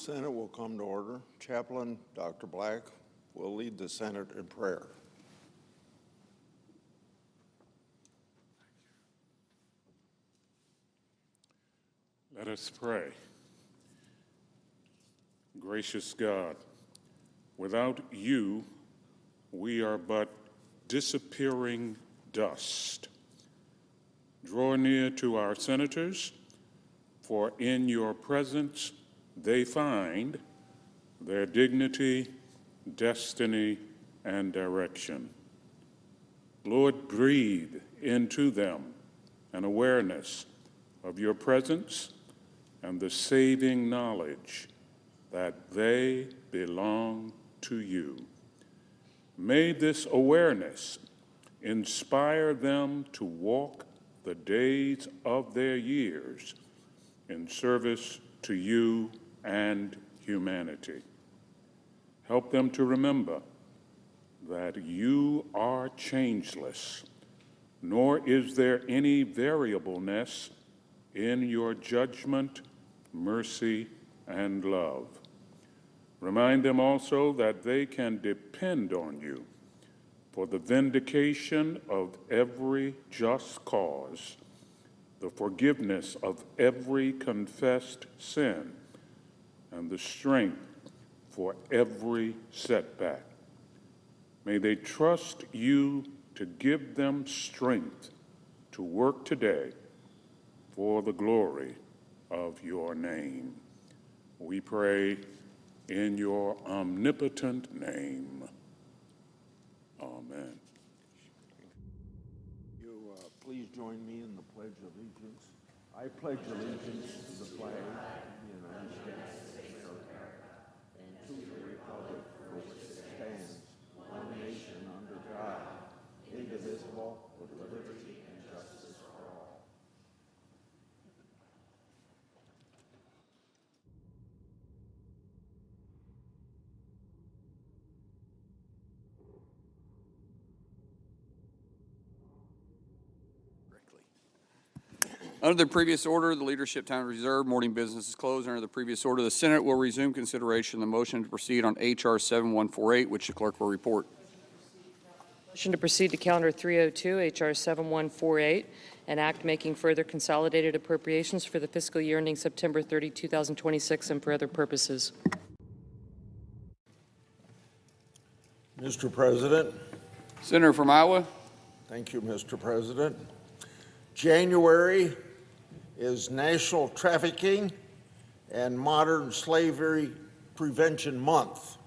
Senate will come to order. Chaplain Dr. Black will lead the Senate in prayer. Let us pray. Gracious God, without you, we are but disappearing dust. Draw near to our senators, for in your presence they find their dignity, destiny, and direction. Lord, breathe into them an awareness of your presence and the saving knowledge that they belong to you. May this awareness inspire them to walk the days of their years in service to you and humanity. Help them to remember that you are changeless, nor is there any variableness in your judgment, mercy, and love. Remind them also that they can depend on you for the vindication of every just cause, the forgiveness of every confessed sin, and the strength for every setback. May they trust you to give them strength to work today for the glory of your name. We pray in your omnipotent name. Amen. You please join me in the Pledge of Allegiance. I pledge allegiance to the flag of the United States of America and to the republic for which it stands, one nation under God, indivisible, with liberty and justice for all. Under the previous order, the leadership time is reserved. Morning business is closed. Under the previous order, the Senate will resume consideration of the motion to proceed on H.R. 7148, which the clerk will report. Motion to proceed to calendar 302, H.R. 7148, an act making further consolidated appropriations for the fiscal year ending September 30, 2026, and for other purposes. Mr. President. Senator from Iowa. Thank you, Mr. President. January is National Trafficking and Modern Slavery Prevention Month.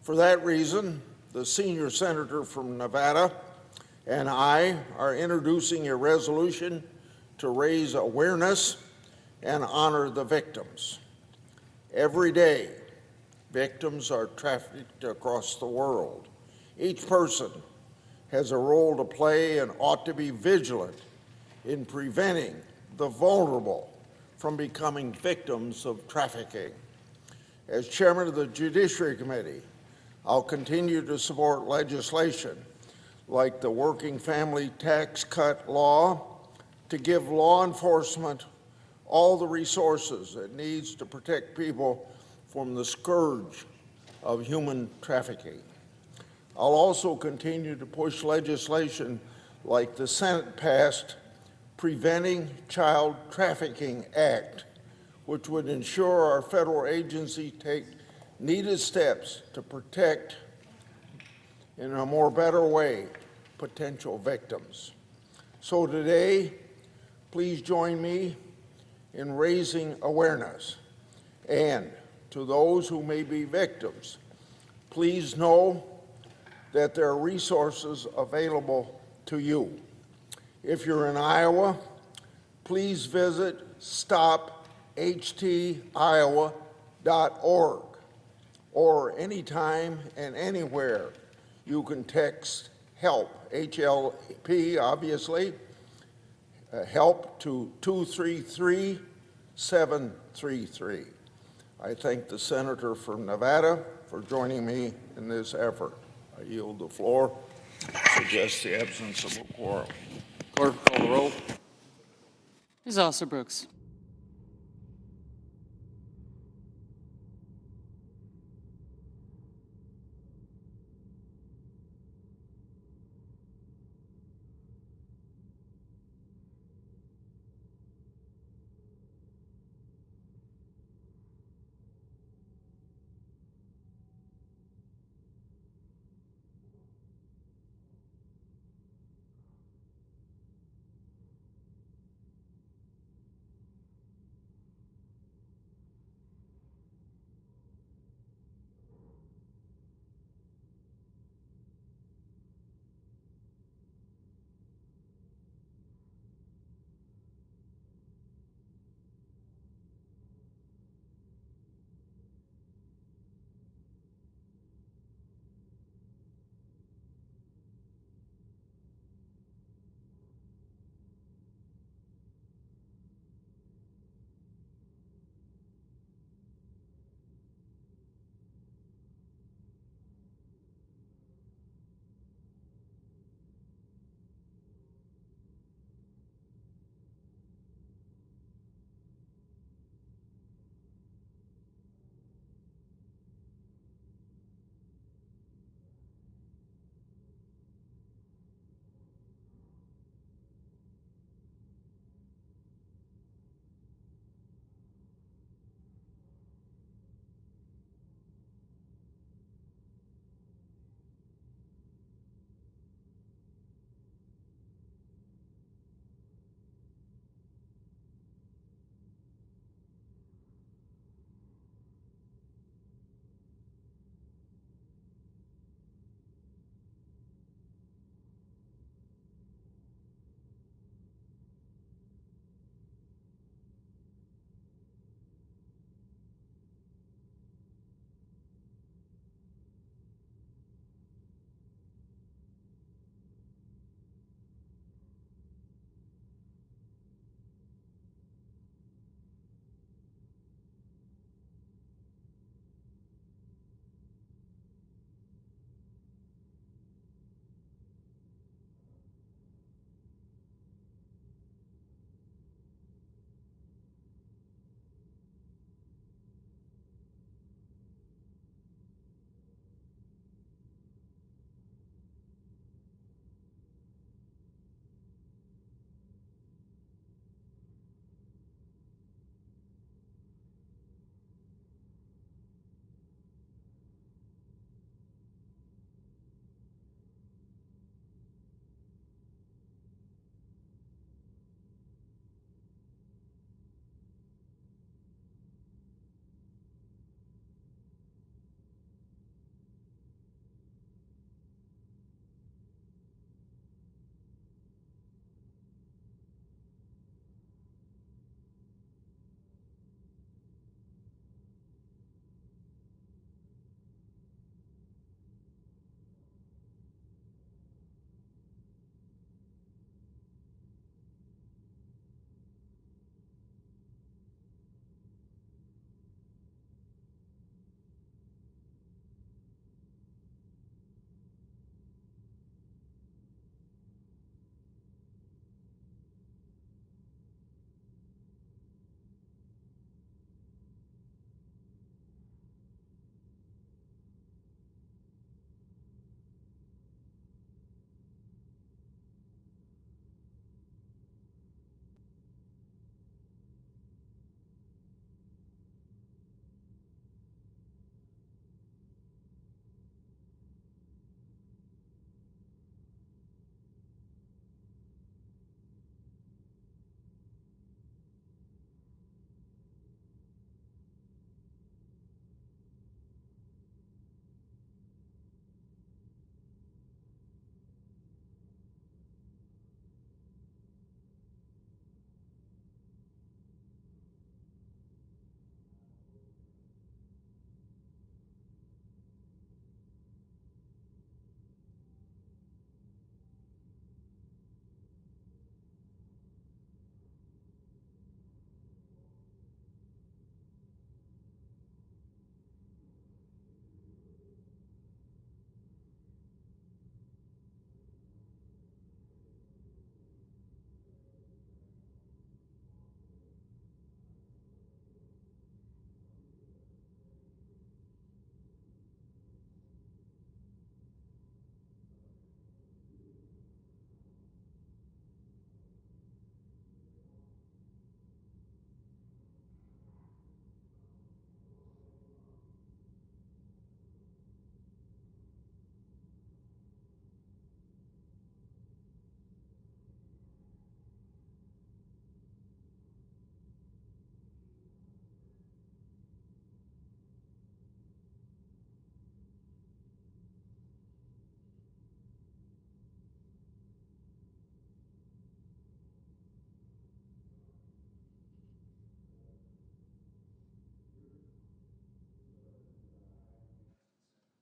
For that reason, the senior senator from Nevada and I are introducing a resolution to raise awareness and honor the victims. Every day, victims are trafficked across the world. Each person has a role to play and ought to be vigilant in preventing the vulnerable from becoming victims of trafficking. As chairman of the Judiciary Committee, I'll continue to support legislation like the Working Family Tax Cut law to give law enforcement all the resources it needs to protect people from the scourge of human trafficking. I'll also continue to push legislation like the Senate passed Preventing Child Trafficking Act, which would ensure our federal agency take needed steps to protect in a more better way potential victims. So today, please join me in raising awareness. And to those who may be victims, please know that there are resources available to you. If you're in Iowa, please visit stophtiowa.org, or anytime and anywhere you can text HELP, H-L-P obviously, HELP to 233-733. I thank the senator from Nevada for joining me in this effort. I yield the floor. Suggest the absence of a quorum. Clerk, call the roll. Ms. Alsobrooks.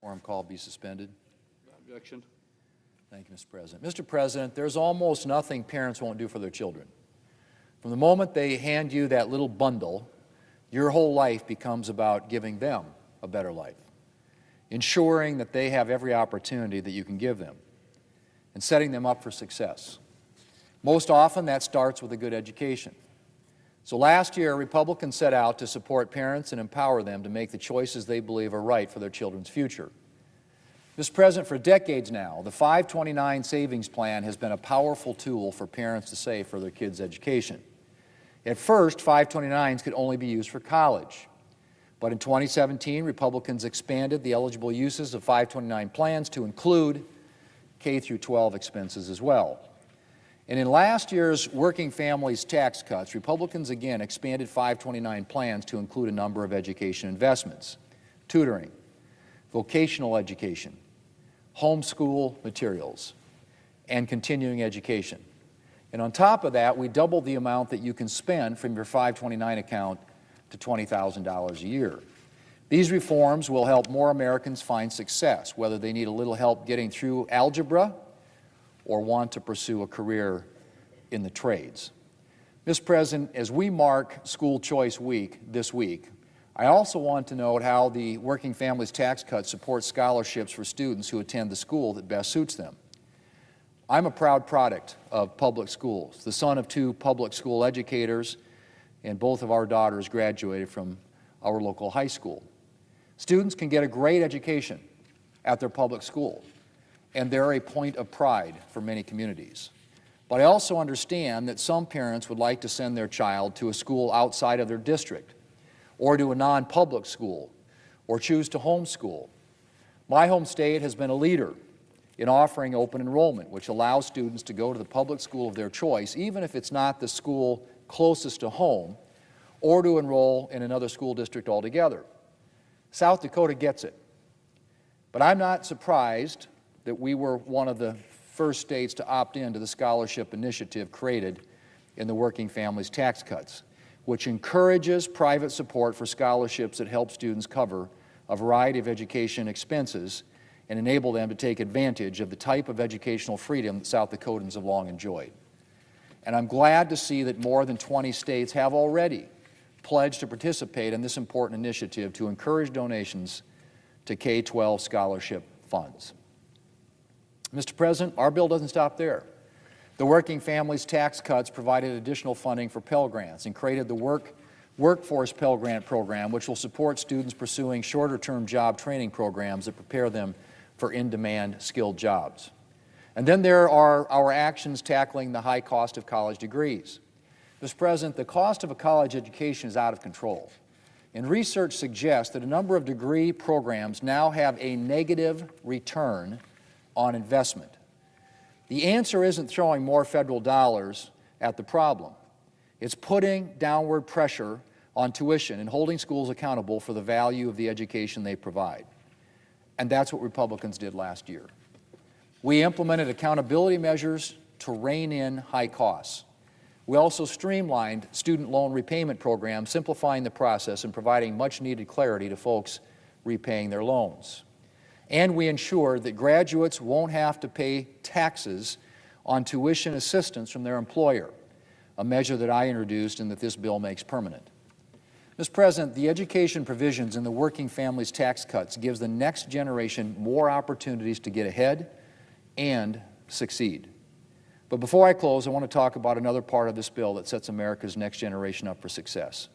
Quorum call be suspended. Objection. Thank you, Mr. President. Mr. President, there's almost nothing parents won't do for their children. From the moment they hand you that little bundle, your whole life becomes about giving them a better life, ensuring that they have every opportunity that you can give them, and setting them up for success. Most often, that starts with a good education. So last year, Republicans set out to support parents and empower them to make the choices they believe are right for their children's future. Mr. President, for decades now, the 529 Savings Plan has been a powerful tool for parents to save for their kids' education. At first, 529s could only be used for college. But in 2017, Republicans expanded the eligible uses of 529 plans to include K through 12 expenses as well. And in last year's Working Families Tax Cuts, Republicans again expanded 529 plans to include a number of education investments: tutoring, vocational education, homeschool materials, and continuing education. And on top of that, we doubled the amount that you can spend from your 529 account to $20,000 a year. These reforms will help more Americans find success, whether they need a little help getting through algebra or want to pursue a career in the trades. Mr. President, as we mark School Choice Week this week, I also want to note how the Working Families Tax Cut supports scholarships for students who attend the school that best suits them. I'm a proud product of public schools, the son of two public school educators, and both of our daughters graduated from our local high school. Students can get a great education at their public school, and they're a point of pride for many communities. But I also understand that some parents would like to send their child to a school outside of their district, or to a non-public school, or choose to homeschool. My home state has been a leader in offering open enrollment, which allows students to go to the public school of their choice, even if it's not the school closest to home, or to enroll in another school district altogether. South Dakota gets it. But I'm not surprised that we were one of the first states to opt into the scholarship initiative created in the Working Families Tax Cuts, which encourages private support for scholarships that help students cover a variety of education expenses and enable them to take advantage of the type of educational freedom that South Dakotans have long enjoyed. And I'm glad to see that more than 20 states have already pledged to participate in this important initiative to encourage donations to K-12 scholarship funds. Mr. President, our bill doesn't stop there. The Working Families Tax Cuts provided additional funding for Pell Grants and created the Workforce Pell Grant Program, which will support students pursuing shorter-term job training programs that prepare them for in-demand skilled jobs. And then there are our actions tackling the high cost of college degrees. Mr. President, the cost of a college education is out of control. And research suggests that a number of degree programs now have a negative return on investment. The answer isn't throwing more federal dollars at the problem. It's putting downward pressure on tuition and holding schools accountable for the value of the education they provide. And that's what Republicans did last year. We implemented accountability measures to rein in high costs. We also streamlined student loan repayment programs, simplifying the process and providing much-needed clarity to folks repaying their loans. And we ensured that graduates won't have to pay taxes on tuition assistance from their employer, a measure that I introduced and that this bill makes permanent. Mr. President, the education provisions in the Working Families Tax Cuts gives the next generation more opportunities to get ahead and succeed. But before I close, I want to talk about another part of this bill that sets America's next generation up for success,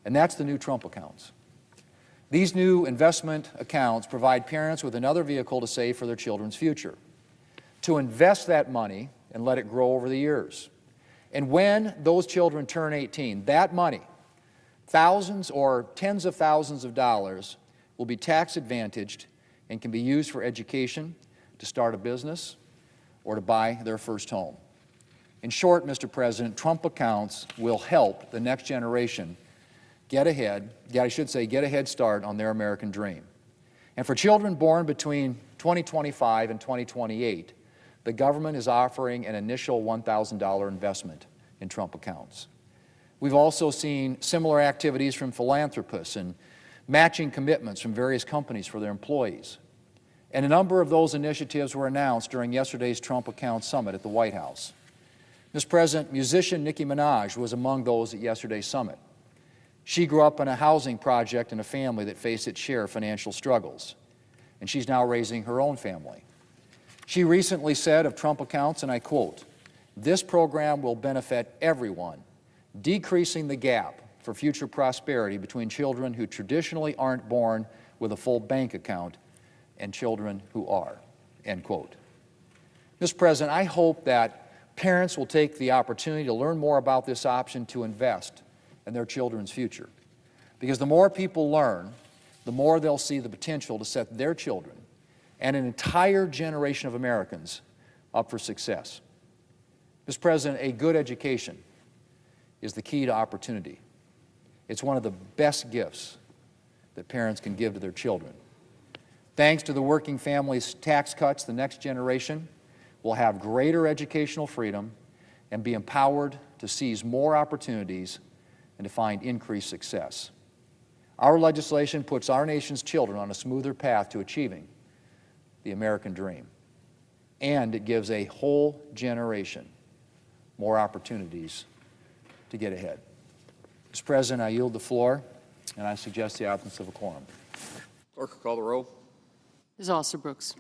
and that's the new Trump accounts. These new investment accounts provide parents with another vehicle to save for their children's future, to invest that money and let it grow over the years. And when those children turn 18, that money, thousands or tens of thousands of dollars, will be tax advantaged and can be used for education, to start a business, or to buy their first home. In short, Mr. President, Trump accounts will help the next generation get a head start on their American dream. And for children born between 2025 and 2028, the government is offering an initial $1,000 investment in Trump accounts. We've also seen similar activities from philanthropists, and matching commitments from various companies for their employees. And a number of those initiatives were announced during yesterday's Trump Account Summit at the White House. Mr. President, musician Nicki Minaj was among those at yesterday's summit. She grew up in a housing project in a family that faced its share of financial struggles, and she's now raising her own family. She recently said of Trump Accounts, and I quote, "This program will benefit everyone, decreasing the gap for future prosperity between children who traditionally aren't born with a full bank account and children who are," end quote. Mr. President, I hope that parents will take the opportunity to learn more about this option to invest in their children's future. Because the more people learn, the more they'll see the potential to set their children and an entire generation of Americans up for success. Mr. President, a good education is the key to opportunity. It's one of the best gifts that parents can give to their children. Thanks to the working families' tax cuts, the next generation will have greater educational freedom and be empowered to seize more opportunities and to find increased success. Our legislation puts our nation's children on a smoother path to achieving the American dream, and it gives a whole generation more opportunities to get ahead. Mr. President, I yield the floor, and I suggest the absence of a quorum. Clerk will call the roll. Ms. Alsterbrooks.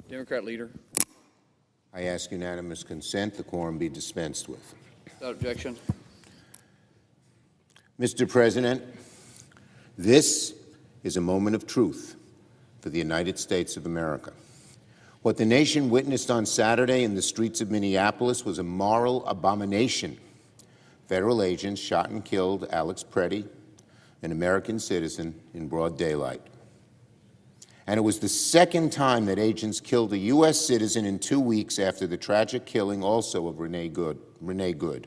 Democrat leader. I ask unanimous consent the quorum be dispensed with. Without objection. Mr. President, this is a moment of truth for the United States of America. What the nation witnessed on Saturday in the streets of Minneapolis was a moral abomination. Federal agents shot and killed Alex Preddy, an American citizen, in broad daylight. And it was the second time that agents killed a U.S. citizen in 2 weeks after the tragic killing also of Renee Good.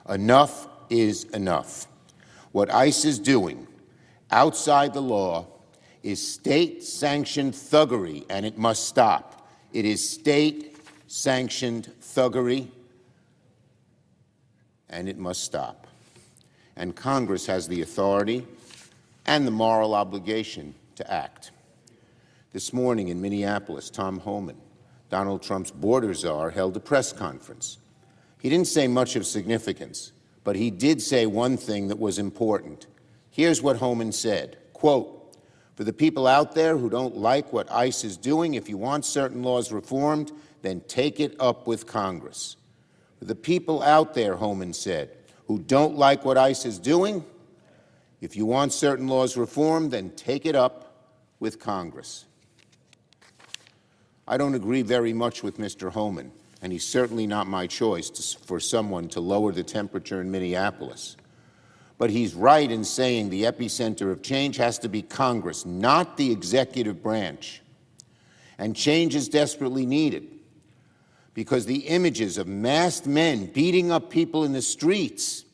Enough is enough. What ICE is doing outside the law is state-sanctioned thuggery, and it must stop. It is state-sanctioned thuggery, and it must stop. And Congress has the authority and the moral obligation to act. This morning in Minneapolis, Tom Homan, Donald Trump's border czar, held a press conference. He didn't say much of significance, but he did say one thing that was important. Here's what Homan said, quote, "For the people out there who don't like what ICE is doing, if you want certain laws reformed, then take it up with Congress." For the people out there, Homan said, who don't like what ICE is doing, if you want certain laws reformed, then take it up with Congress. I don't agree very much with Mr. Homan, and he's certainly not my choice for someone to lower the temperature in Minneapolis. But he's right in saying the epicenter of change has to be Congress, not the executive branch. And change is desperately needed because the images of masked men beating up people in the streets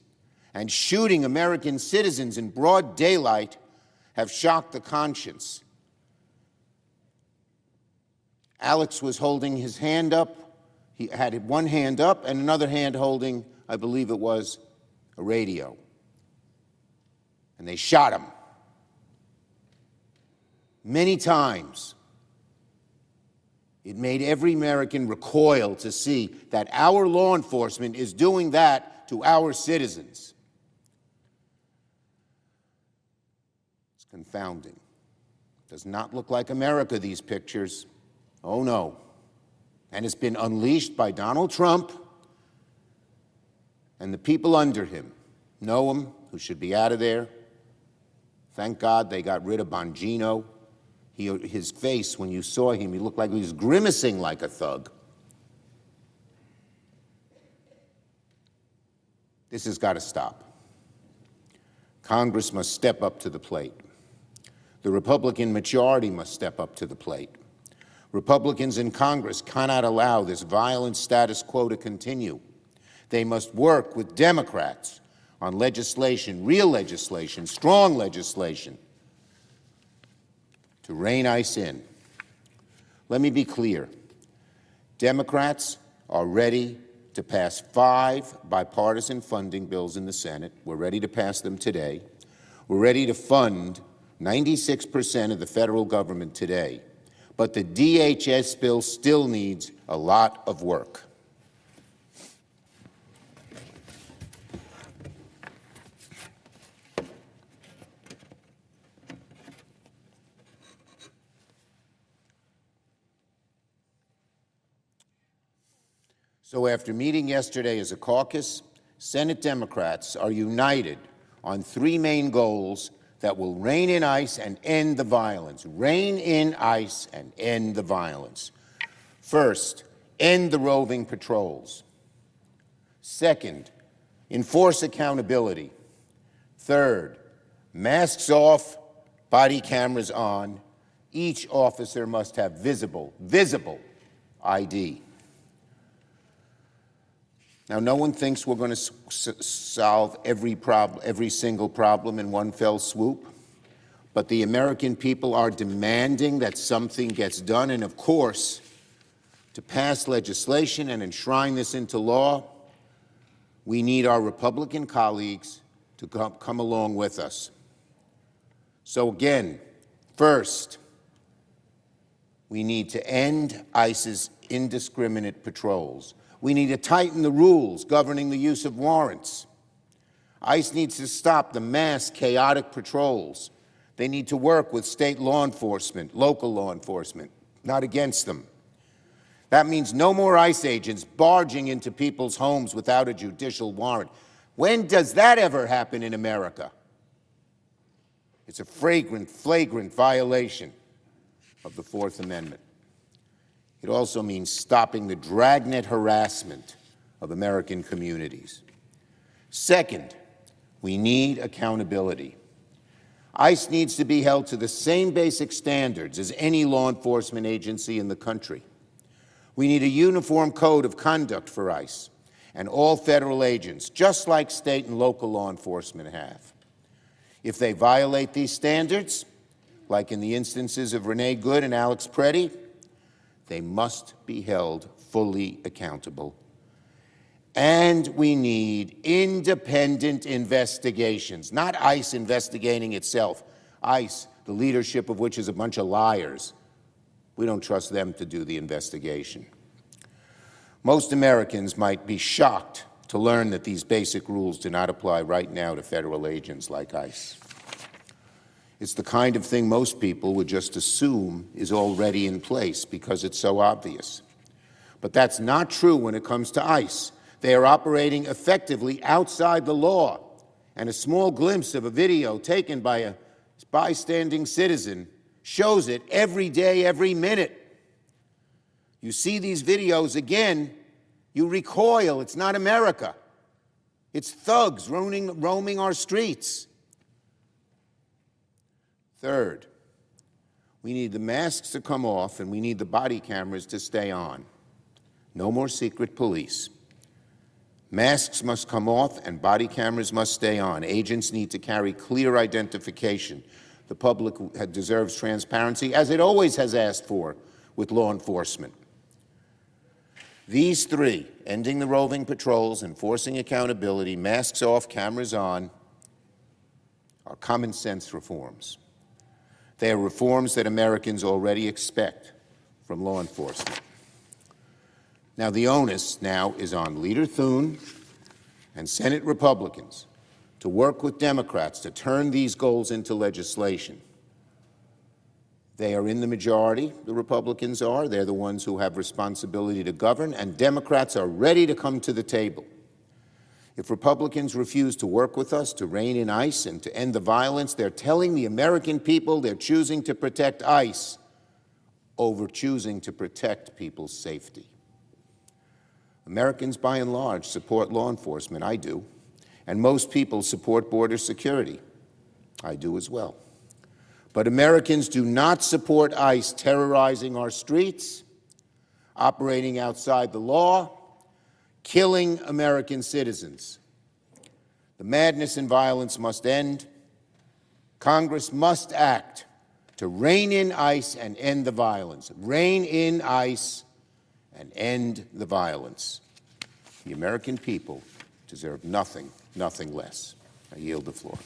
and shooting American citizens in broad daylight have shocked the conscience. Alex was holding his hand up. He had one hand up and another hand holding, I believe it was, a radio. And they shot him many times. It made every American recoil to see that our law enforcement is doing that to our citizens. It's confounding. Does not look like America, these pictures. Oh, no. And it's been unleashed by Donald Trump and the people under him. Noam, who should be out of there. Thank God they got rid of Bongino. His face, when you saw him, he looked like he was grimacing like a thug. This has got to stop. Congress must step up to the plate. The Republican majority must step up to the plate. Republicans in Congress cannot allow this violent status quo to continue. They must work with Democrats on legislation, real legislation, strong legislation, to rein ICE in. Let me be clear. Democrats are ready to pass 5 bipartisan funding bills in the Senate. We're ready to pass them today. We're ready to fund 96% of the federal government today. But the DHS bill still needs a lot of work. So after meeting yesterday as a caucus, Senate Democrats are united on 3 main goals that will rein in ICE and end the violence. Rein in ICE and end the violence. First, end the roving patrols. Second, enforce accountability. Third, masks off, body cameras on. Each officer must have visible ID. Now, no one thinks we're going to solve every single problem in one fell swoop, but the American people are demanding that something gets done, and of course, to pass legislation and enshrine this into law, we need our Republican colleagues to come along with us. So again, first, we need to end ICE's indiscriminate patrols. We need to tighten the rules governing the use of warrants. ICE needs to stop the mass chaotic patrols. They need to work with state law enforcement, local law enforcement, not against them. That means no more ICE agents barging into people's homes without a judicial warrant. When does that ever happen in America? It's a flagrant violation of the Fourth Amendment. It also means stopping the dragnet harassment of American communities. Second, we need accountability. ICE needs to be held to the same basic standards as any law enforcement agency in the country. We need a uniform code of conduct for ICE and all federal agents, just like state and local law enforcement have. If they violate these standards, like in the instances of Renee Good and Alex Preddy, they must be held fully accountable. And we need independent investigations, not ICE investigating itself. ICE, the leadership of which is a bunch of liars. We don't trust them to do the investigation. Most Americans might be shocked to learn that these basic rules do not apply right now to federal agents like ICE. It's the kind of thing most people would just assume is already in place because it's so obvious. But that's not true when it comes to ICE. They are operating effectively outside the law, and a small glimpse of a video taken by a bystanding citizen shows it every day, every minute. You see these videos again, you recoil. It's not America. It's thugs roaming our streets. Third, we need the masks to come off and we need the body cameras to stay on. No more secret police. Masks must come off and body cameras must stay on. Agents need to carry clear identification. The public deserves transparency, as it always has asked for with law enforcement. These three, ending the roving patrols, enforcing accountability, masks off, cameras on, are common sense reforms. They are reforms that Americans already expect from law enforcement. Now, the onus now is on Leader Thune and Senate Republicans to work with Democrats to turn these goals into legislation. They are in the majority, the Republicans are. They're the ones who have responsibility to govern, and Democrats are ready to come to the table. If Republicans refuse to work with us to rein in ICE and to end the violence, they're telling the American people they're choosing to protect ICE over choosing to protect people's safety. Americans, by and large, support law enforcement. I do. And most people support border security. I do as well. But Americans do not support ICE terrorizing our streets, operating outside the law, killing American citizens. The madness and violence must end. Congress must act to rein in ICE and end the violence. Rein in ICE and end the violence. The American people deserve nothing less. I yield the floor.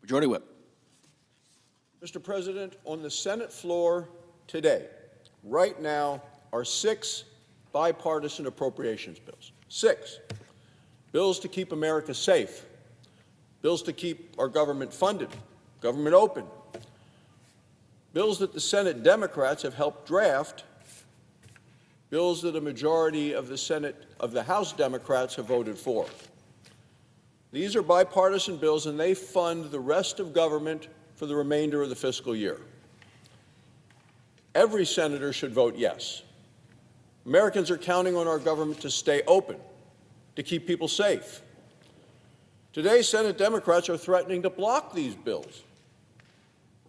Majority Whip. Mr. President, on the Senate floor today, right now, are 6 bipartisan appropriations bills. 6 bills to keep America safe, bills to keep our government funded, government open, bills that the Senate Democrats have helped draft, bills that a majority of the House Democrats have voted for. These are bipartisan bills, and they fund the rest of government for the remainder of the fiscal year. Every senator should vote yes. Americans are counting on our government to stay open, to keep people safe. Today, Senate Democrats are threatening to block these bills,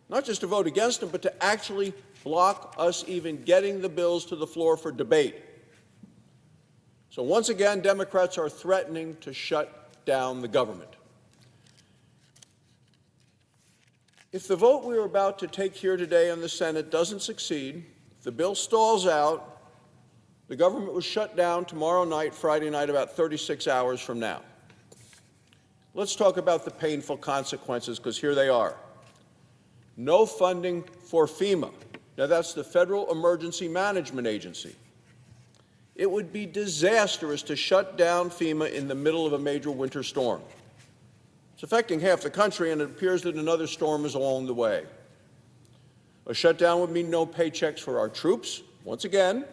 not just to vote against them, but to actually block us even getting the bills to the floor for debate. So once again, Democrats are threatening to shut down the government. If the vote we are about to take here today in the Senate doesn't succeed, if the bill stalls out, the government was shut down tomorrow night, Friday night, about 36 hours from now. Let's talk about the painful consequences, because here they are. No funding for FEMA. Now, that's the Federal Emergency Management Agency. It would be disastrous to shut down FEMA in the middle of a major winter storm. It's affecting half the country, and it appears that another storm is along the way. A shutdown would mean no paychecks for our troops, once again,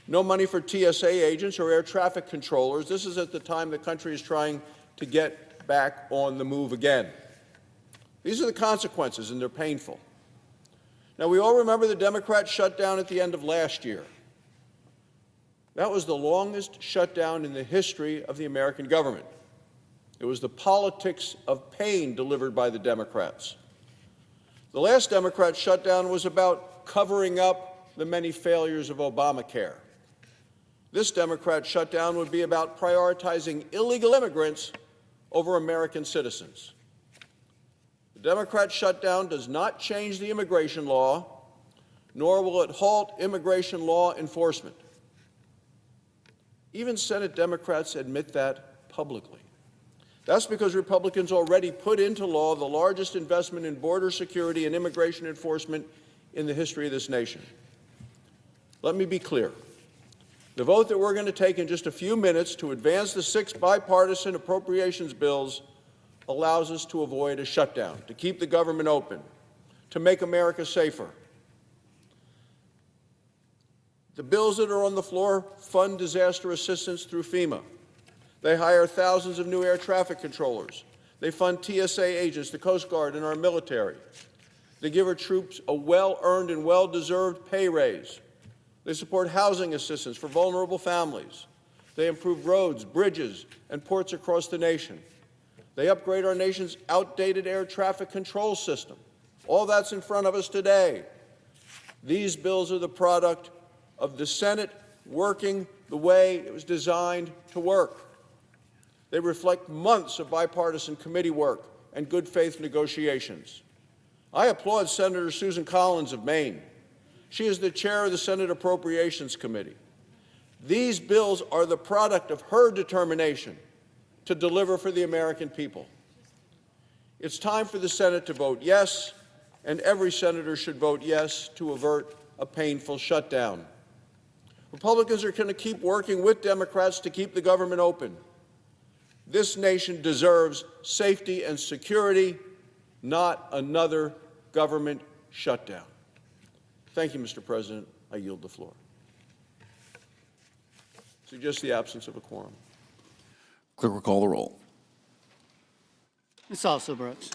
no money for TSA agents or air traffic controllers. This is at the time the country is trying to get back on the move again. These are the consequences, and they're painful. Now, we all remember the Democrat shutdown at the end of last year. That was the longest shutdown in the history of the American government. It was the politics of pain delivered by the Democrats. The last Democrat shutdown was about covering up the many failures of Obamacare. This Democrat shutdown would be about prioritizing illegal immigrants over American citizens. The Democrat shutdown does not change the immigration law, nor will it halt immigration law enforcement. Even Senate Democrats admit that publicly. That's because Republicans already put into law the largest investment in border security and immigration enforcement in the history of this nation. Let me be clear. The vote that we're going to take in just a few minutes to advance the 6 bipartisan appropriations bills allows us to avoid a shutdown, to keep the government open, to make America safer. The bills that are on the floor fund disaster assistance through FEMA. They hire thousands of new air traffic controllers. They fund TSA agents, the Coast Guard, and our military. They give our troops a well-earned and well-deserved pay raise. They support housing assistance for vulnerable families. They improve roads, bridges, and ports across the nation. They upgrade our nation's outdated air traffic control system. All that's in front of us today. These bills are the product of the Senate working the way it was designed to work. They reflect months of bipartisan committee work and good faith negotiations. I applaud Senator Susan Collins of Maine. She is the chair of the Senate Appropriations Committee. These bills are the product of her determination to deliver for the American people. It's time for the Senate to vote yes, and every senator should vote yes to avert a painful shutdown. Republicans are going to keep working with Democrats to keep the government open. This nation deserves safety and security, not another government shutdown. Thank you, Mr. President. I yield the floor. Suggest the absence of a quorum. Clerk will call the roll. Ms. Also Brooks.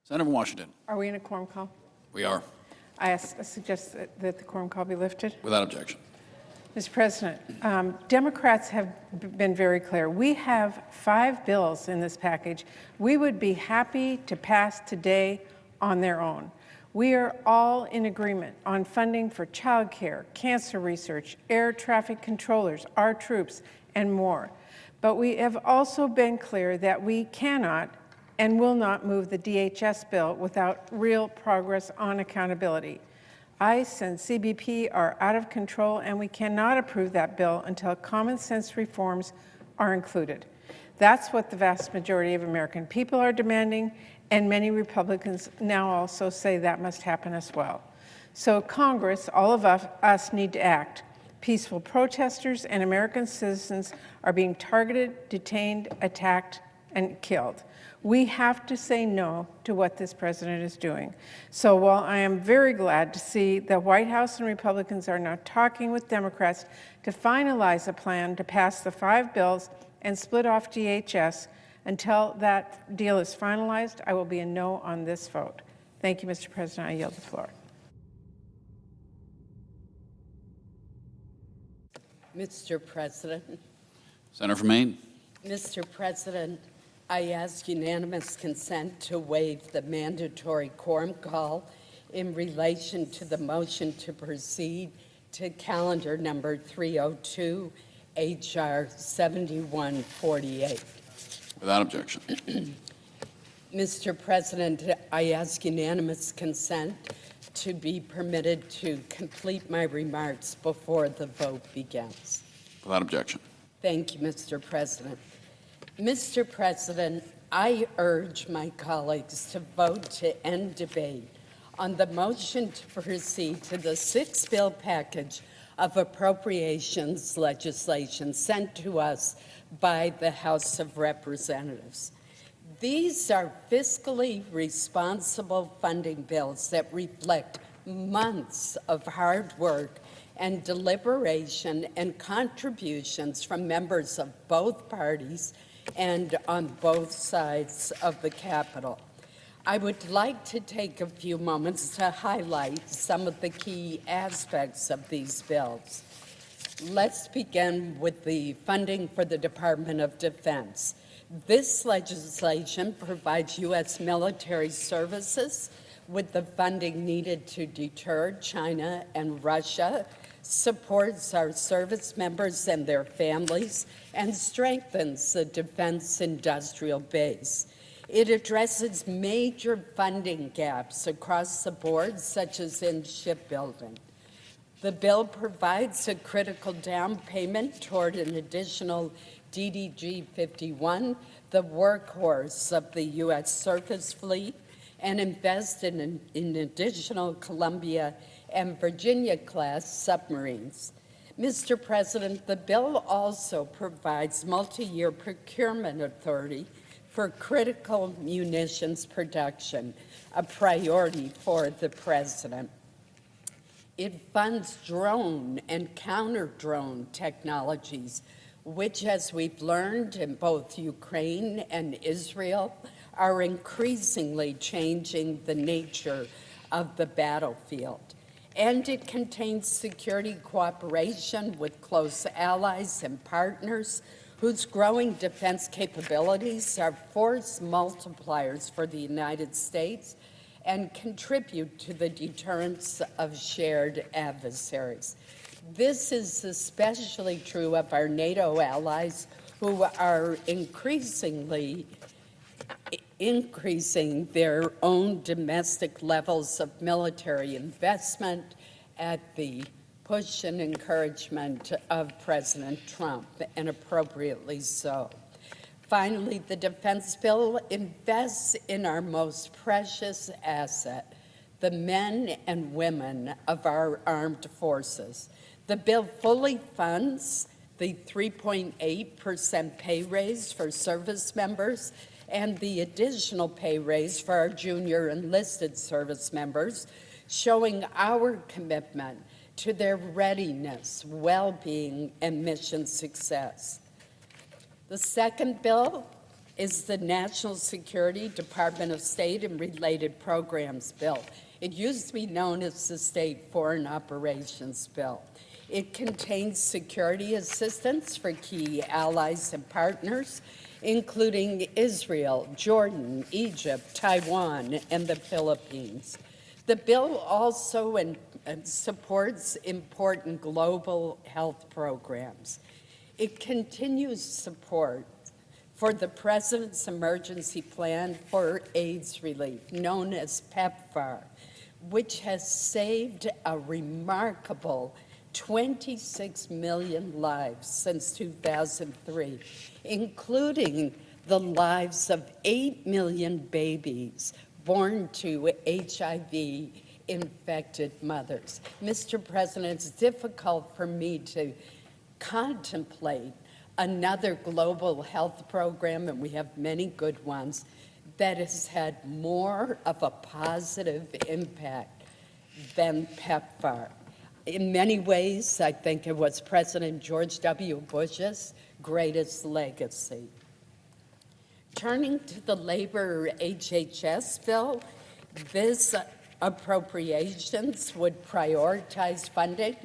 Senator from Washington. Are we in a quorum call? We are. I suggest that the quorum call be lifted. Without objection. Mr. President, Democrats have been very clear. We have 5 bills in this package we would be happy to pass today on their own. We are all in agreement on funding for child care, cancer research, air traffic controllers, our troops, and more. But we have also been clear that we cannot and will not move the DHS bill without real progress on accountability. ICE and CBP are out of control, and we cannot approve that bill until common sense reforms are included. That's what the vast majority of American people are demanding, and many Republicans now also say that must happen as well. So Congress, all of us need to act. Peaceful protesters and American citizens are being targeted, detained, attacked, and killed. We have to say no to what this president is doing. So while I am very glad to see the White House and Republicans are now talking with Democrats to finalize a plan to pass the 5 bills and split off DHS, until that deal is finalized, I will be a no on this vote. Thank you, Mr. President. I yield the floor. Mr. President. Senator from Maine. Mr. President, I ask unanimous consent to waive the mandatory quorum call in relation to the motion to proceed to calendar number 302, H.R. 7148. Without objection. Mr. President, I ask unanimous consent to be permitted to complete my remarks before the vote begins. Without objection. Thank you, Mr. President. Mr. President, I urge my colleagues to vote to end debate on the motion to proceed to the 6-bill package of appropriations legislation sent to us by the House of Representatives. These are fiscally responsible funding bills that reflect months of hard work and deliberation and contributions from members of both parties and on both sides of the Capitol. I would like to take a few moments to highlight some of the key aspects of these bills. Let's begin with the funding for the Department of Defense. This legislation provides U.S. military services with the funding needed to deter China and Russia, supports our service members and their families, and strengthens the defense industrial base. It addresses major funding gaps across the board, such as in shipbuilding. The bill provides a critical down payment toward an additional DDG-51, the workhorse of the U.S. surface fleet, and invest in additional Columbia and Virginia-class submarines. Mr. President, the bill also provides multi-year procurement authority for critical munitions production, a priority for the President. It funds drone and counter-drone technologies, which, as we've learned in both Ukraine and Israel, are increasingly changing the nature of the battlefield. And it contains security cooperation with close allies and partners whose growing defense capabilities are force multipliers for the United States and contribute to the deterrence of shared adversaries. This is especially true of our NATO allies, who are increasing their own domestic levels of military investment at the push and encouragement of President Trump, and appropriately so. Finally, the defense bill invests in our most precious asset, the men and women of our armed forces. The bill fully funds the 3.8% pay raise for service members and the additional pay raise for our junior enlisted service members, showing our commitment to their readiness, well-being, and mission success. The second bill is the National Security Department of State and Related Programs Bill. It used to be known as the State Foreign Operations Bill. It contains security assistance for key allies and partners, including Israel, Jordan, Egypt, Taiwan, and the Philippines. The bill also supports important global health programs. It continues support for the President's Emergency Plan for AIDS Relief, known as PEPFAR, which has saved a remarkable 26 million lives since 2003, including the lives of 8 million babies born to HIV-infected mothers. Mr. President, it's difficult for me to contemplate another global health program, and we have many good ones, that has had more of a positive impact than PEPFAR. In many ways, I think it was President George W. Bush's greatest legacy. Turning to the labor HHS bill, this appropriations would prioritize funding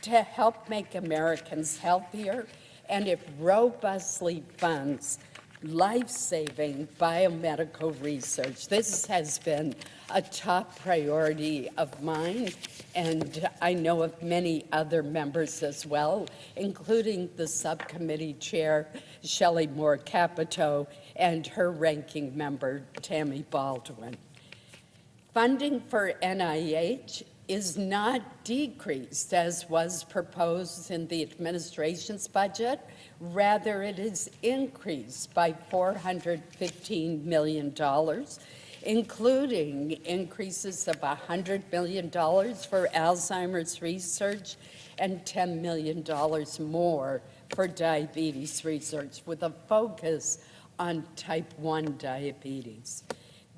to help make Americans healthier, and it robustly funds life-saving biomedical research. This has been a top priority of mine, and I know of many other members as well, including the subcommittee chair, Shelley Moore Capito, and her ranking member, Tammy Baldwin. Funding for NIH is not decreased as was proposed in the administration's budget. Rather, it is increased by $415 million, including increases of $100 million for Alzheimer's research and $10 million more for diabetes research, with a focus on type 1 diabetes.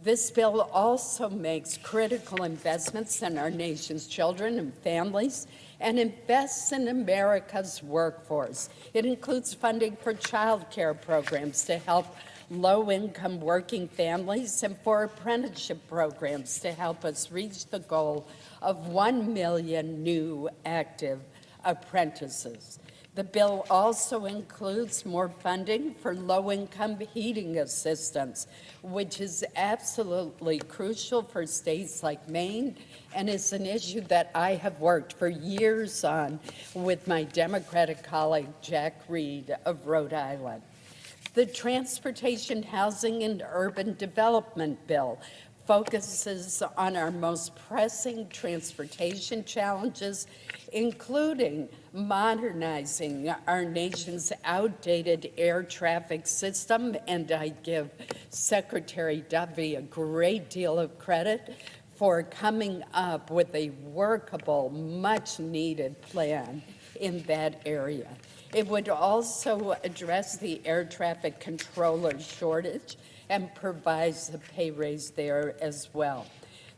This bill also makes critical investments in our nation's children and families and invests in America's workforce. It includes funding for child care programs to help low-income working families and for apprenticeship programs to help us reach the goal of 1 million new active apprentices. The bill also includes more funding for low-income heating assistance, which is absolutely crucial for states like Maine and is an issue that I have worked for years on with my Democratic colleague Jack Reed of Rhode Island. The Transportation, Housing, and Urban Development Bill focuses on our most pressing transportation challenges, including modernizing our nation's outdated air traffic system, and I give Secretary Duffy a great deal of credit for coming up with a workable, much-needed plan in that area. It would also address the air traffic controller shortage and provides a pay raise there as well.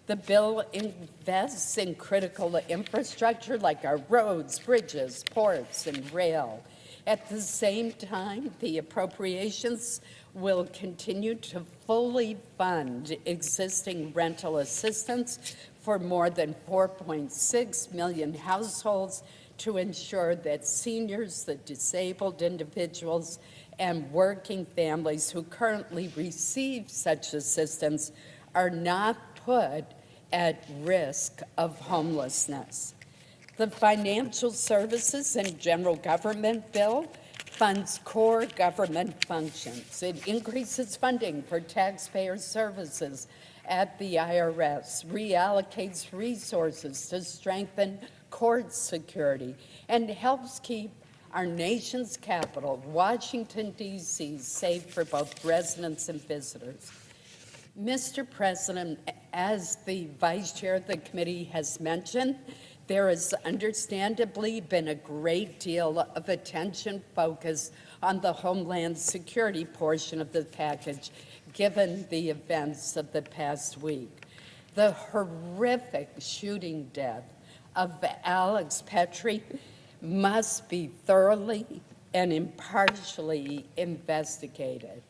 The bill invests in critical infrastructure like our roads, bridges, ports, and rail. At the same time, the appropriations will continue to fully fund existing rental assistance for more than 4.6 million households to ensure that seniors, the disabled individuals, and working families who currently receive such assistance are not put at risk of homelessness. The Financial Services and General Government Bill funds core government functions. It increases funding for taxpayer services at the IRS, reallocates resources to strengthen court security, and helps keep our nation's capital, Washington, D.C., safe for both residents and visitors. Mr. President, as the Vice Chair of the committee has mentioned, there has understandably been a great deal of attention focused on the Homeland Security portion of the package, given the events of the past week. The horrific shooting death of Alex Petrie must be thoroughly and impartially investigated.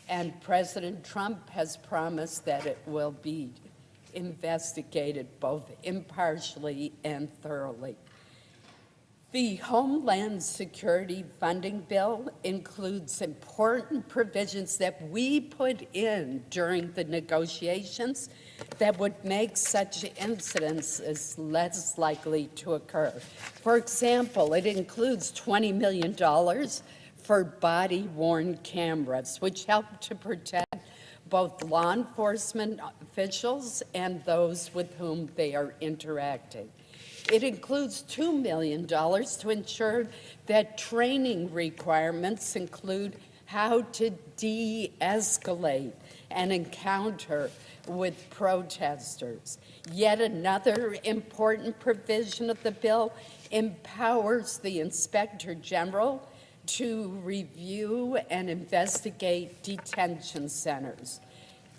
and President Trump has promised that it will be investigated both impartially and thoroughly. The Homeland Security Funding Bill includes important provisions that we put in during the negotiations that would make such incidents less likely to occur. For example, it includes $20 million for body-worn cameras, which help to protect both law enforcement officials and those with whom they are interacting. It includes $2 million to ensure that training requirements include how to de-escalate an encounter with protesters. Yet another important provision of the bill empowers the Inspector General to review and investigate detention centers.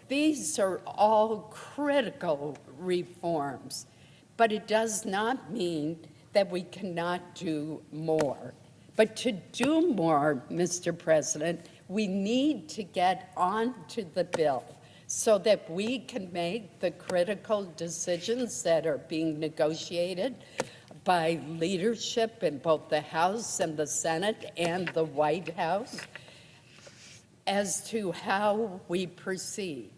These are all critical reforms, but it does not mean that we cannot do more. But to do more, Mr. President, we need to get onto the bill so that we can make the critical decisions that are being negotiated by leadership in both the House and the Senate and the White House as to how we proceed.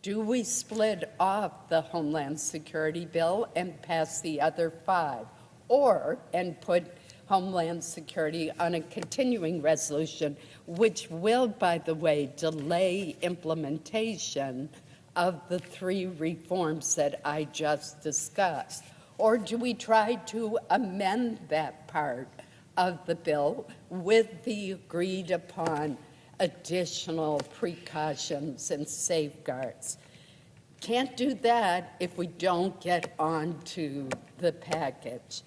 Do we split off the Homeland Security bill and pass the other 5, and put Homeland Security on a continuing resolution, which will, by the way, delay implementation of the 3 reforms that I just discussed? Or do we try to amend that part of the bill with the agreed upon additional precautions and safeguards? Can't do that if we don't get onto the package.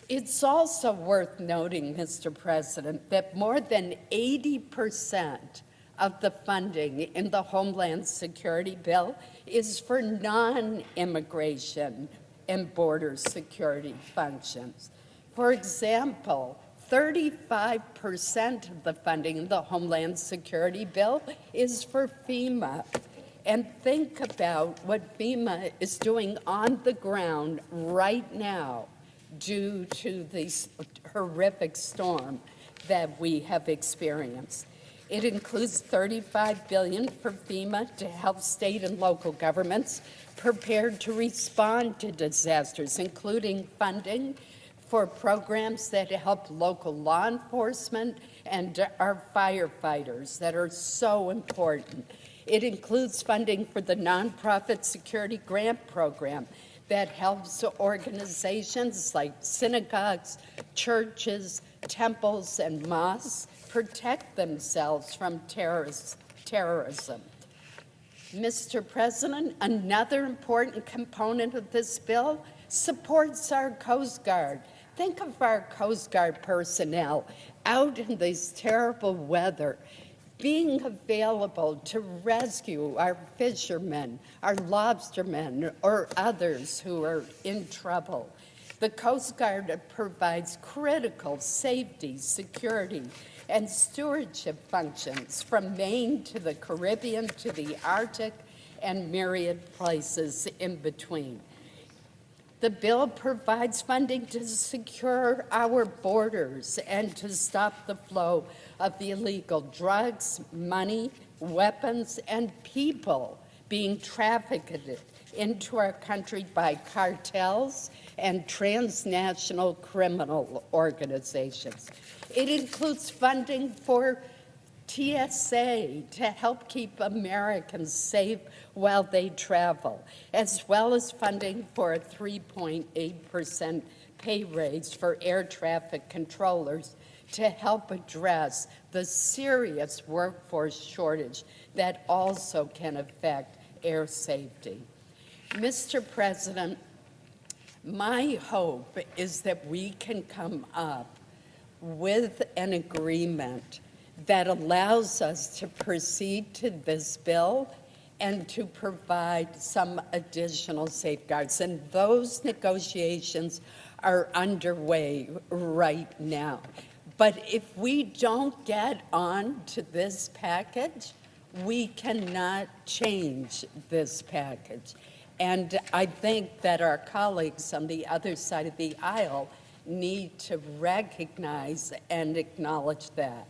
It's also worth noting, Mr. President, that more than 80% of the funding in the Homeland Security bill is for non-immigration and border security functions. For example, 35% of the funding in the Homeland Security bill is for FEMA. And think about what FEMA is doing on the ground right now due to this horrific storm that we have experienced. It includes $35 billion for FEMA to help state and local governments prepared to respond to disasters, including funding for programs that help local law enforcement and our firefighters that are so important. It includes funding for the Nonprofit Security Grant Program that helps organizations like synagogues, churches, temples, and mosques protect themselves from terrorism. Mr. President, another important component of this bill supports our Coast Guard. Think of our Coast Guard personnel out in this terrible weather, being available to rescue our fishermen, our lobstermen, or others who are in trouble. The Coast Guard provides critical safety, security, and stewardship functions from Maine to the Caribbean to the Arctic and myriad places in between. The bill provides funding to secure our borders and to stop the flow of illegal drugs, money, weapons, and people being trafficked into our country by cartels and transnational criminal organizations. It includes funding for TSA to help keep Americans safe while they travel, as well as funding for a 3.8% pay raise for air traffic controllers to help address the serious workforce shortage that also can affect air safety. Mr. President, my hope is that we can come up with an agreement that allows us to proceed to this bill and to provide some additional safeguards. And those negotiations are underway right now. But if we don't get on to this package, we cannot change this package. And I think that our colleagues on the other side of the aisle need to recognize and acknowledge that.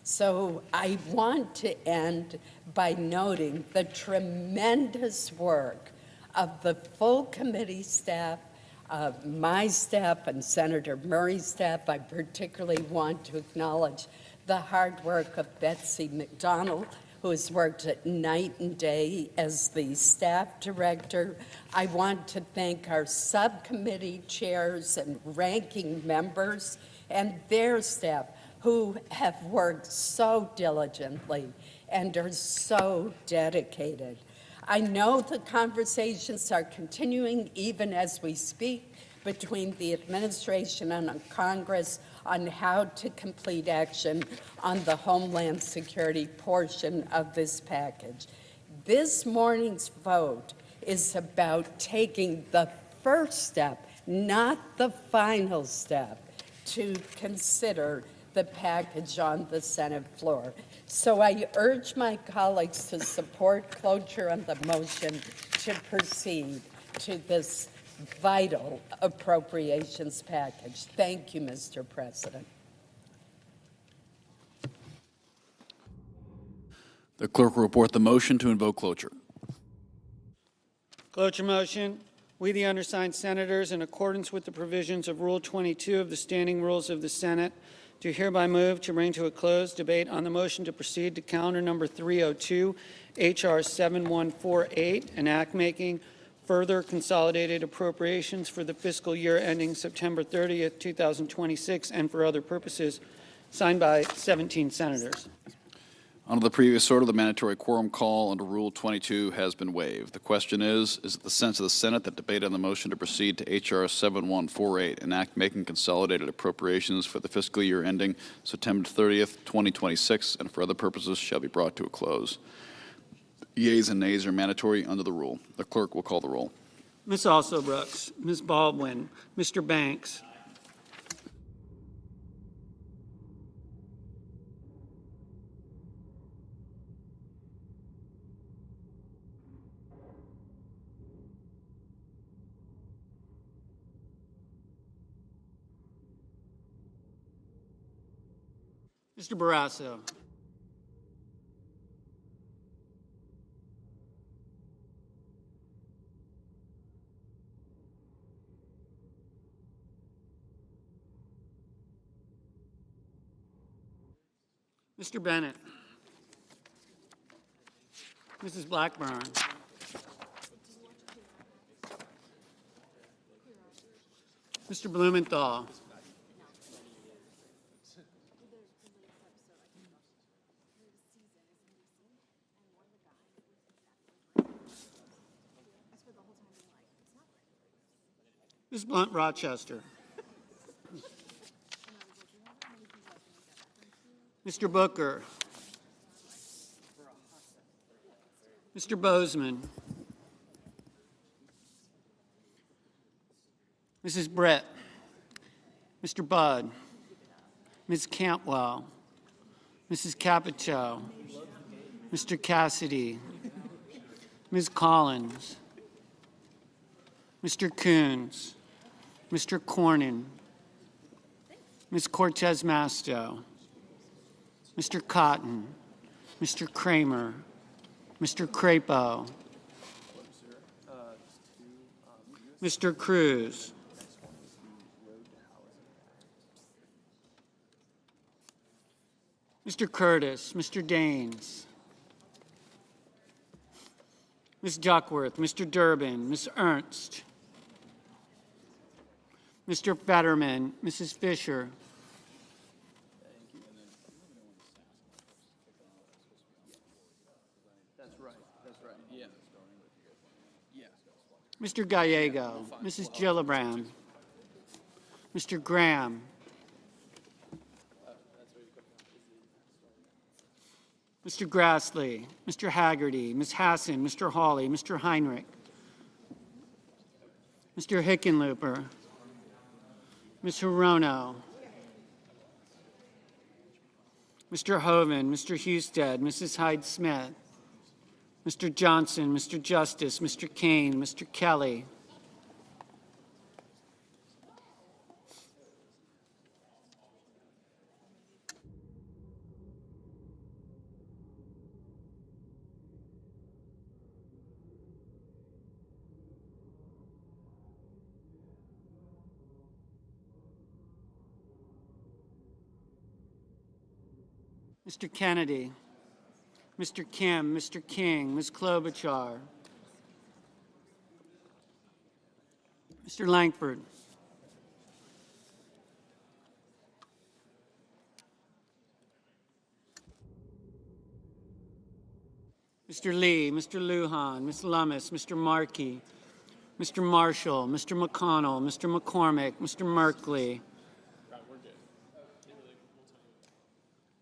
So I want to end by noting the tremendous work of the full committee staff, of my staff and Senator Murray's staff. I particularly want to acknowledge the hard work of Betsy McDonald, who has worked at night and day as the staff director. I want to thank our subcommittee chairs and ranking members and their staff who have worked so diligently and are so dedicated. I know the conversations are continuing even as we speak between the administration and Congress on how to complete action on the Homeland Security portion of this package. This morning's vote is about taking the first step, not the final step, to consider the package on the Senate floor. So I urge my colleagues to support cloture on the motion to proceed to this vital appropriations package. Thank you, Mr. President. The clerk will report the motion to invoke cloture. Cloture motion. We, the undersigned senators, in accordance with the provisions of Rule 22 of the Standing Rules of the Senate, do hereby move to bring to a close debate on the motion to proceed to calendar number 302, H.R. 7148, an act making further consolidated appropriations for the fiscal year ending September 30th, 2026, and for other purposes, signed by 17 senators. Under the previous order, the mandatory quorum call under Rule 22 has been waived. The question is it the sense of the Senate that debate on the motion to proceed to H.R. 7148, an act making consolidated appropriations for the fiscal year ending September 30th, 2026, and for other purposes shall be brought to a close? Yeas and nays are mandatory under the rule. The clerk will call the roll. Ms. Also Brooks, Ms. Baldwin, Mr. Banks, Mr. Barrasso, Mr. Bennett, Mrs. Blackburn, Mr. Blumenthal, Ms. Blunt Rochester, Mr. Booker, Mr. Bozeman, Mrs. Brett, Mr. Budd, Ms. Cantwell, Mrs. Capito, Mr. Cassidy, Ms. Collins, Mr. Coons, Mr. Cornyn, Ms. Cortez Masto, Mr. Cotton, Mr. Kramer, Mr. Crapo, Mr. Cruz, Mr. Curtis, Mr. Daines, Ms. Duckworth, Mr. Durbin, Ms. Ernst, Mr. Fetterman, Mrs. Fisher, Mr. Gallego, Mrs. Gillibrand, Mr. Graham, Mr. Grassley, Mr. Haggerty, Ms. Hassan, Mr. Hawley, Mr. Heinrich, Mr. Hickenlooper, Ms. Hirono, Mr. Hoven, Mr. Husted, Mrs. Hyde-Smith, Mr. Johnson, Mr. Justice, Mr. Kane, Mr. Kelly. Mr. Kennedy, Mr. Kim, Mr. King, Ms. Klobuchar, Mr. Langford, Mr. Lee, Mr. Lujan, Ms. Lummis, Mr. Markey, Mr. Marshall, Mr. McConnell, Mr. McCormick, Mr. Merkley,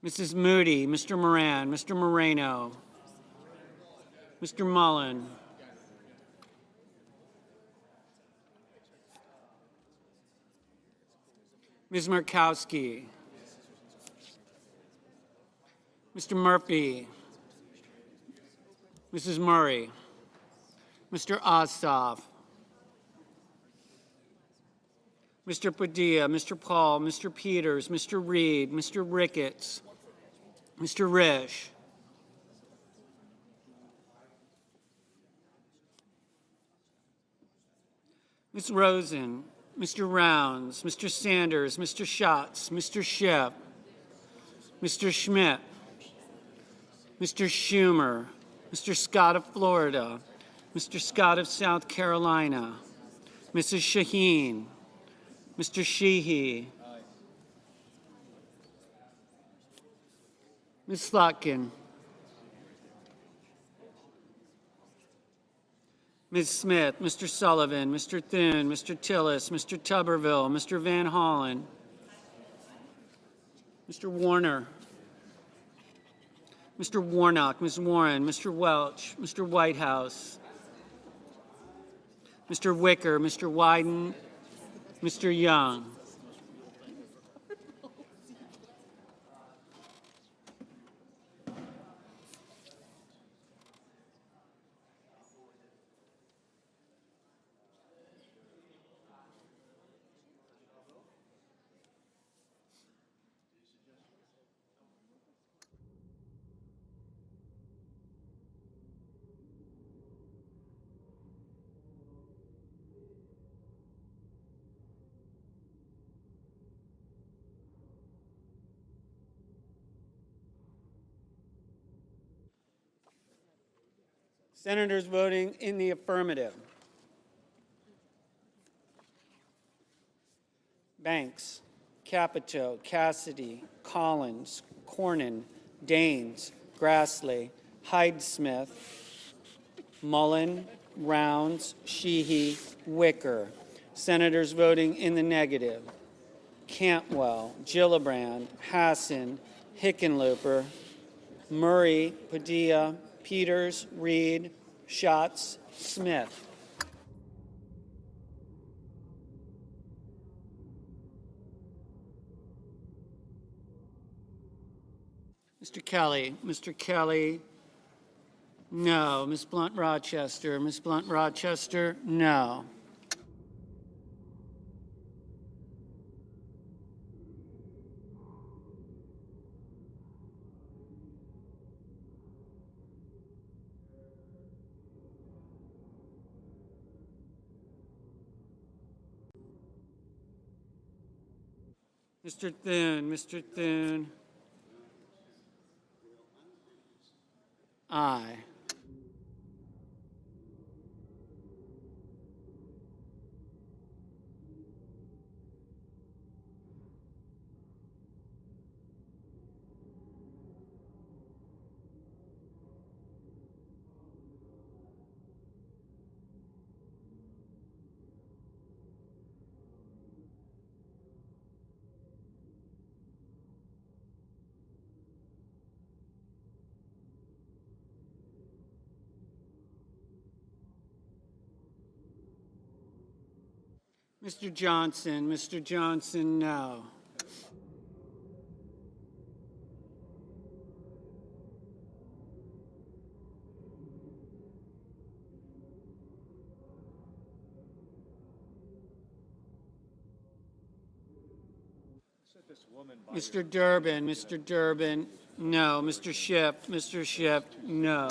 Mrs. Moody, Mr. Moran, Mr. Moreno, Mr. Mullen, Ms. Murkowski, Mr. Murphy, Mrs. Murray, Mr. Ossoff, Mr. Padilla, Mr. Paul, Mr. Peters, Mr. Reed, Mr. Ricketts, Mr. Risch, Ms. Rosen, Mr. Rounds, Mr. Sanders, Mr. Schatz, Mr. Schiff, Mr. Schmidt, Mr. Schumer, Mr. Scott of Florida, Mr. Scott of South Carolina, Mrs. Shaheen, Mr. Sheehy, Ms. Slotkin, Ms. Smith, Mr. Sullivan, Mr. Thune, Mr. Tillis, Mr. Tuberville, Mr. Van Hollen, Mr. Warner, Mr. Warnock, Ms. Warren, Mr. Welch, Mr. Whitehouse, Mr. Wicker, Mr. Wyden, Mr. Young. Senators voting in the affirmative: Banks, Capito, Cassidy, Collins, Cornyn, Daines, Grassley, Hyde-Smith, Mullen, Rounds, Sheehy, Wicker. Senators voting in the negative: Cantwell, Gillibrand, Hassan, Hickenlooper, Murray, Padilla, Peters, Reed, Schatz, Smith. Mr. Kelly, no. Ms. Blunt-Rochester, no. Mr. Thune. Aye. Mr. Johnson, no. Mr. Durbin, no. Mr. Schiff, no.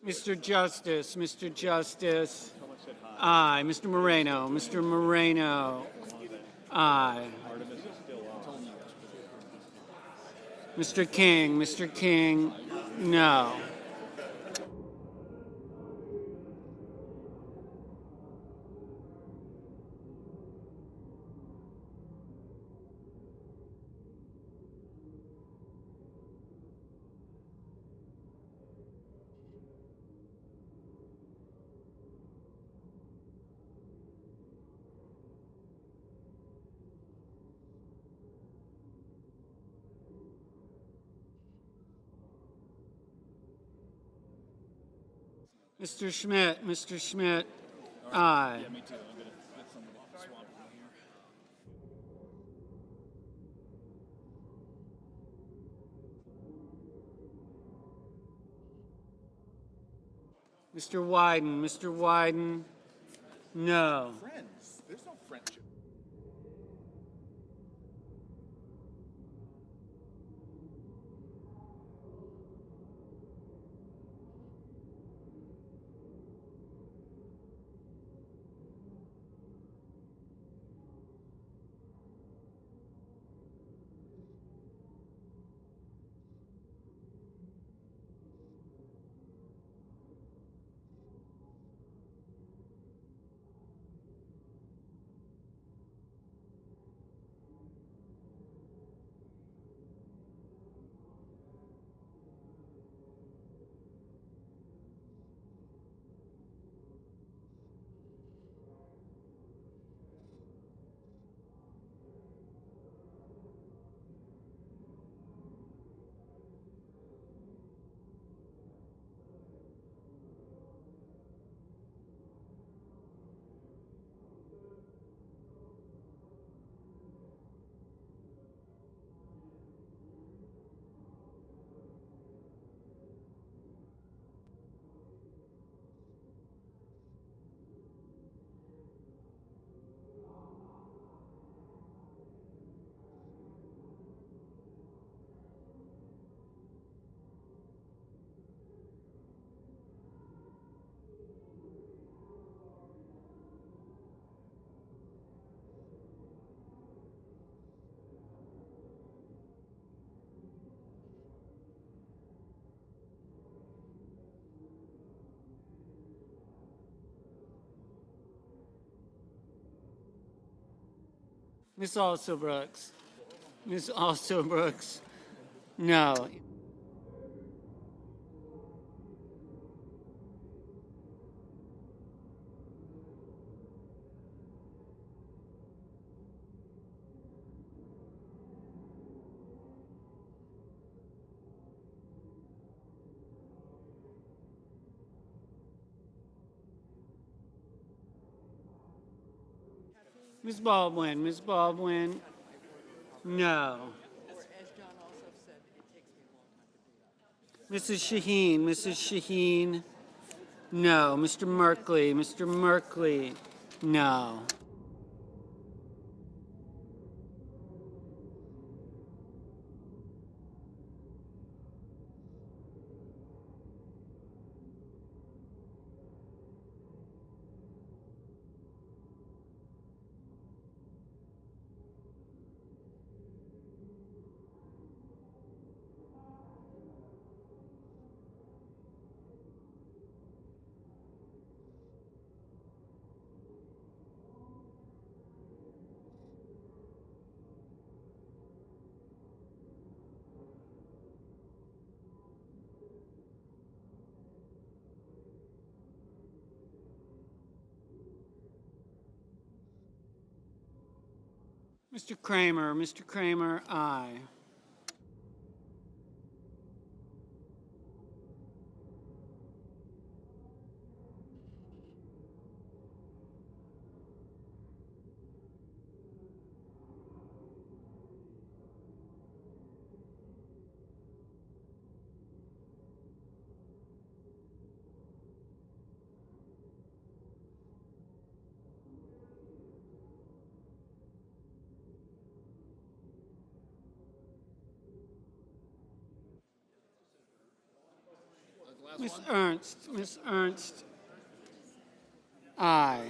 Mr. Justice, aye. Mr. Moreno, aye. Mr. King, no. Mr. Schmidt, aye. Mr. Wyden, no. Friends. There's no friendship. Miss Alsobrooks, no. Ms. Baldwin, Ms. Baldwin, no. Mrs. Shaheen, Mrs. Shaheen, no. Mr. Merkley, Mr. Merkley, no. Mr. Kramer, aye. Ms. Ernst, aye.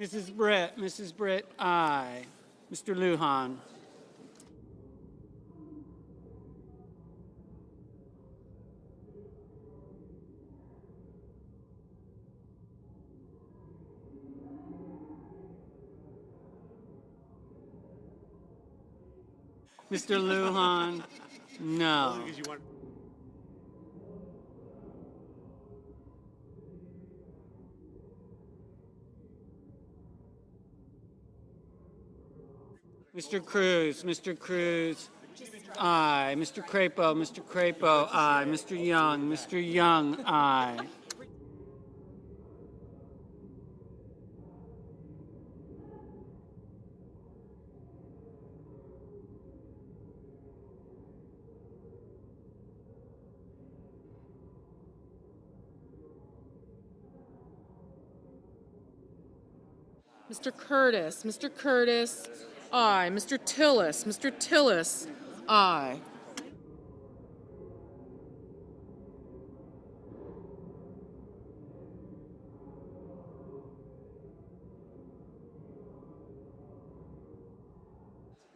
Mrs. Britt, aye. Mr. Lujan. Mr. Lujan, no. Mr. Cruz, aye. Mr. Crapo, aye. Mr. Young, aye. Mr. Curtis, aye. Mr. Tillis, aye.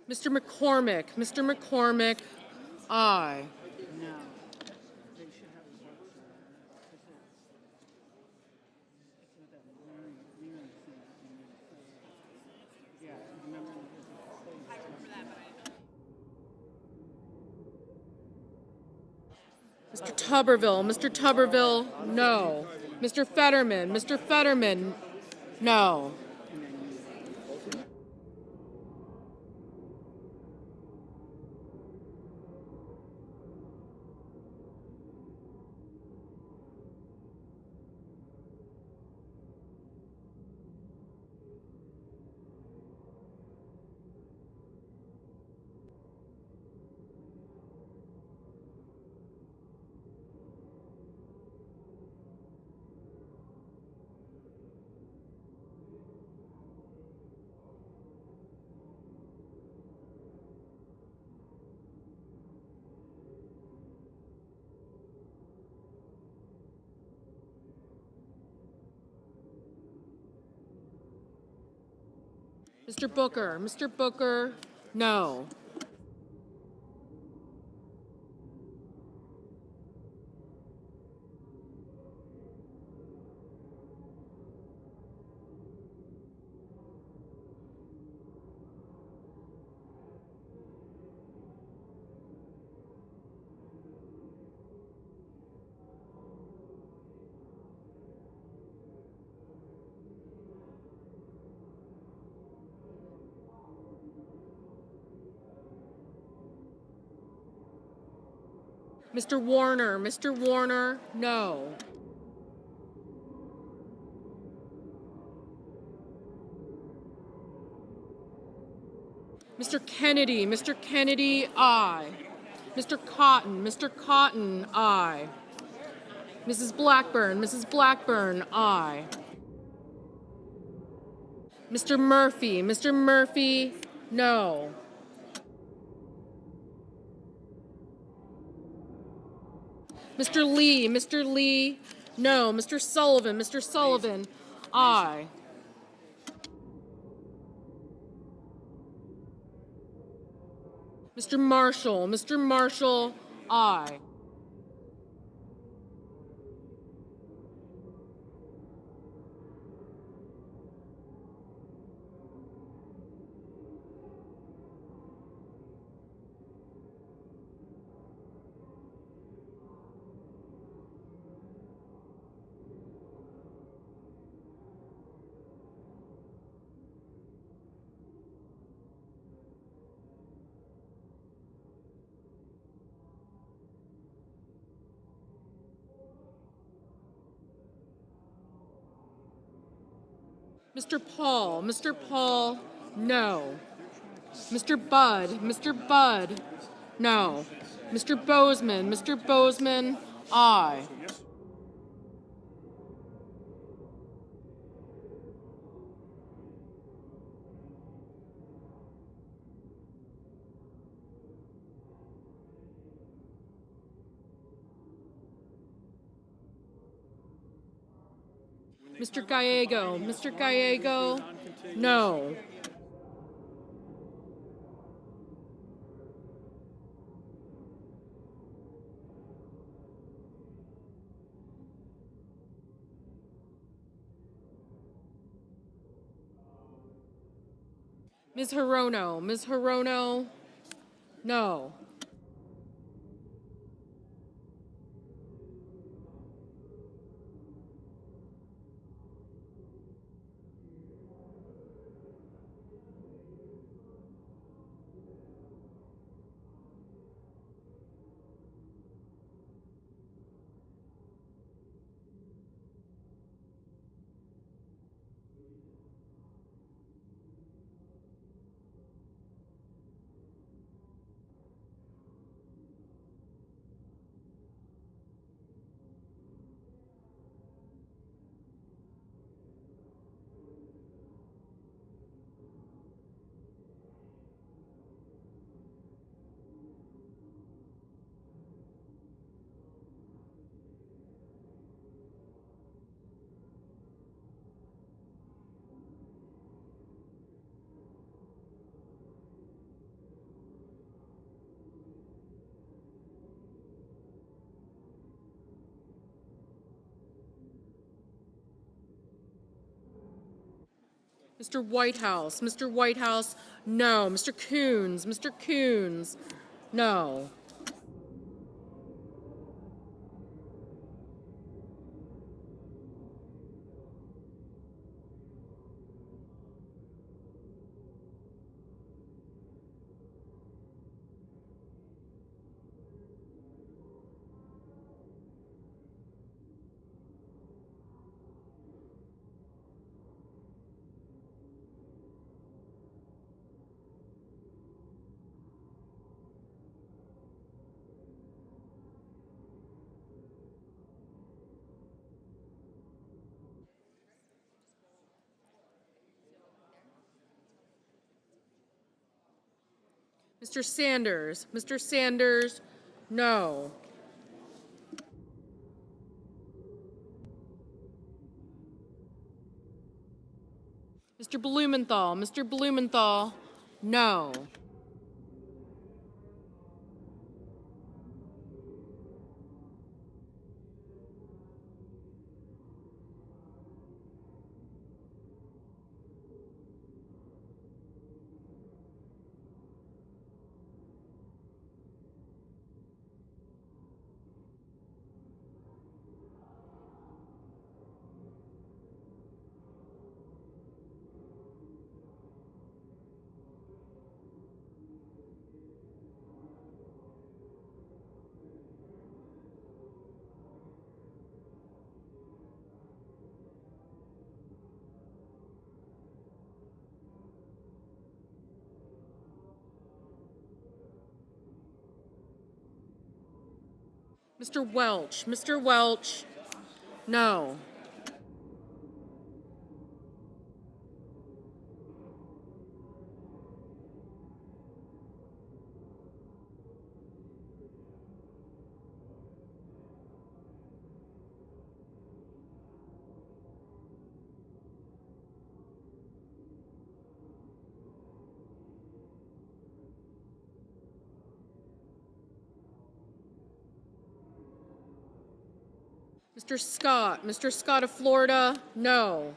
Mr. McCormick, aye. Mr. Tuberville, no. Mr. Fetterman, no. Mr. Booker, no. Mr. Warner, no. Mr. Kennedy, aye. Mr. Cotton, aye. Mrs. Blackburn, aye. Mr. Murphy, no. Mr. Lee, no. Mr. Sullivan, aye. Mr. Marshall, aye. Mr. Paul, no. Mr. Budd, no. Mr. Bozeman, aye. Mr. Gallego, no. Ms. Hirono, no. Mr. Whitehouse, no. Mr. Coons, no. Mr. Sanders, no. Mr. Blumenthal, no. Mr. Welch. Mr. Welch, no. Mr. Scott. Mr. Scott of Florida, no.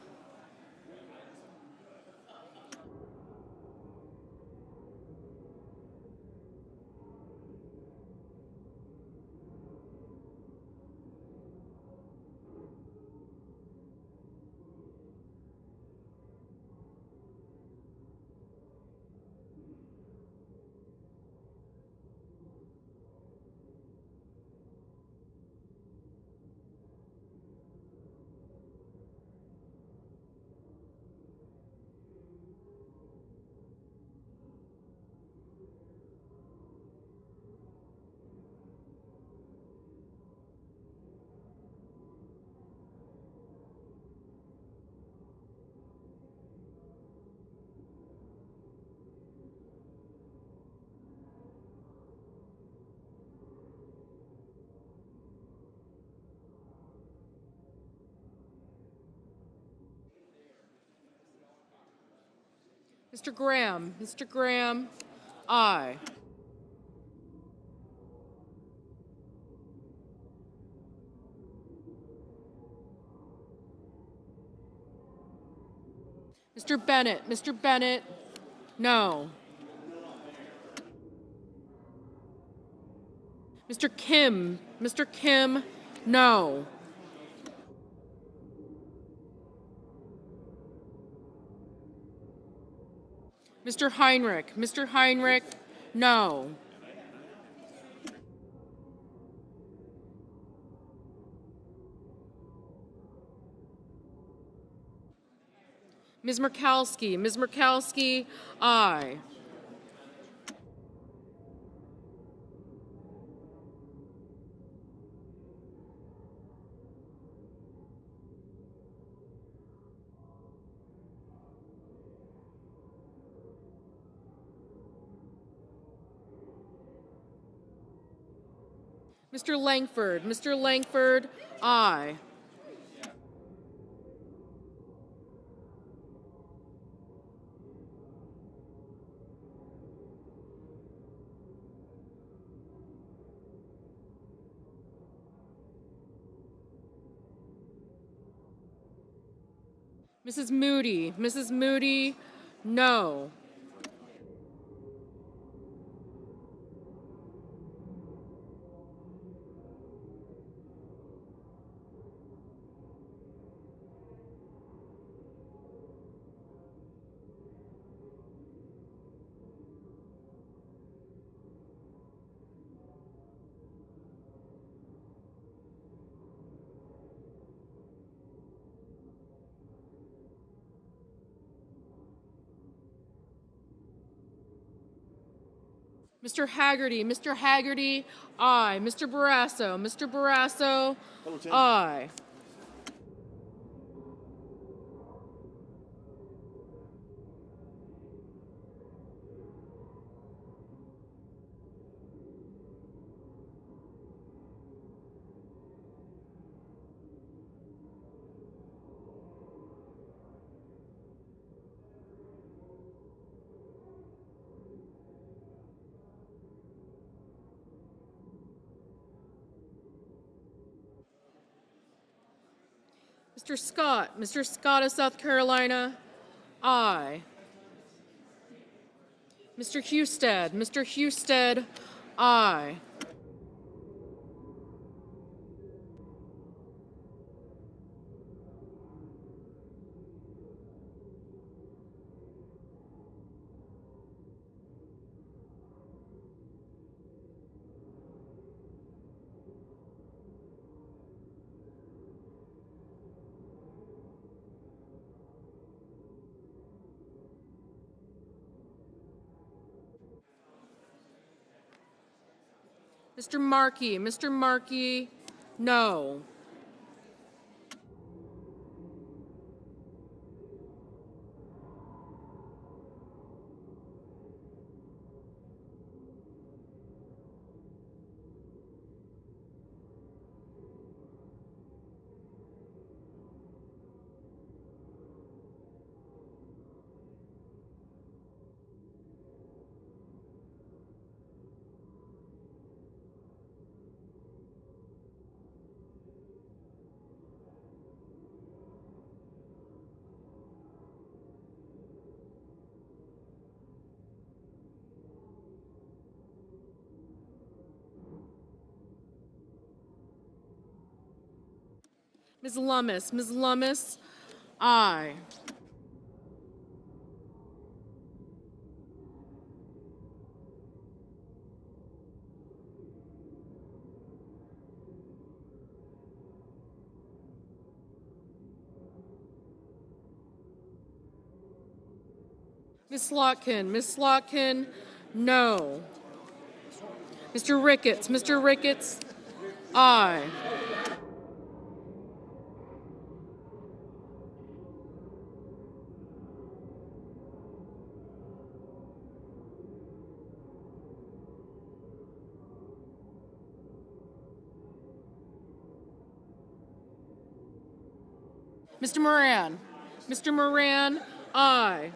Mr. Graham. Mr. Graham, aye. Mr. Bennett. Mr. Bennett, no. Mr. Kim. Mr. Kim, no. Mr. Heinrich. Mr. Heinrich, no. Ms. Murkowski. Ms. Murkowski, aye. Mr. Langford. Mr. Langford, aye. Mrs. Moody. Mrs. Moody, no. Mr. Haggerty. Mr. Haggerty, aye. Mr. Barrasso. Mr. Barrasso, aye. Mr. Scott. Mr. Scott of South Carolina, aye. Mr. Husted. Mr. Husted, aye. Mr. Markey, Mr. Markey, no. Ms. Lummis, aye. Ms. Slotkin, no. Mr. Ricketts, aye. Mr. Moran, aye.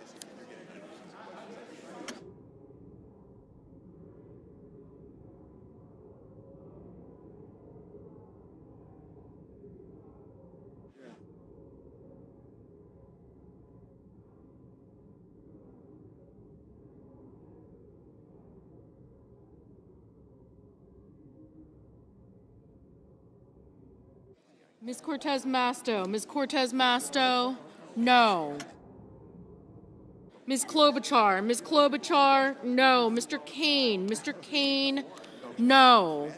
Ms. Cortez Masto, no. Ms. Klobuchar, no. Mr. Kane, no.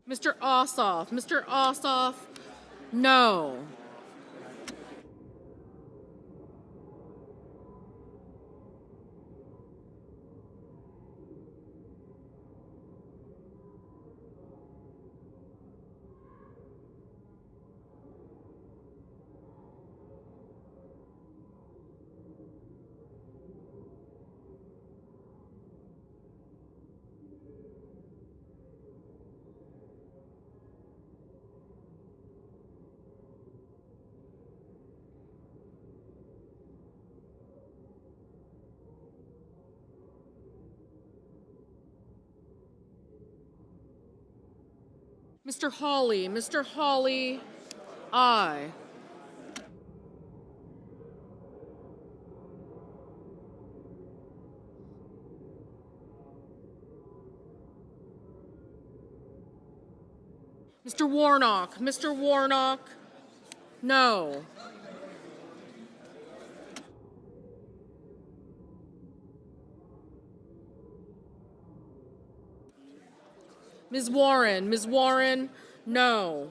Mr. Ossoff, no. Mr. Hawley, aye. Mr. Warnock, no. Ms. Warren, no.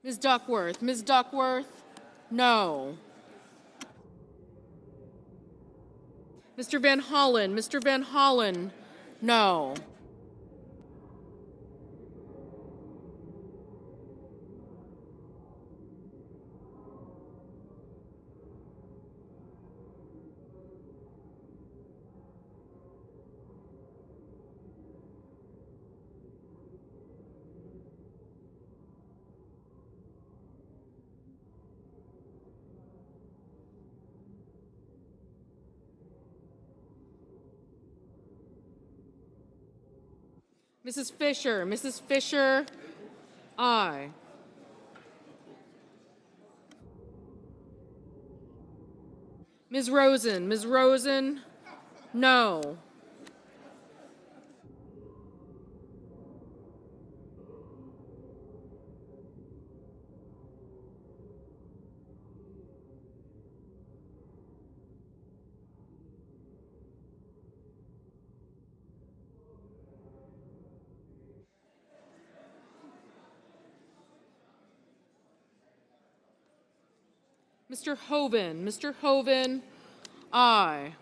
Ms. Duckworth, no. Mr. Van Hollen, no. Mrs. Fisher. Mrs. Fisher, aye. Ms. Rosen. Ms. Rosen, no. Mr. Hoven. Mr. Hoven, aye.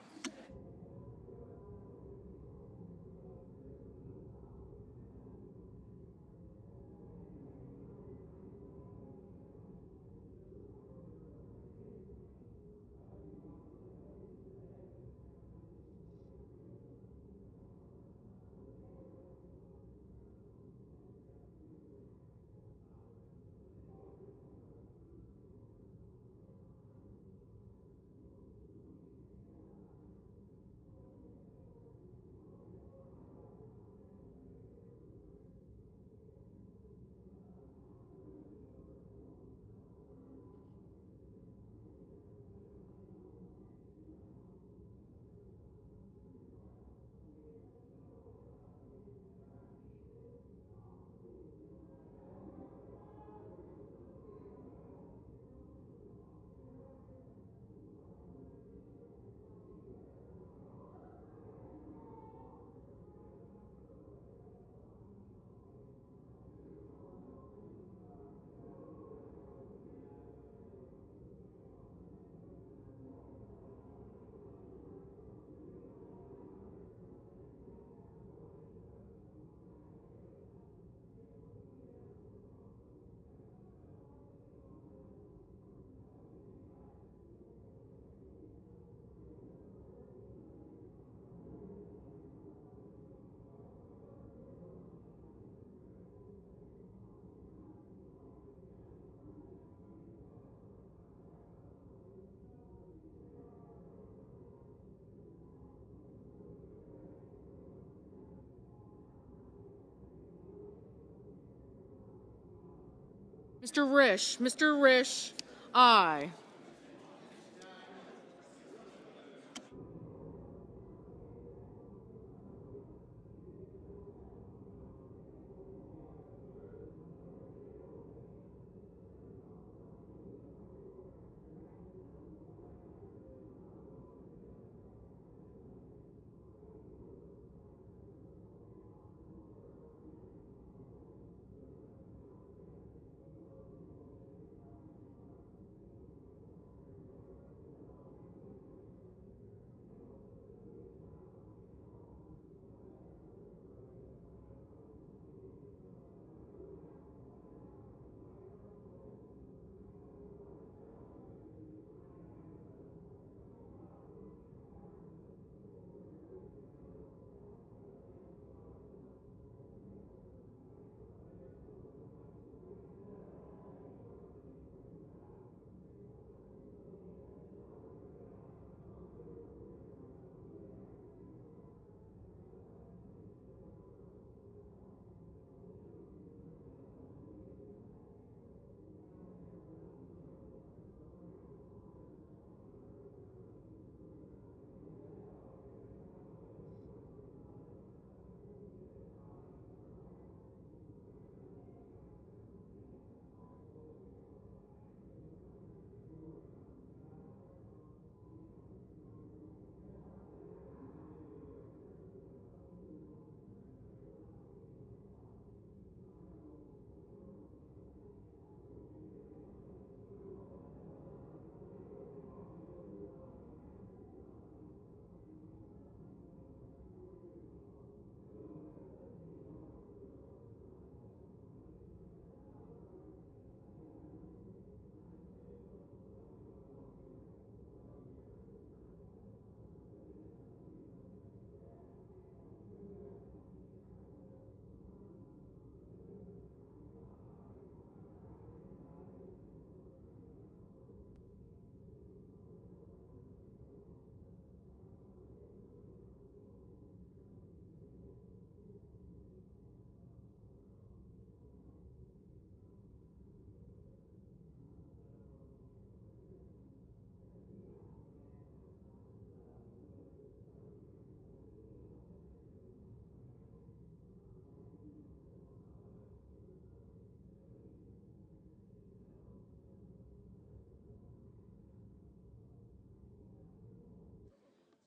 Mr. Risch. Mr. Risch, aye.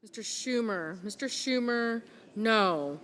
Mr. Schumer, no.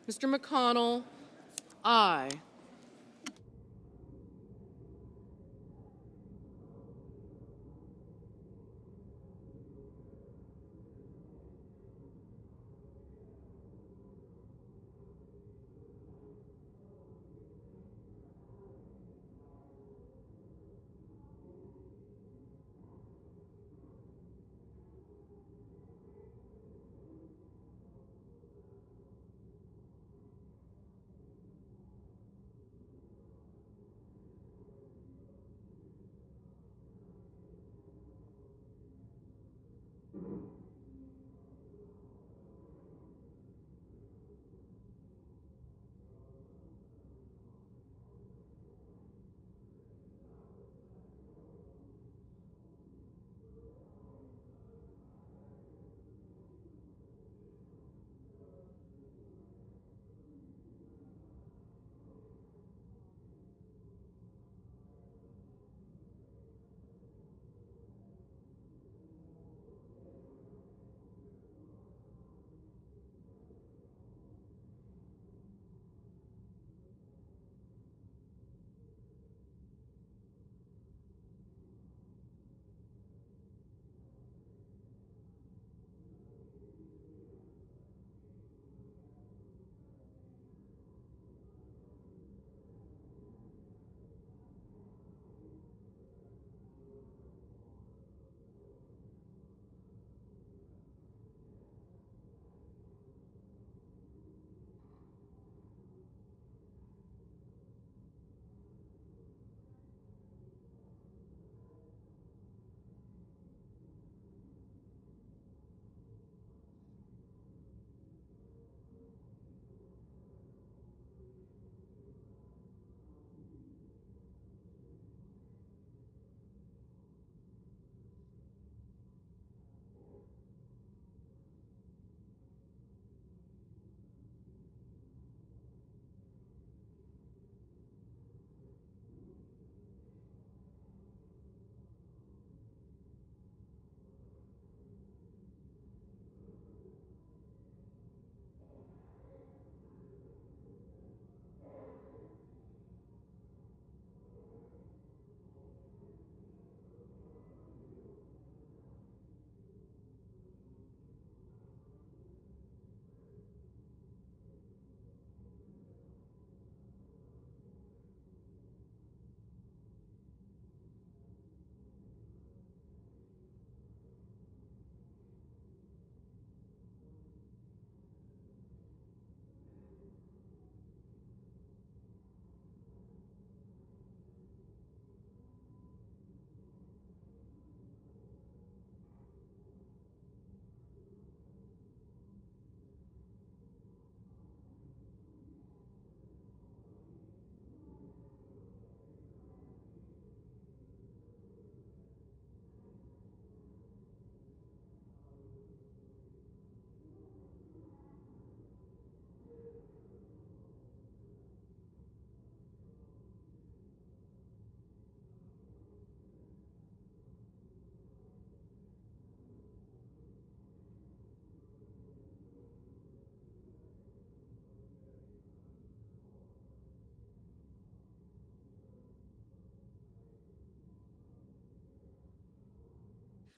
Mr. McConnell, aye.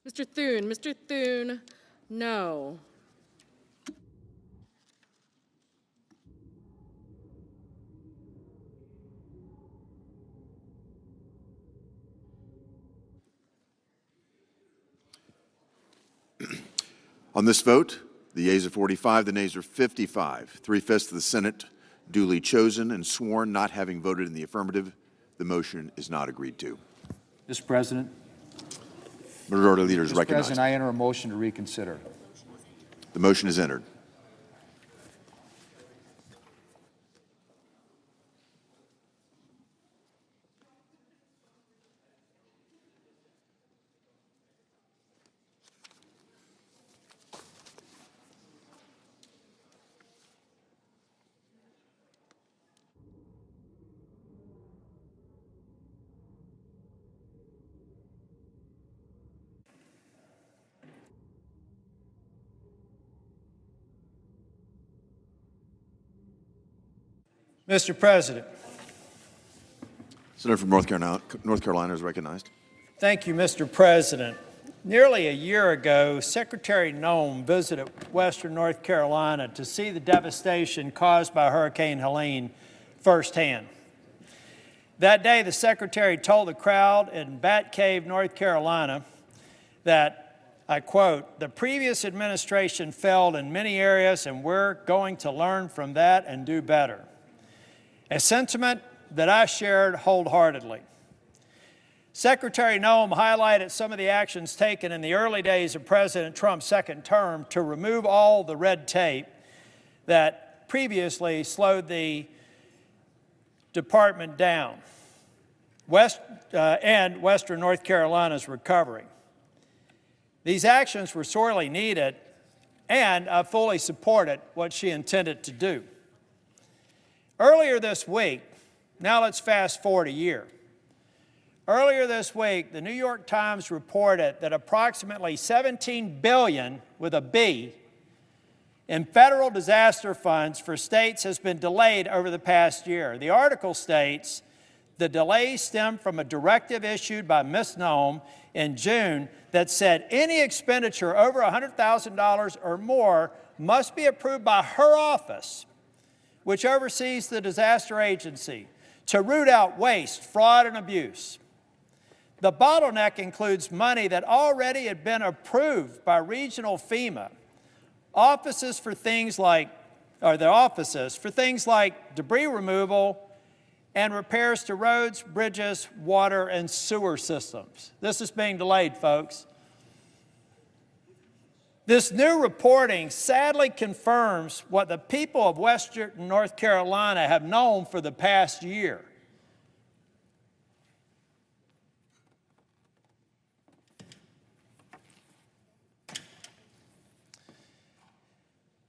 Mr. Thune, no. On this vote, the yeas are 45, the nays are 55. 3/5 of the Senate duly chosen and sworn not having voted in the affirmative. The motion is not agreed to. Mr. President. Majority Leader is Mr. recognized. President, I enter a motion to reconsider. The motion is entered. Mr. President. Senator from North Carolina is recognized. Thank you, Mr. President. Nearly a year ago, Secretary Nome visited western North Carolina to see the devastation caused by Hurricane Helene firsthand. That day, the Secretary told the crowd in Bat Cave, North Carolina, that, I quote, "The previous administration failed in many areas, and we're going to learn from that and do better." A sentiment that I shared wholeheartedly. Secretary Nome highlighted some of the actions taken in the early days of President Trump's second term to remove all the red tape that previously slowed the department down and western North Carolina's recovery. These actions were sorely needed, and I fully supported what she intended to do. Earlier this week, now let's fast forward a year. Earlier this week, the New York Times reported that approximately $17 billion, with a B, in federal disaster funds for states has been delayed over the past year. The article states the delay stemmed from a directive issued by Ms. Nome in June that said any expenditure over $100,000 or more must be approved by her office, which oversees the disaster agency, to root out waste, fraud, and abuse. The bottleneck includes money that already had been approved by regional FEMA offices for things like debris removal and repairs to roads, bridges, water, and sewer systems. This is being delayed, folks. This new reporting sadly confirms what the people of western North Carolina have known for the past year.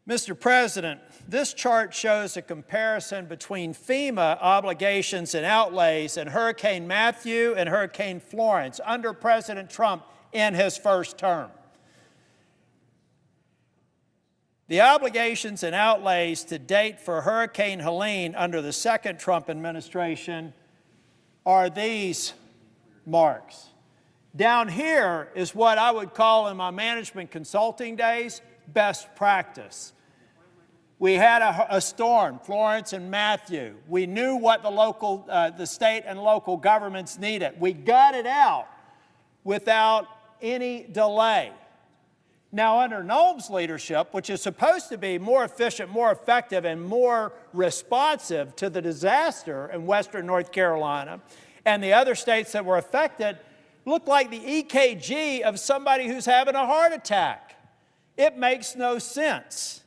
Mr. President, this chart shows a comparison between FEMA obligations and outlays in Hurricane Matthew and Hurricane Florence under President Trump in his first term. The obligations and outlays to date for Hurricane Helene under the second Trump administration are these marks. Down here is what I would call in my management consulting days best practice. We had a storm, Florence and Matthew. We knew what the state and local governments needed. We got it out without any delay. Now, under Nome's leadership, which is supposed to be more efficient, more effective, and more responsive to the disaster in western North Carolina and the other states that were affected, looked like the EKG of somebody who's having a heart attack. It makes no sense.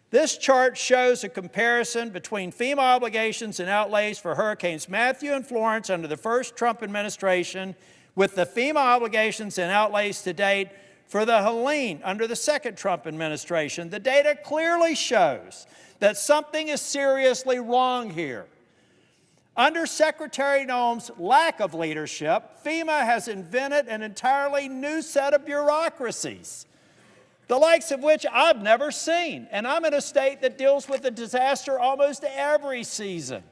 This chart shows a comparison between FEMA obligations and outlays for Hurricanes Matthew and Florence under the first Trump administration with the FEMA obligations and outlays to date for the Helene under the second Trump administration. The data clearly shows that something is seriously wrong here. Under Secretary Nome's lack of leadership, FEMA has invented an entirely new set of bureaucracies, the likes of which I've never seen. And I'm in a state that deals with a disaster almost every season.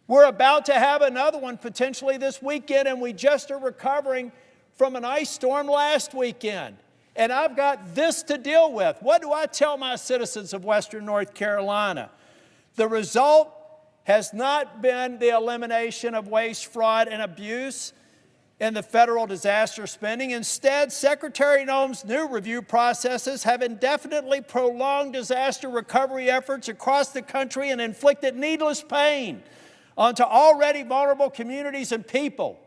We're about to have another one potentially this weekend, and we just are recovering from an ice storm last weekend, and I've got this to deal with. What do I tell my citizens of Western North Carolina? The result has not been the elimination of waste, fraud, and abuse in the federal disaster spending. Instead, Secretary Noem's new review processes have indefinitely prolonged disaster recovery efforts across the country and inflicted needless pain onto already vulnerable communities and people.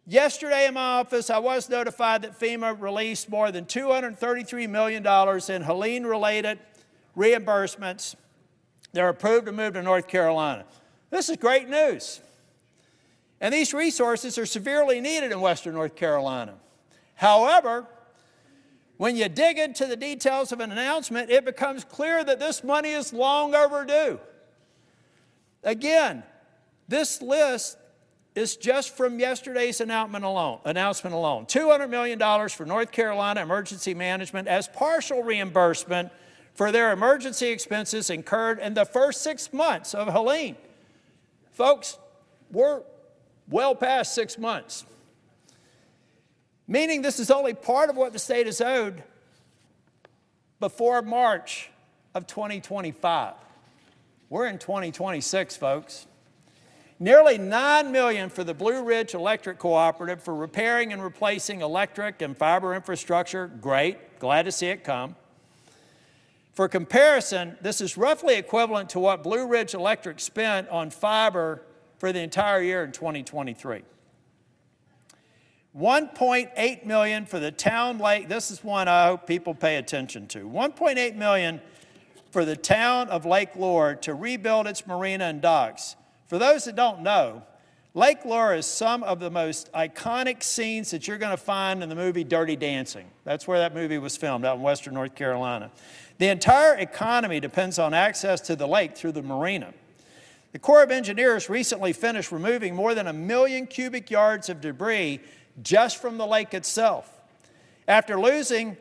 Yesterday in my office, I was notified that FEMA released more than $233 million in Helene-related reimbursements that are approved to move to North Carolina. This is great news. And these resources are severely needed in Western North Carolina. However, when you dig into the details of an announcement, it becomes clear that this money is long overdue. Again, this list is just from yesterday's announcement alone. $200 million for North Carolina Emergency Management as partial reimbursement for their emergency expenses incurred in the first 6 months of Helene. Folks, we're well past 6 months, meaning this is only part of what the state is owed before March of 2025. We're in 2026, folks. Nearly $9 million for the Blue Ridge Electric Cooperative for repairing and replacing electric and fiber infrastructure. Great, glad to see it come. For comparison, this is roughly equivalent to what Blue Ridge Electric spent on fiber for the entire year in 2023. $1.8 million for the town lake. This is one I hope people pay attention to. $1.8 million for the town of Lake Lure to rebuild its marina and docks. For those that don't know, Lake Lure is some of the most iconic scenes that you're going to find in the movie Dirty Dancing. That's where that movie was filmed, out in Western North Carolina. The entire economy depends on access to the lake through the marina. The Corps of Engineers recently finished removing more than 1 million cubic yards of debris just from the lake itself. After losing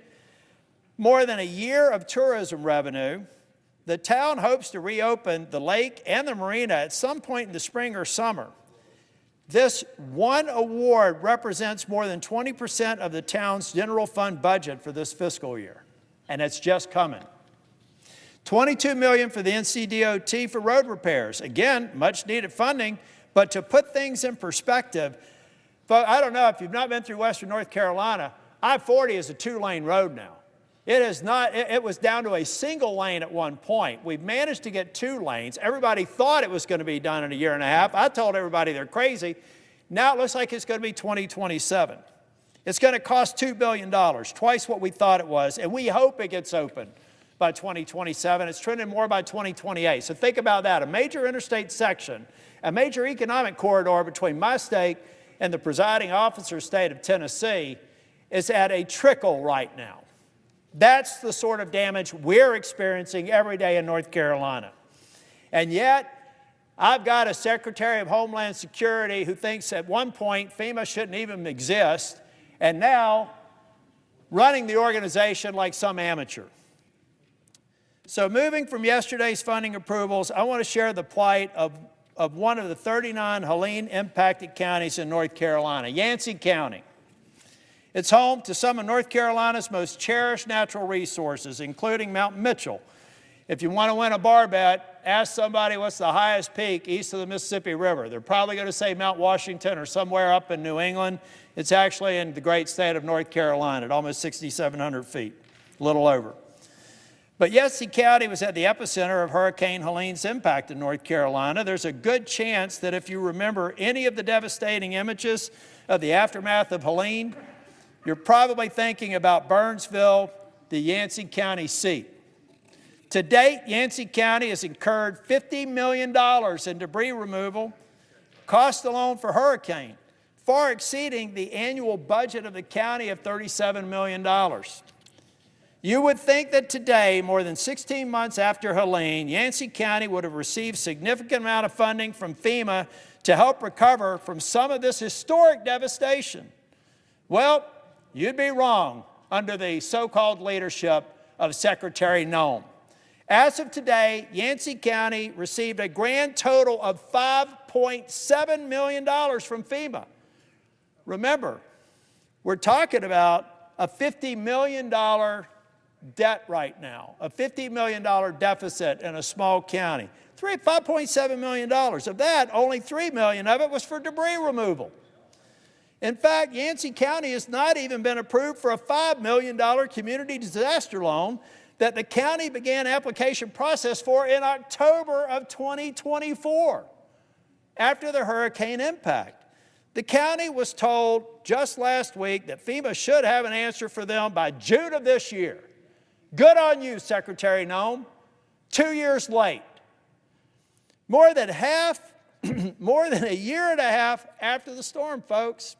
more than a year of tourism revenue, the town hopes to reopen the lake and the marina at some point in the spring or summer. This one award represents more than 20% of the town's general fund budget for this fiscal year, and it's just coming. $22 million for the NCDOT for road repairs. Again, much needed funding, but to put things in perspective, I don't know if you've not been through Western North Carolina, I-40 is a 2-lane road now. It is not, it was down to a single lane at one point. We've managed to get 2 lanes. Everybody thought it was going to be done in a year and a half. I told everybody they're crazy. Now it looks like it's going to be 2027. It's going to cost $2 billion, twice what we thought it was, and we hope it gets open by 2027. It's trending more by 2028. So think about that. A major interstate section, a major economic corridor between my state and the presiding officer's state of Tennessee is at a trickle right now. That's the sort of damage we're experiencing every day in North Carolina. And yet, I've got a Secretary of Homeland Security who thinks at one point FEMA shouldn't even exist, and now running the organization like some amateur. So moving from yesterday's funding approvals, I want to share the plight of one of the 39 Helene-impacted counties in North Carolina, Yancey County. It's home to some of North Carolina's most cherished natural resources, including Mount Mitchell. If you want to win a bar bet, ask somebody what's the highest peak east of the Mississippi River. They're probably going to say Mount Washington or somewhere up in New England. It's actually in the great state of North Carolina at almost 6,700 feet, a little over. But Yancey County was at the epicenter of Hurricane Helene's impact in North Carolina. There's a good chance that if you remember any of the devastating images of the aftermath of Helene, you're probably thinking about Burnsville, the Yancey County seat. To date, Yancey County has incurred $50 million in debris removal, cost alone for hurricane, far exceeding the annual budget of the county of $37 million. You would think that today, more than 16 months after Helene, Yancey County would have received a significant amount of funding from FEMA to help recover from some of this historic devastation. Well, you'd be wrong under the so-called leadership of Secretary Noem. As of today, Yancey County received a grand total of $5.7 million from FEMA. remember, we're talking about a $50 million debt right now, a $50 million deficit in a small county. $5.7 million. Of that, only $3 million of it was for debris removal. In fact, Yancey County has not even been approved for a $5 million community disaster loan that the county began application process for in October of 2024, after the hurricane impact. The county was told just last week that FEMA should have an answer for them by June of this year. Good on you, Secretary Noem. 2 years late. More than a year and a half after the storm, folks.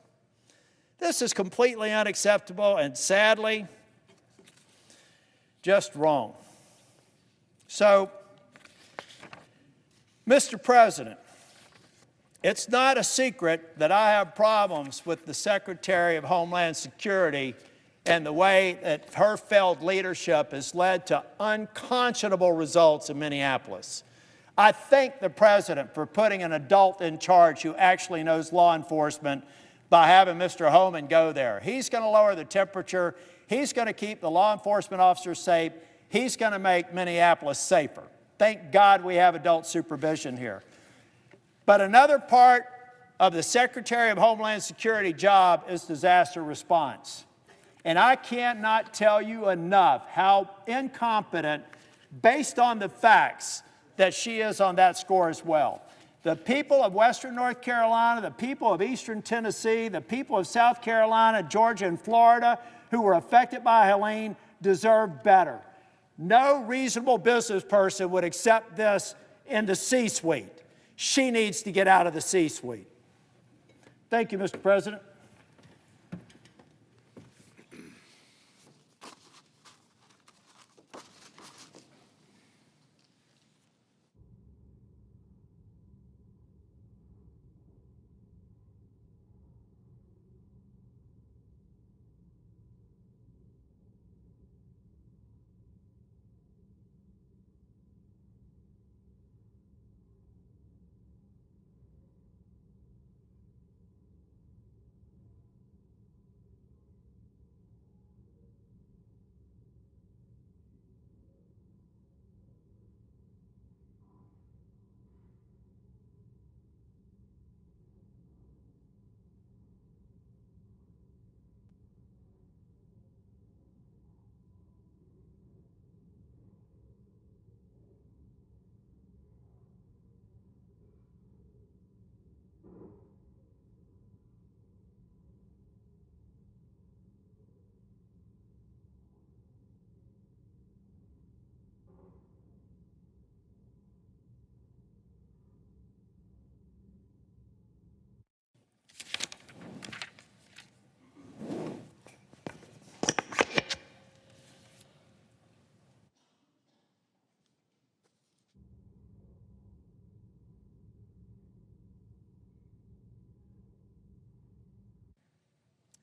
This is completely unacceptable and sadly just wrong. So, Mr. President, it's not a secret that I have problems with the Secretary of Homeland Security and the way that her failed leadership has led to unconscionable results in Minneapolis. I thank the President for putting an adult in charge who actually knows law enforcement by having Mr. Homan go there. He's going to lower the temperature. He's going to keep the law enforcement officers safe. He's going to make Minneapolis safer. Thank God we have adult supervision here. But another part of the Secretary of Homeland Security job is disaster response. And I cannot tell you enough how incompetent, based on the facts, that she is on that score as well. The people of Western North Carolina, the people of Eastern Tennessee, the people of South Carolina, Georgia, and Florida who were affected by Helene deserve better. No reasonable business person would accept this in the C-suite. She needs to get out of the C-suite. Thank you, Mr. President.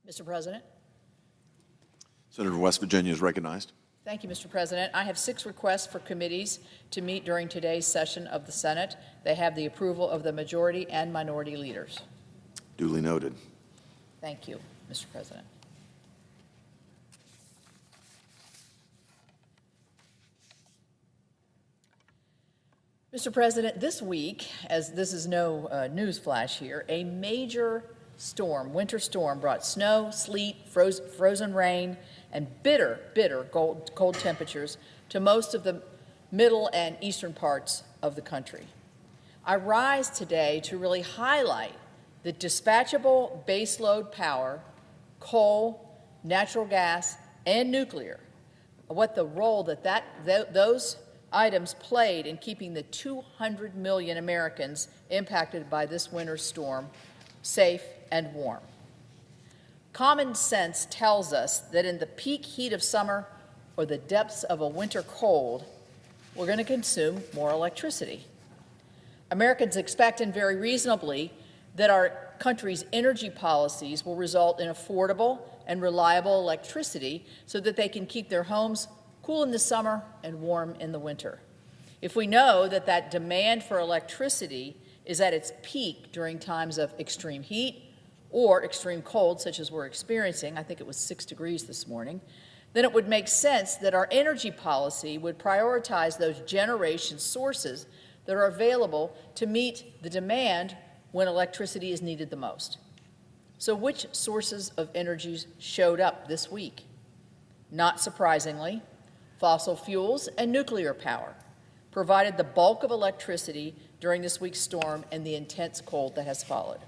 Mr. President. Senator from West Virginia is recognized. Thank you, Mr. President. I have 6 requests for committees to meet during today's session of the Senate. They have the approval of the majority and minority leaders. Duly noted. Thank you, Mr. President. Mr. President, this week, as this is no news flash here, a major storm, winter storm, brought snow, sleet, frozen rain, and bitter cold temperatures to most of the middle and eastern parts of the country. I rise today to really highlight the dispatchable baseload power, coal, natural gas, and nuclear, what the role that those items played in keeping the 200 million Americans impacted by this winter storm safe and warm. Common sense tells us that in the peak heat of summer or the depths of a winter cold, we're going to consume more electricity. Americans expect, and very reasonably, that our country's energy policies will result in affordable and reliable electricity so that they can keep their homes cool in the summer and warm in the winter. If we know that that demand for electricity is at its peak during times of extreme heat or extreme cold, such as we're experiencing, I think it was 6 degrees this morning, then it would make sense that our energy policy would prioritize those generation sources that are available to meet the demand when electricity is needed the most. So which sources of energy showed up this week? Not surprisingly, fossil fuels and nuclear power provided the bulk of electricity during this week's storm and the intense cold that has followed.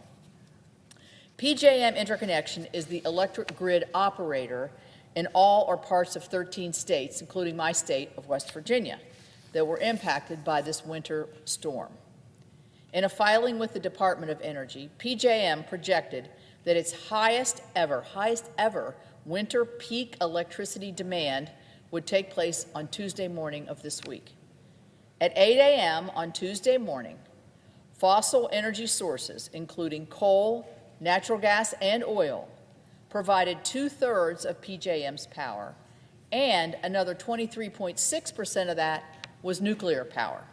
PJM Interconnection is the electric grid operator in all or parts of 13 states, including my state of West Virginia, that were impacted by this winter storm. In a filing with the Department of Energy, PJM projected that its highest ever winter peak electricity demand would take place on Tuesday morning of this week. At 8 a.m. on Tuesday morning, fossil energy sources, including coal, natural gas, and oil, provided 2/3 of PJM's power, and another 23.6% of that was nuclear power.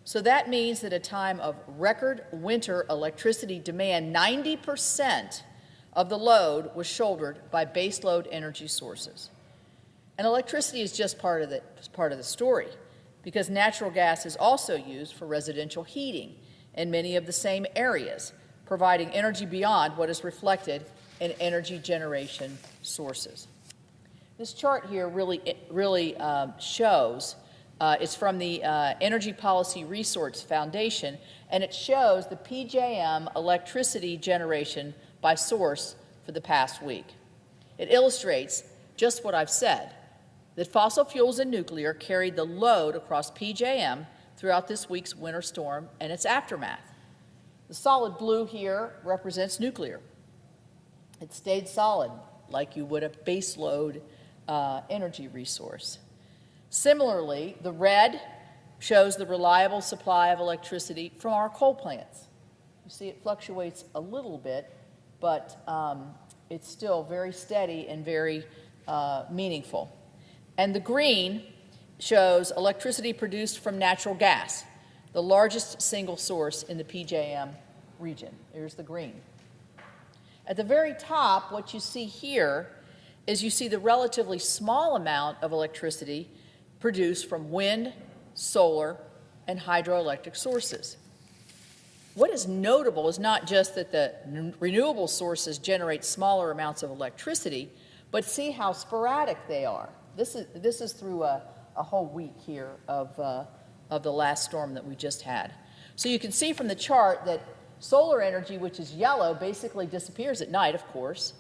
So that means that at a time of record winter electricity demand, 90% of the load was shouldered by baseload energy sources. And electricity is just part of the story, because natural gas is also used for residential heating in many of the same areas, providing energy beyond what is reflected in energy generation sources. This chart here really shows, it's from the Energy Policy Resource Foundation, and it shows the PJM electricity generation by source for the past week. It illustrates just what I've said, that fossil fuels and nuclear carried the load across PJM throughout this week's winter storm and its aftermath. The solid blue here represents nuclear. It stayed solid, like you would a baseload energy resource. Similarly, the red shows the reliable supply of electricity from our coal plants. You see it fluctuates a little bit, but it's still very steady and very meaningful. And the green shows electricity produced from natural gas, the largest single source in the PJM region. Here's the green. At the very top, what you see here is you see the relatively small amount of electricity produced from wind, solar, and hydroelectric sources. What is notable is not just that the renewable sources generate smaller amounts of electricity, but see how sporadic they are. This is through a whole week here of the last storm that we just had. So you can see from the chart that solar energy, which is yellow, basically disappears at night, of course.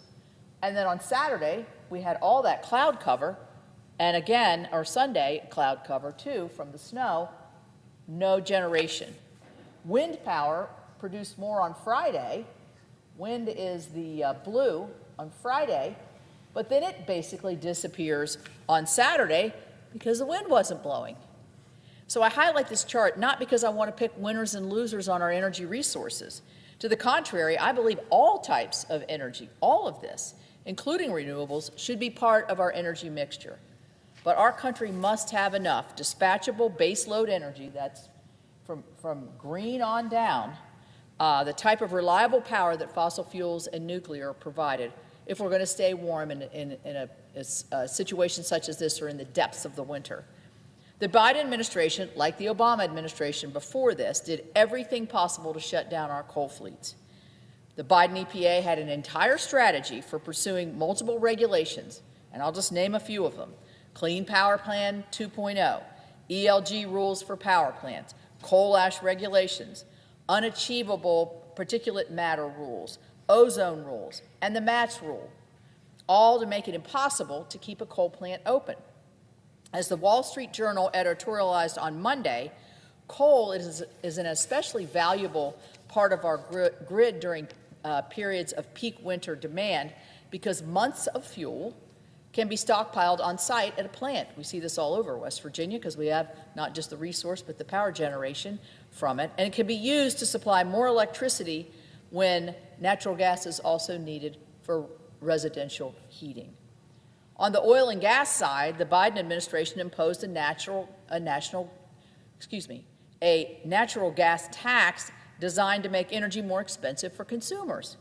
And then on Saturday, we had all that cloud cover, and again, or Sunday, cloud cover too from the snow, no generation. Wind power produced more on Friday. Wind is the blue on Friday, but then it basically disappears on Saturday because the wind wasn't blowing. So I highlight this chart not because I want to pick winners and losers on our energy resources. To the contrary, I believe all types of energy, all of this, including renewables, should be part of our energy mixture. But our country must have enough dispatchable baseload energy, that's from green on down, the type of reliable power that fossil fuels and nuclear provided if we're going to stay warm in a situation such as this or in the depths of the winter. The Biden administration, like the Obama administration before this, did everything possible to shut down our coal fleets. The Biden EPA had an entire strategy for pursuing multiple regulations, and I'll just name a few of them. Clean Power Plan 2.0, ELG rules for power plants, coal ash regulations, unachievable particulate matter rules, ozone rules, and the MATS rule, all to make it impossible to keep a coal plant open. As the Wall Street Journal editorialized on Monday, coal is an especially valuable part of our grid during periods of peak winter demand because months of fuel can be stockpiled on site at a plant. We see this all over West Virginia because we have not just the resource but the power generation from it, and it can be used to supply more electricity when natural gas is also needed for residential heating. On the oil and gas side, the Biden administration imposed a natural gas tax designed to make energy more expensive for consumers.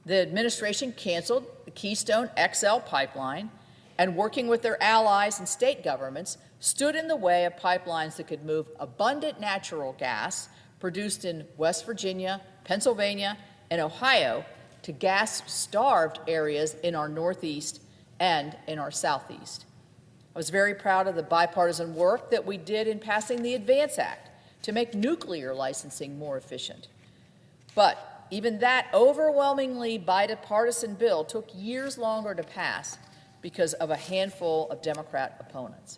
the administration canceled the Keystone XL pipeline and, working with their allies and state governments, stood in the way of pipelines that could move abundant natural gas produced in West Virginia, Pennsylvania, and Ohio to gas-starved areas in our Northeast and in our Southeast. I was very proud of the bipartisan work that we did in passing the ADVANCE Act to make nuclear licensing more efficient. But even that overwhelmingly bipartisan bill took years longer to pass because of a handful of Democrat opponents.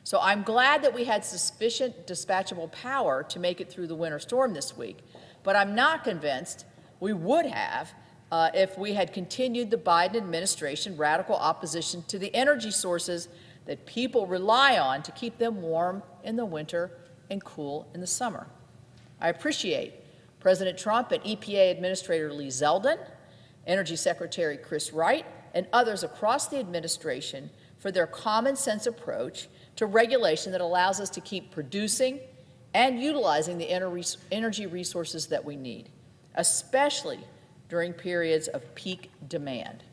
So I'm glad that we had sufficient dispatchable power to make it through the winter storm this week, but I'm not convinced we would have if we had continued the Biden administration radical opposition to the energy sources that people rely on to keep them warm in the winter and cool in the summer. I appreciate President Trump and EPA Administrator Lee Zeldin, Energy Secretary Chris Wright, and others across the administration for their common sense approach to regulation that allows us to keep producing and utilizing the energy resources that we need, especially during periods of peak demand.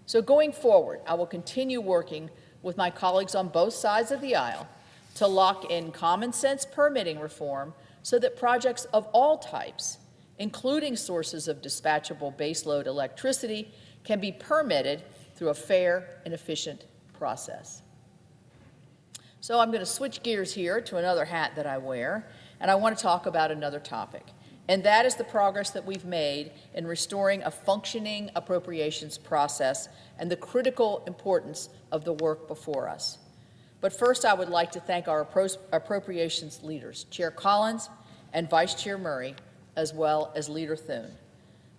So going forward, I will continue working with my colleagues on both sides of the aisle to lock in common sense permitting reform so that projects of all types, including sources of dispatchable baseload electricity, can be permitted through a fair and efficient process. So I'm going to switch gears here to another hat that I wear, and I want to talk about another topic, and that is the progress that we've made in restoring a functioning appropriations process and the critical importance of the work before us. But first, I would like to thank our appropriations leaders, Chair Collins and Vice Chair Murray, as well as Leader Thune.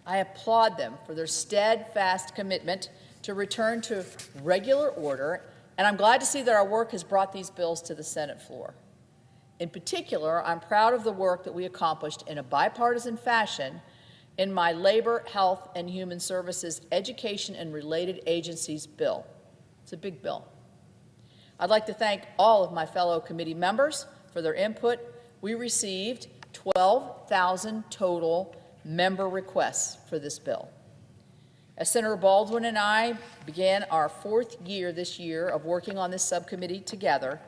I applaud them for their steadfast commitment to return to regular order, and I'm glad to see that our work has brought these bills to the Senate floor. In particular, I'm proud of the work that we accomplished in a bipartisan fashion in my Labor, Health, and Human Services Education and Related Agencies bill. It's a big bill. I'd like to thank all of my fellow committee members for their input. We received 12,000 total member requests for this bill. As Senator Baldwin and I began our 4th year this year of working on this subcommittee together,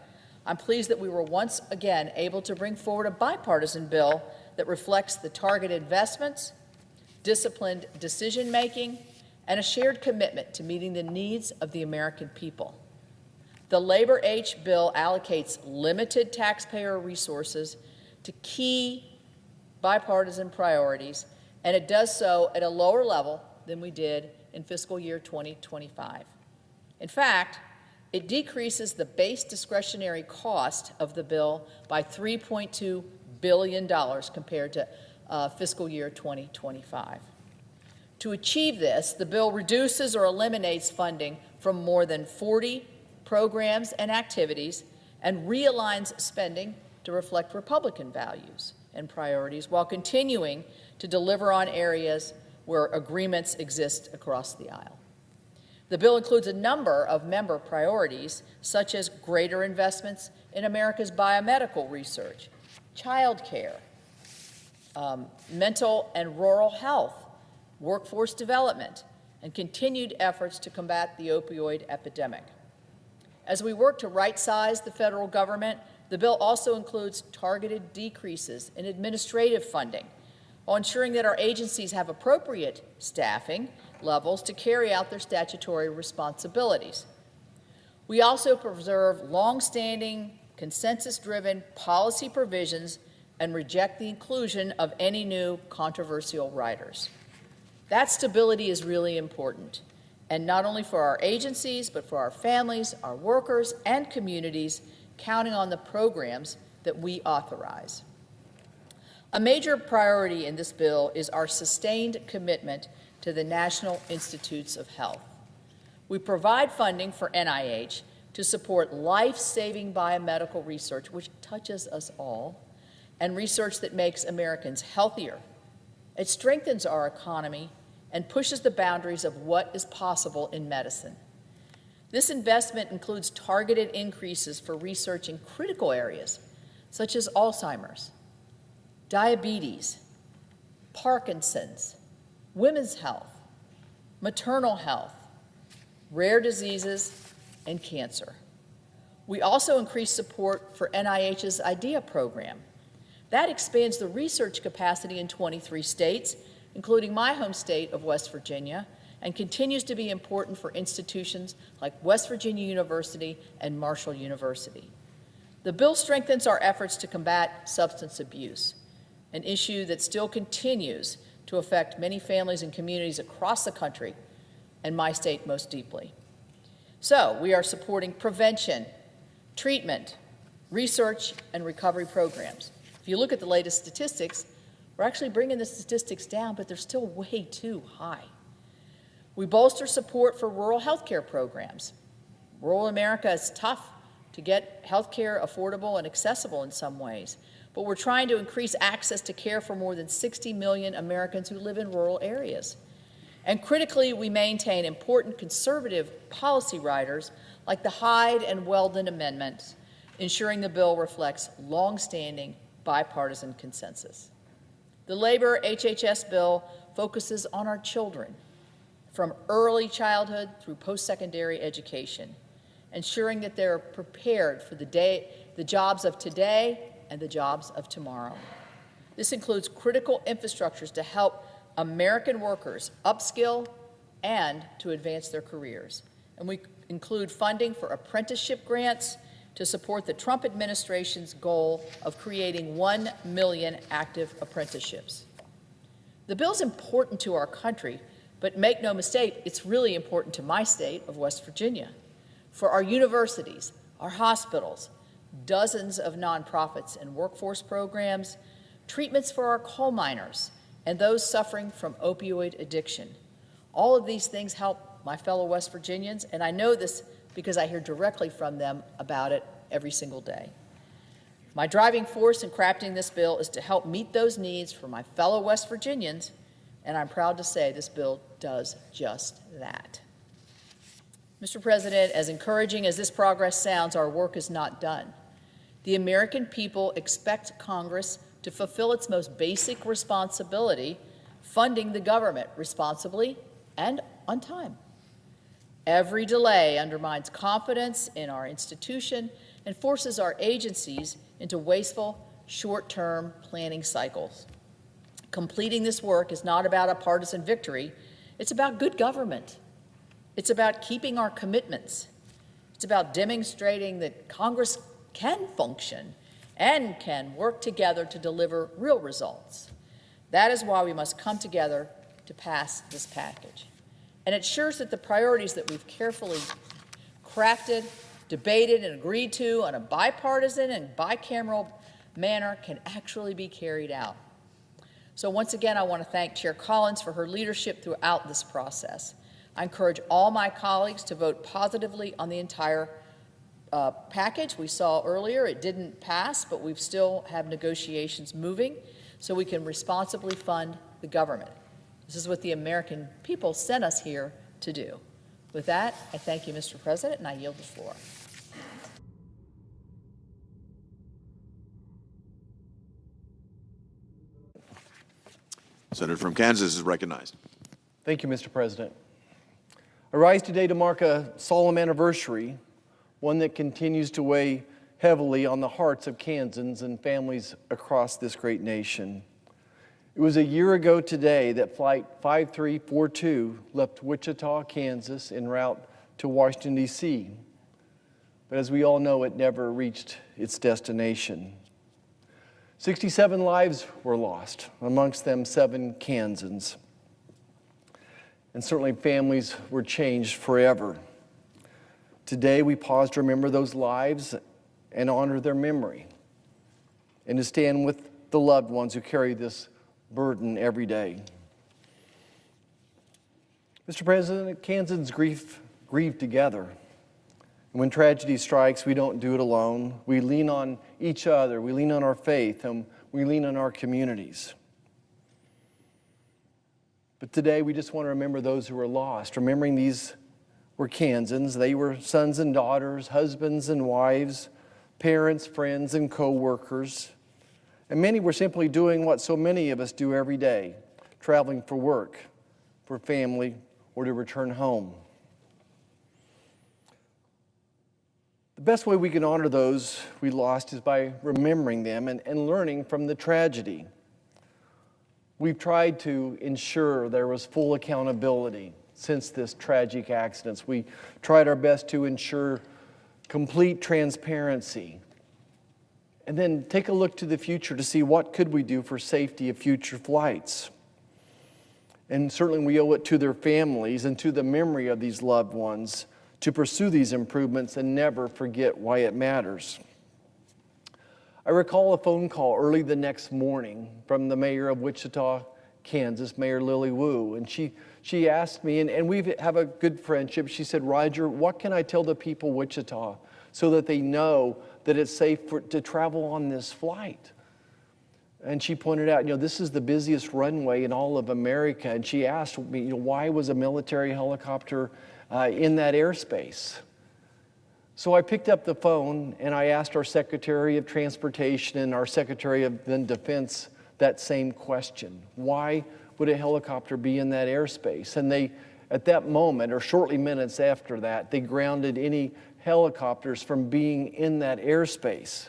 I'm pleased that we were once again able to bring forward a bipartisan bill that reflects the targeted investments, disciplined decision-making, and a shared commitment to meeting the needs of the American people. The Labor H bill allocates limited taxpayer resources to key bipartisan priorities, and it does so at a lower level than we did in fiscal year 2025. In fact, it decreases the base discretionary cost of the bill by $3.2 billion compared to fiscal year 2025. To achieve this, the bill reduces or eliminates funding from more than 40 programs and activities and realigns spending to reflect Republican values and priorities while continuing to deliver on areas where agreements exist across the aisle. The bill includes a number of member priorities, such as greater investments in America's biomedical research, child care, mental and rural health, workforce development, and continued efforts to combat the opioid epidemic. As we work to right-size the federal government, the bill also includes targeted decreases in administrative funding while ensuring that our agencies have appropriate staffing levels to carry out their statutory responsibilities. We also preserve long-standing, consensus-driven policy provisions and reject the inclusion of any new controversial riders. That stability is really important, and not only for our agencies, but for our families, our workers, and communities counting on the programs that we authorize. A major priority in this bill is our sustained commitment to the National Institutes of Health. We provide funding for NIH to support life-saving biomedical research, which touches us all, and research that makes Americans healthier. It strengthens our economy and pushes the boundaries of what is possible in medicine. This investment includes targeted increases for research in critical areas, such as Alzheimer's, diabetes, Parkinson's, women's health, maternal health, rare diseases, and cancer. We also increased support for NIH's IDEA program. That expands the research capacity in 23 states, including my home state of West Virginia, and continues to be important for institutions like West Virginia University and Marshall University. The bill strengthens our efforts to combat substance abuse, an issue that still continues to affect many families and communities across the country, and my state most deeply. So we are supporting prevention, treatment, research, and recovery programs. If you look at the latest statistics, we're actually bringing the statistics down, but they're still way too high. We bolster support for rural health care programs. Rural America is tough to get health care affordable and accessible in some ways, but we're trying to increase access to care for more than 60 million Americans who live in rural areas. And critically, we maintain important conservative policy riders like the Hyde and Weldon amendments, ensuring the bill reflects longstanding bipartisan consensus. The Labor HHS bill focuses on our children, from early childhood through post-secondary education, ensuring that they're prepared for the jobs of today and the jobs of tomorrow. This includes critical infrastructures to help American workers upskill and to advance their careers. And we include funding for apprenticeship grants to support the Trump administration's goal of creating 1 million active apprenticeships. The bill's important to our country, but make no mistake, it's really important to my state of West Virginia. For our universities, our hospitals, dozens of nonprofits and workforce programs, treatments for our coal miners, and those suffering from opioid addiction. All of these things help my fellow West Virginians, and I know this because I hear directly from them about it every single day. My driving force in crafting this bill is to help meet those needs for my fellow West Virginians, and I'm proud to say this bill does just that. Mr. President, as encouraging as this progress sounds, our work is not done. The American people expect Congress to fulfill its most basic responsibility, funding the government responsibly and on time. Every delay undermines confidence in our institution and forces our agencies into wasteful, short-term planning cycles. Completing this work is not about a partisan victory. It's about good government. It's about keeping our commitments. It's about demonstrating that Congress can function and can work together to deliver real results. That is why we must come together to pass this package. And it ensures that the priorities that we've carefully crafted, debated, and agreed to on a bipartisan and bicameral manner can actually be carried out. So once again, I want to thank Chair Collins for her leadership throughout this process. I encourage all my colleagues to vote positively on the entire package. We saw earlier it didn't pass, but we still have negotiations moving so we can responsibly fund the government. This is what the American people sent us here to do. With that, I thank you, Mr. President, and I yield the floor. Senator from Kansas is recognized. Thank you, Mr. President. I rise today to mark a solemn anniversary, one that continues to weigh heavily on the hearts of Kansans and families across this great nation. It was a year ago today that Flight 5342 left Wichita, Kansas, en route to Washington, D.C. But as we all know, it never reached its destination. 67 lives were lost, amongst them 7 Kansans. And certainly families were changed forever. Today we pause to remember those lives and honor their memory, and to stand with the loved ones who carry this burden every day. Mr. President, Kansans grieve together. And when tragedy strikes, we don't do it alone. We lean on each other, we lean on our faith, and we lean on our communities. But today we just want to remember those who were lost. Remembering these were Kansans. They were sons and daughters, husbands and wives, parents, friends, and co-workers. And many were simply doing what so many of us do every day, traveling for work, for family, or to return home. The best way we can honor those we lost is by remembering them and learning from the tragedy. We've tried to ensure there was full accountability since this tragic accident. We tried our best to ensure complete transparency. And then take a look to the future to see what could we do for safety of future flights. And certainly we owe it to their families and to the memory of these loved ones to pursue these improvements and never forget why it matters. I recall a phone call early the next morning from the mayor of Wichita, Kansas, Mayor Lily Wu, and she asked me, and we have a good friendship, she said, Roger, what can I tell the people of Wichita so that they know that it's safe to travel on this flight? And she pointed out, this is the busiest runway in all of America, and she asked me, why was a military helicopter in that airspace? So I picked up the phone and I asked our Secretary of Transportation and our Secretary of Defense that same question. Why would a helicopter be in that airspace? And they, at that moment, or shortly minutes after that, they grounded any helicopters from being in that airspace.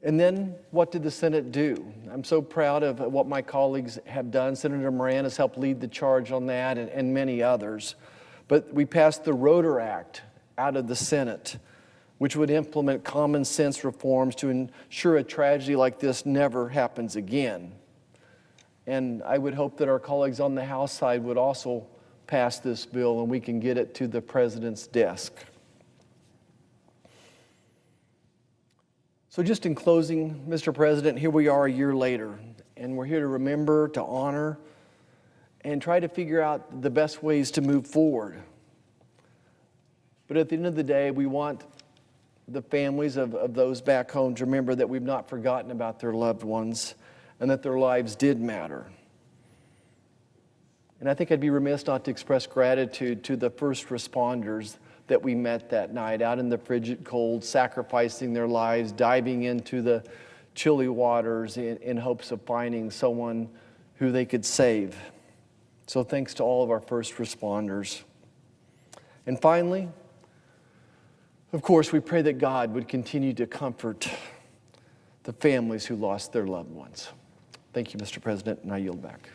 And then what did the Senate do? I'm so proud of what my colleagues have done. Senator Moran has helped lead the charge on that and many others. But we passed the Rotor Act out of the Senate, which would implement common sense reforms to ensure a tragedy like this never happens again. And I would hope that our colleagues on the House side would also pass this bill and we can get it to the President's desk. So just in closing, Mr. President, here we are a year later, and we're here to remember, to honor, and try to figure out the best ways to move forward. But at the end of the day, we want the families of those back home to remember that we've not forgotten about their loved ones and that their lives did matter. And I think I'd be remiss not to express gratitude to the first responders that we met that night out in the frigid cold, sacrificing their lives, diving into the chilly waters in hopes of finding someone who they could save. So thanks to all of our first responders. And finally, of course, we pray that God would continue to comfort the families who lost their loved ones. Thank you, Mr. President, and I yield back.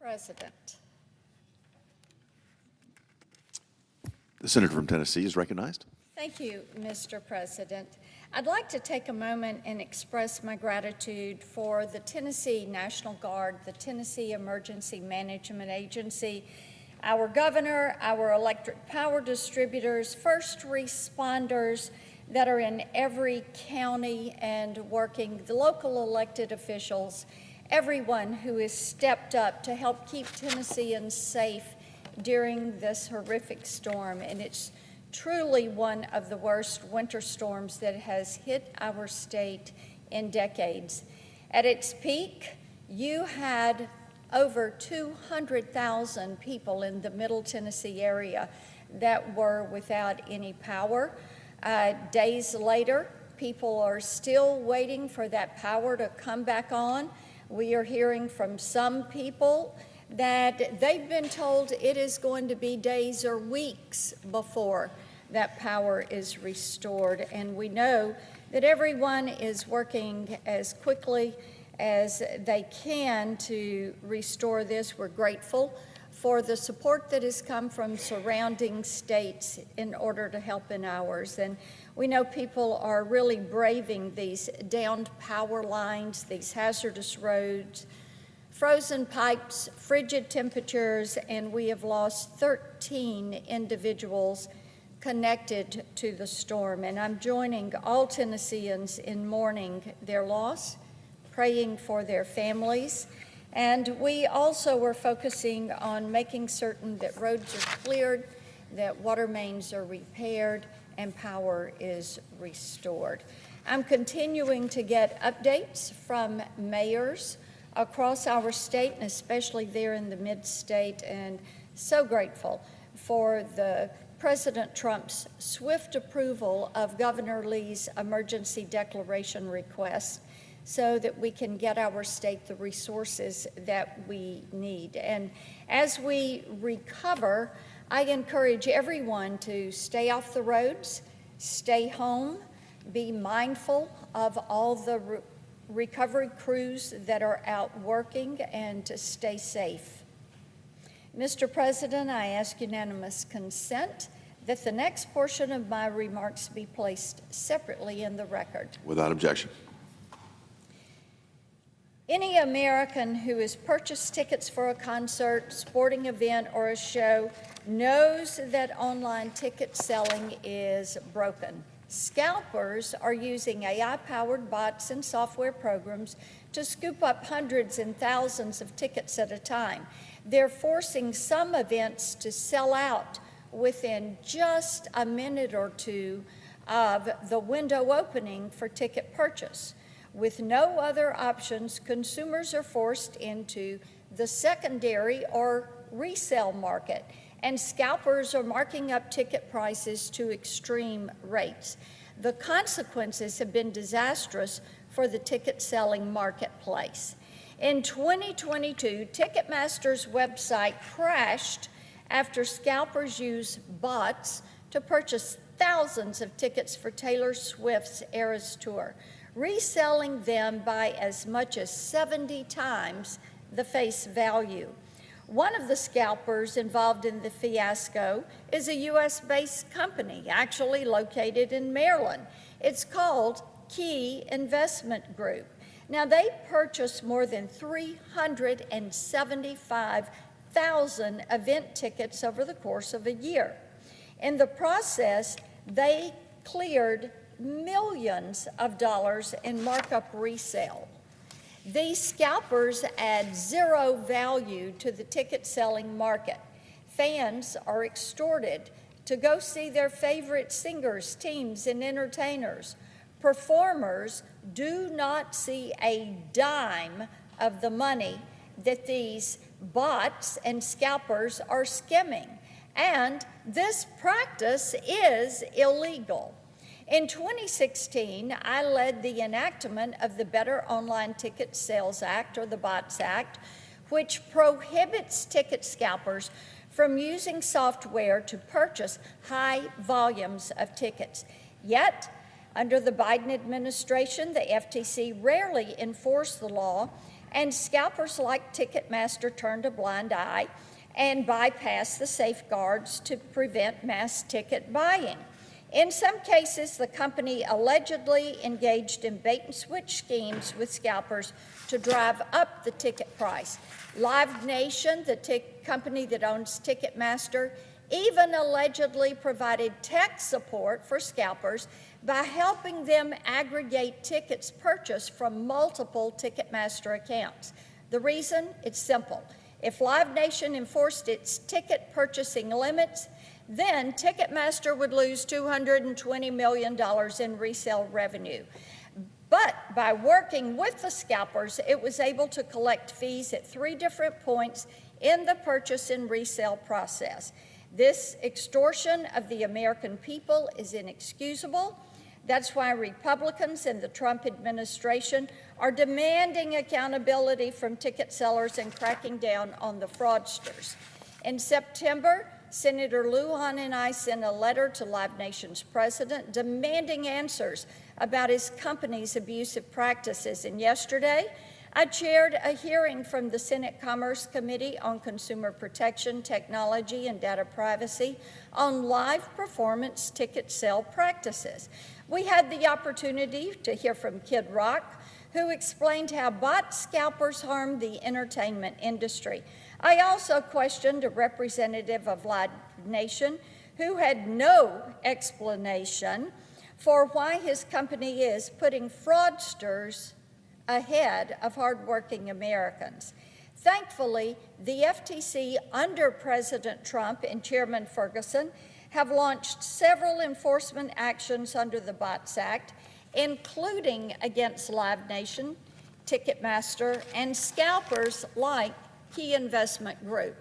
President. The senator from Tennessee is recognized. Thank you, Mr. President. I'd like to take a moment and express my gratitude for the Tennessee National Guard, the Tennessee Emergency Management Agency, our governor, our electric power distributors, first responders that are in every county and working, the local elected officials, everyone who has stepped up to help keep Tennesseans safe during this horrific storm. And it's truly one of the worst winter storms that has hit our state in decades. At its peak, you had over 200,000 people in the Middle Tennessee area that were without any power. Days later, people are still waiting for that power to come back on. We are hearing from some people that they've been told it is going to be days or weeks before that power is restored. And we know that everyone is working as quickly as they can to restore this. We're grateful for the support that has come from surrounding states in order to help in ours. And we know people are really braving these downed power lines, these hazardous roads, frozen pipes, frigid temperatures, and we have lost 13 individuals connected to the storm. And I'm joining all Tennesseans in mourning their loss, praying for their families. And we also are focusing on making certain that roads are cleared, that water mains are repaired, and power is restored. I'm continuing to get updates from mayors across our state, and especially there in the mid-state, and so grateful for the President Trump's swift approval of Governor Lee's emergency declaration request so that we can get our state the resources that we need. And as we recover, I encourage everyone to stay off the roads, stay home, be mindful of all the recovery crews that are out working, and to stay safe. Mr. President, I ask unanimous consent that the next portion of my remarks be placed separately in the record. Without objection. Any American who has purchased tickets for a concert, sporting event, or a show knows that online ticket selling is broken. Scalpers are using AI-powered bots and software programs to scoop up hundreds and thousands of tickets at a time. They're forcing some events to sell out within just a minute or two of the window opening for ticket purchase. With no other options, consumers are forced into the secondary or resale market, and scalpers are marking up ticket prices to extreme rates. The consequences have been disastrous for the ticket selling marketplace. In 2022, Ticketmaster's website crashed after scalpers used bots to purchase thousands of tickets for Taylor Swift's Eras Tour, reselling them by as much as 70 times the face value. One of the scalpers involved in the fiasco is a U.S.-based company, actually located in Maryland. It's called Key Investment Group. Now, they purchased more than 375,000 event tickets over the course of a year. In the process, they cleared millions of dollars in markup resale. These scalpers add zero value to the ticket selling market. Fans are extorted to go see their favorite singers, teams, and entertainers. Performers do not see a dime of the money that these bots and scalpers are skimming. And this practice is illegal. In 2016, I led the enactment of the Better Online Ticket Sales Act, or the BOTS Act, which prohibits ticket scalpers from using software to purchase high volumes of tickets. Yet, under the Biden administration, the FTC rarely enforced the law, and scalpers like Ticketmaster turned a blind eye and bypassed the safeguards to prevent mass ticket buying. In some cases, the company allegedly engaged in bait-and-switch schemes with scalpers to drive up the ticket price. Live Nation, the company that owns Ticketmaster, even allegedly provided tech support for scalpers by helping them aggregate tickets purchased from multiple Ticketmaster accounts. The reason? It's simple. If Live Nation enforced its ticket purchasing limits, then Ticketmaster would lose $220 million in resale revenue. But by working with the scalpers, it was able to collect fees at 3 different points in the purchase and resale process. This extortion of the American people is inexcusable. That's why Republicans and the Trump administration are demanding accountability from ticket sellers and cracking down on the fraudsters. In September, Senator Lujan and I sent a letter to Live Nation's president demanding answers about his company's abusive practices. And yesterday, I chaired a hearing from the Senate Commerce Committee on Consumer Protection, Technology, and Data Privacy on live performance ticket sale practices. We had the opportunity to hear from Kid Rock, who explained how bot scalpers harm the entertainment industry. I also questioned a representative of Live Nation who had no explanation for why his company is putting fraudsters ahead of hardworking Americans. Thankfully, the FTC under President Trump and Chairman Ferguson have launched several enforcement actions under the BOTS Act, including against Live Nation, Ticketmaster, and scalpers like Key Investment Group.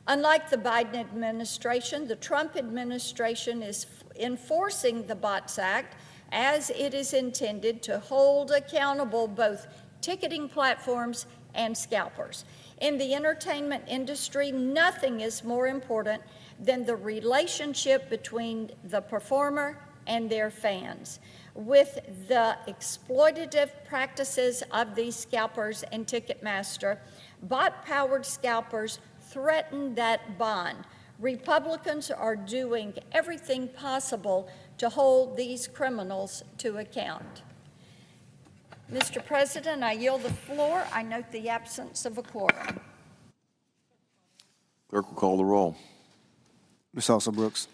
Unlike the Biden administration, the Trump administration is enforcing the BOTS Act as it is intended to hold accountable both ticketing platforms and scalpers. In the entertainment industry, nothing is more important than the relationship between the performer and their fans. With the exploitative practices of these scalpers and Ticketmaster, bot-powered scalpers threaten that bond. Republicans are doing everything possible to hold these criminals to account. Mr. President, I yield the floor. I note the absence of a quorum. Clerk will call the roll. Ms. Elsa Brooks.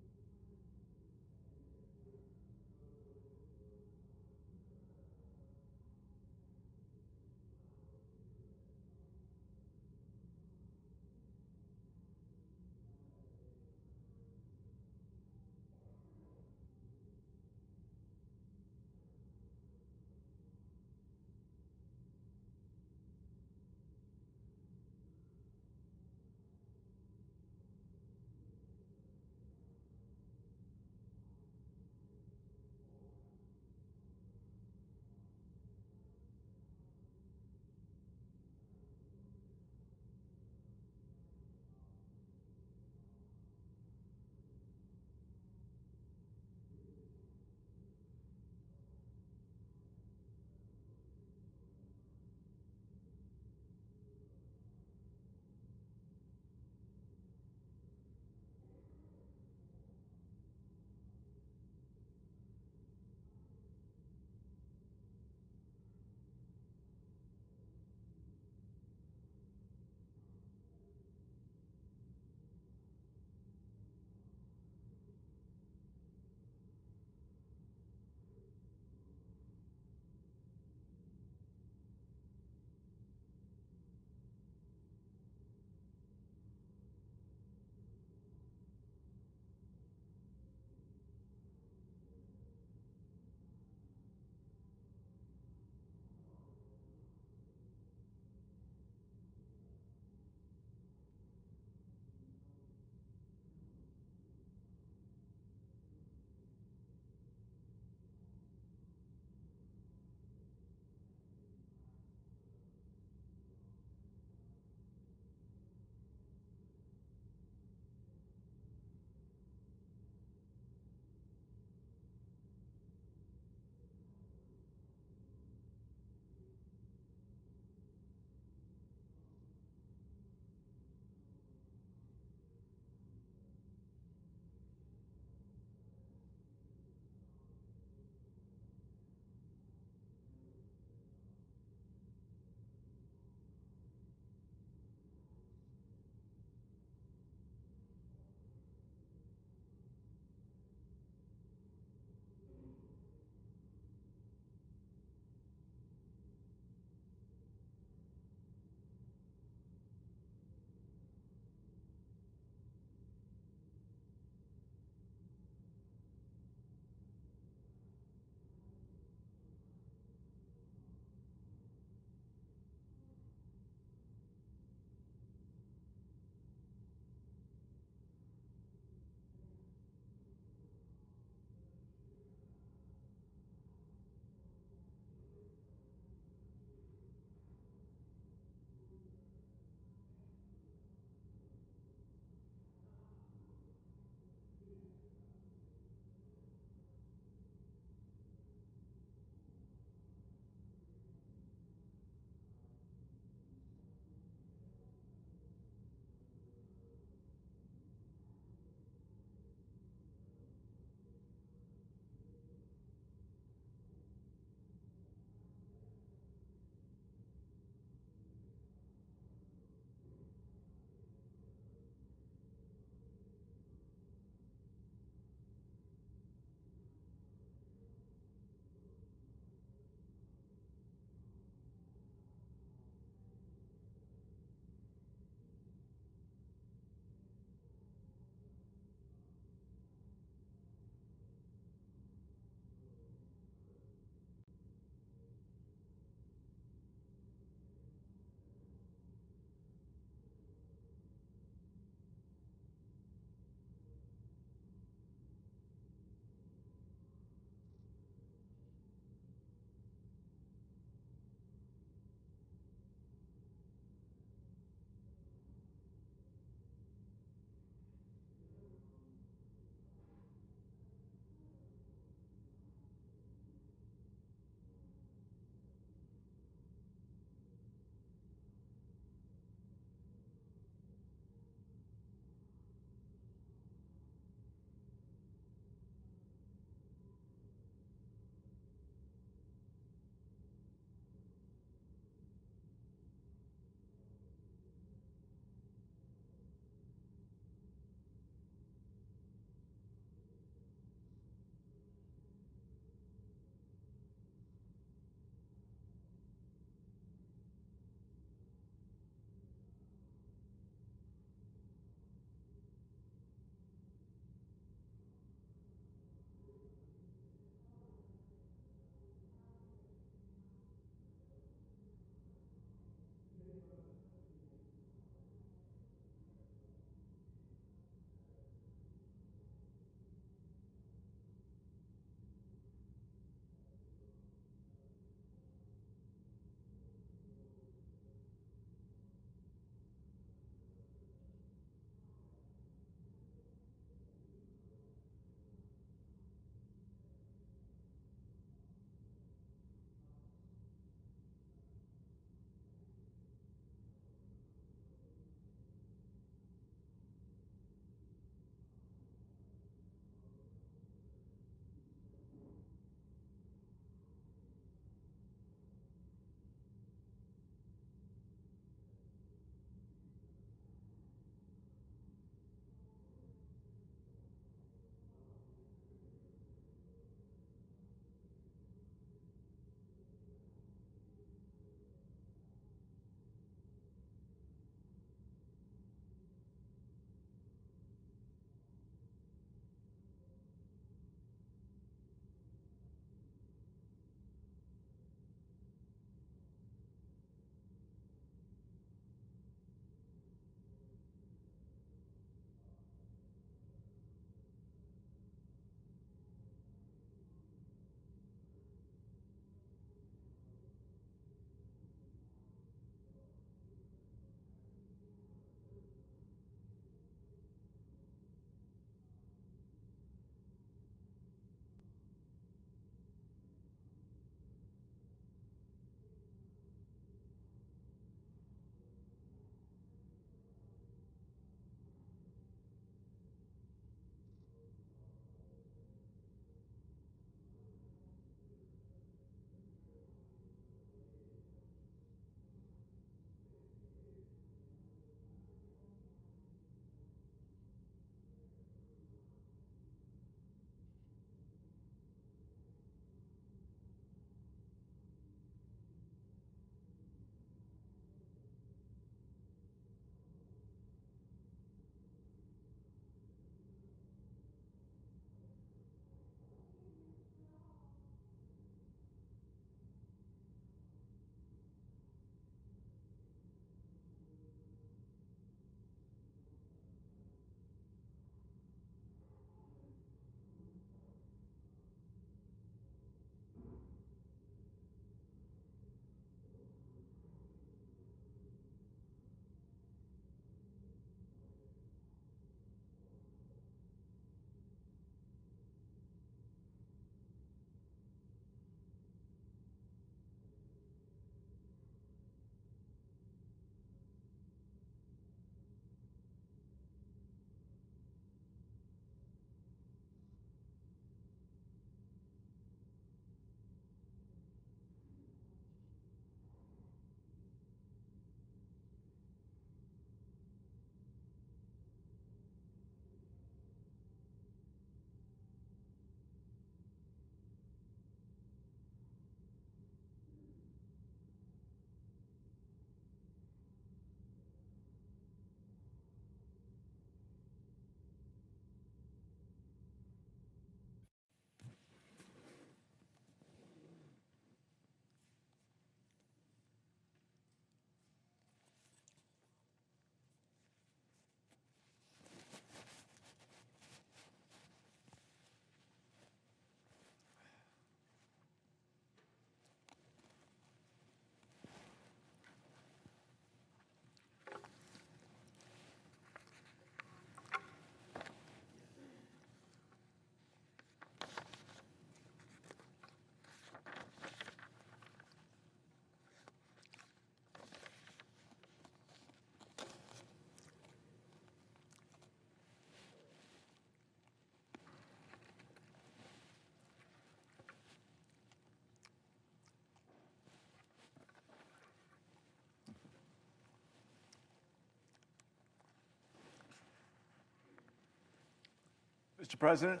Mr. President,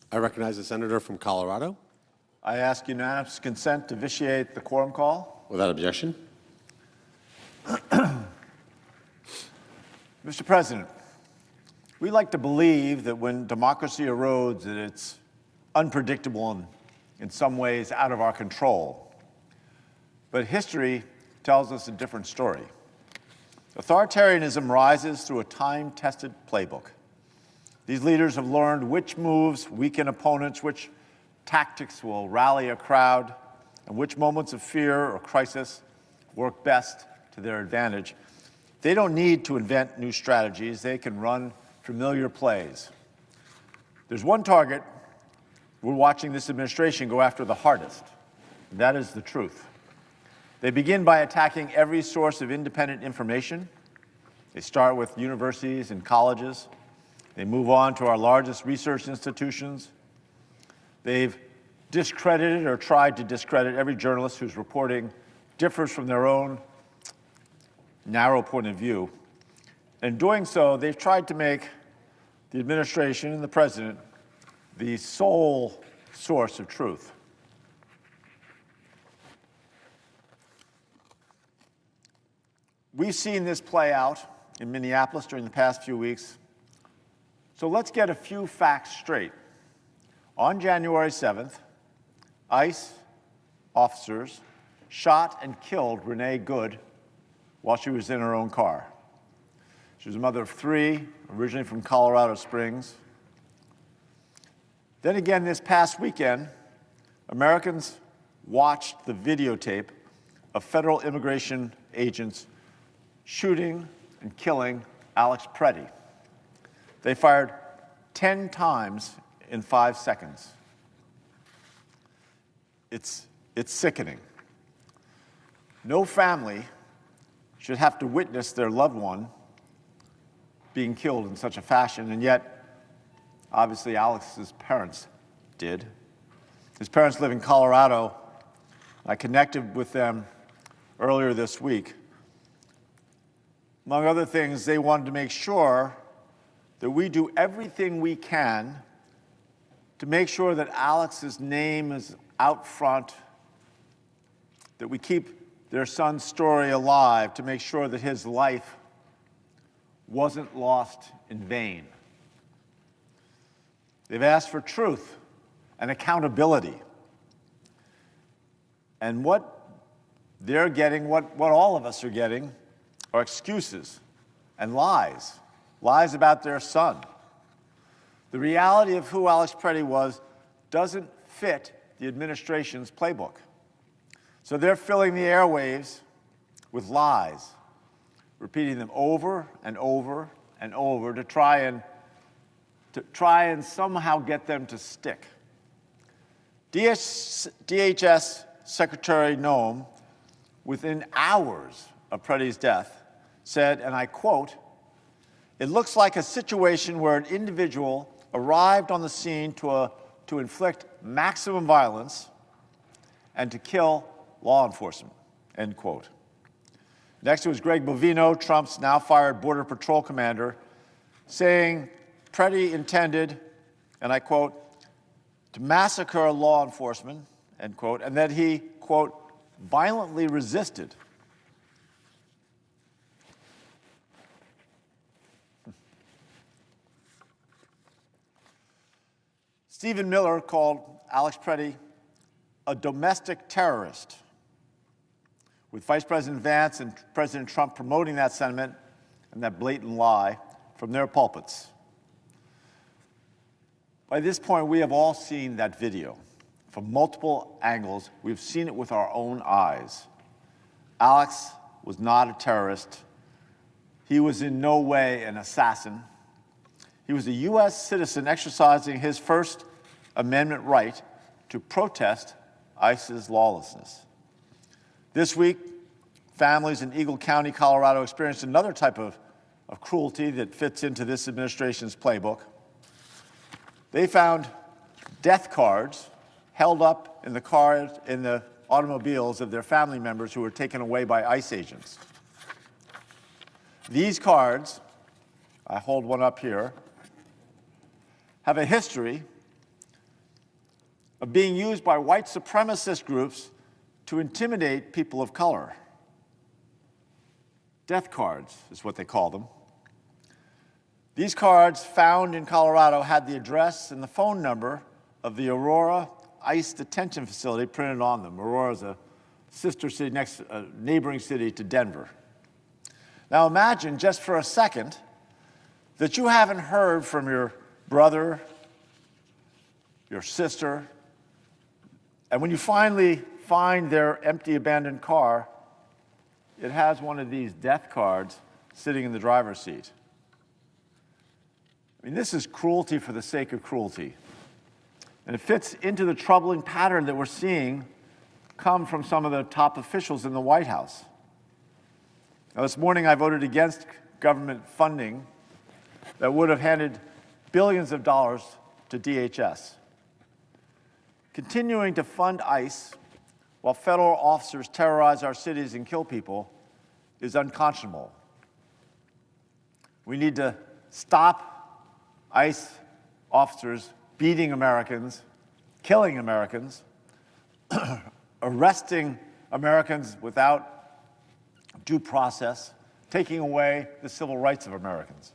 I recognize the senator from Colorado. I ask unanimous consent to vitiate the quorum call. Without objection. Mr. President, we like to believe that when democracy erodes, that it's unpredictable and in some ways out of our control. But history tells us a different story. Authoritarianism rises through a time-tested playbook. These leaders have learned which moves weaken opponents, which tactics will rally a crowd, and which moments of fear or crisis work best to their advantage. They don't need to invent new strategies. They can run familiar plays. There's one target we're watching this administration go after the hardest, and that is the truth. They begin by attacking every source of independent information. They start with universities and colleges. They move on to our largest research institutions. They've discredited or tried to discredit every journalist whose reporting differs from their own narrow point of view. In doing so, they've tried to make the administration and the president the sole source of truth. We've seen this play out in Minneapolis during the past few weeks. So let's get a few facts straight. On January 7th, ICE officers shot and killed Renee Good while she was in her own car. She was a mother of 3, originally from Colorado Springs. Then again, this past weekend, Americans watched the videotape of federal immigration agents shooting and killing Alex Preddy. They fired 10 times in 5 seconds. It's sickening. No family should have to witness their loved one being killed in such a fashion, and yet, obviously, Alex's parents did. His parents live in Colorado. I connected with them earlier this week. Among other things, they wanted to make sure that we do everything we can to make sure that Alex's name is out front, that we keep their son's story alive, to make sure that his life wasn't lost in vain. They've asked for truth and accountability. And what they're getting, what all of us are getting, are excuses and lies about their son. The reality of who Alex Preddy was doesn't fit the administration's playbook. So they're filling the airwaves with lies, repeating them over and over and over to try and somehow get them to stick. DHS Secretary Noem, within hours of Preddy's death, said, and I quote, "It looks like a situation where an individual arrived on the scene to inflict maximum violence and to kill law enforcement," end quote. Next, it was Greg Bovino, Trump's now-fired Border Patrol commander, saying Preddy intended, and I quote, "to massacre law enforcement," end quote, and that he, quote, "violently resisted." Stephen Miller called Alex Preddy a domestic terrorist, with Vice President Vance and President Trump promoting that sentiment and that blatant lie from their pulpits. By this point, we have all seen that video from multiple angles. We've seen it with our own eyes. Alex was not a terrorist. He was in no way an assassin. He was a U.S. citizen exercising his First Amendment right to protest ICE's lawlessness. This week, families in Eagle County, Colorado, experienced another type of cruelty that fits into this administration's playbook. They found death cards held up in the automobiles of their family members who were taken away by ICE agents. These cards, I hold one up here, have a history of being used by white supremacist groups to intimidate people of color. Death cards is what they call them. These cards found in Colorado had the address and the phone number of the Aurora ICE detention facility printed on them. Aurora is a sister city, neighboring city to Denver. Now imagine just for a second that you haven't heard from your brother, your sister, and when you finally find their empty, abandoned car, it has one of these death cards sitting in the driver's seat. I mean, this is cruelty for the sake of cruelty. And it fits into the troubling pattern that we're seeing come from some of the top officials in the White House. Now, this morning I voted against government funding that would have handed billions of dollars to DHS. Continuing to fund ICE while federal officers terrorize our cities and kill people is unconscionable. We need to stop ICE officers beating Americans, killing Americans, arresting Americans without due process, taking away the civil rights of Americans.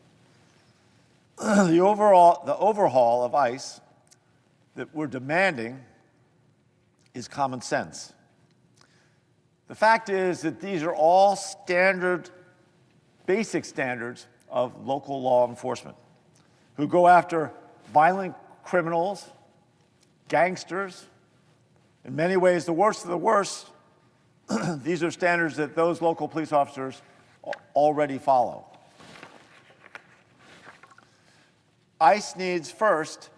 The overhaul of ICE that we're demanding is common sense. The fact is that these are all basic standards of local law enforcement who go after violent criminals, gangsters, in many ways the worst of the worst. These are standards that those local police officers already follow. ICE needs first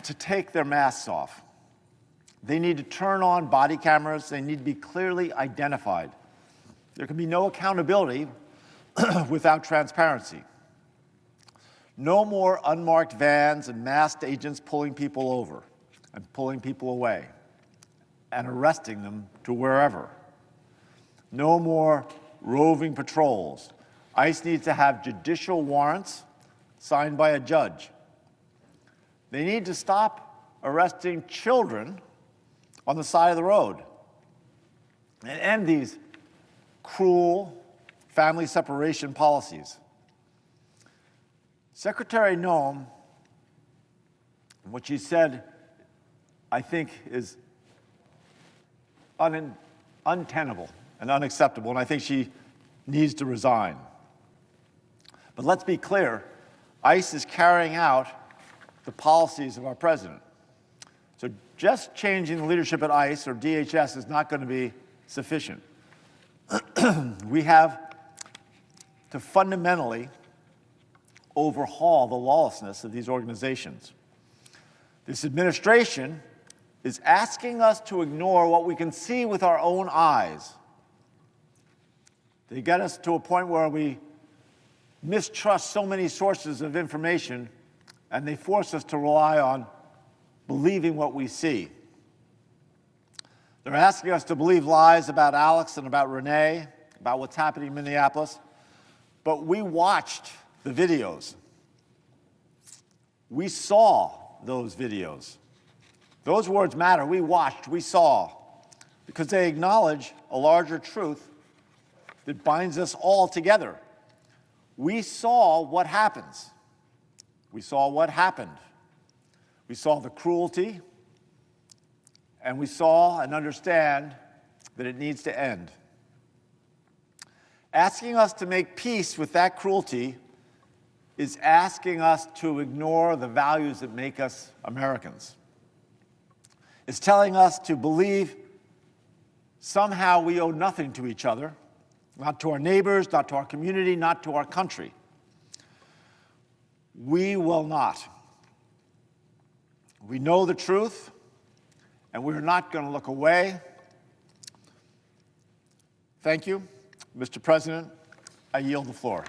to take their masks off. They need to turn on body cameras. They need to be clearly identified. There can be no accountability without transparency. No more unmarked vans and masked agents pulling people over and pulling people away and arresting them to wherever. No more roving patrols. ICE needs to have judicial warrants signed by a judge. They need to stop arresting children on the side of the road and end these cruel family separation policies. Secretary Noem, what she said, I think, is untenable and unacceptable, and I think she needs to resign. But let's be clear, ICE is carrying out the policies of our president. So just changing the leadership at ICE or DHS is not going to be sufficient. We have to fundamentally overhaul the lawlessness of these organizations. This administration is asking us to ignore what we can see with our own eyes. They get us to a point where we mistrust so many sources of information, and they force us to rely on believing what we see. They're asking us to believe lies about Alex and about Renee, about what's happening in Minneapolis, but we watched the videos. We saw those videos. Those words matter. We watched, we saw, because they acknowledge a larger truth that binds us all together. We saw what happens. We saw what happened. We saw the cruelty, and we saw and understand that it needs to end. Asking us to make peace with that cruelty is asking us to ignore the values that make us Americans. It's telling us to believe somehow we owe nothing to each other, not to our neighbors, not to our community, not to our country. We will not. We know the truth, and we're not going to look away. Thank you. Mr. President, I yield the floor.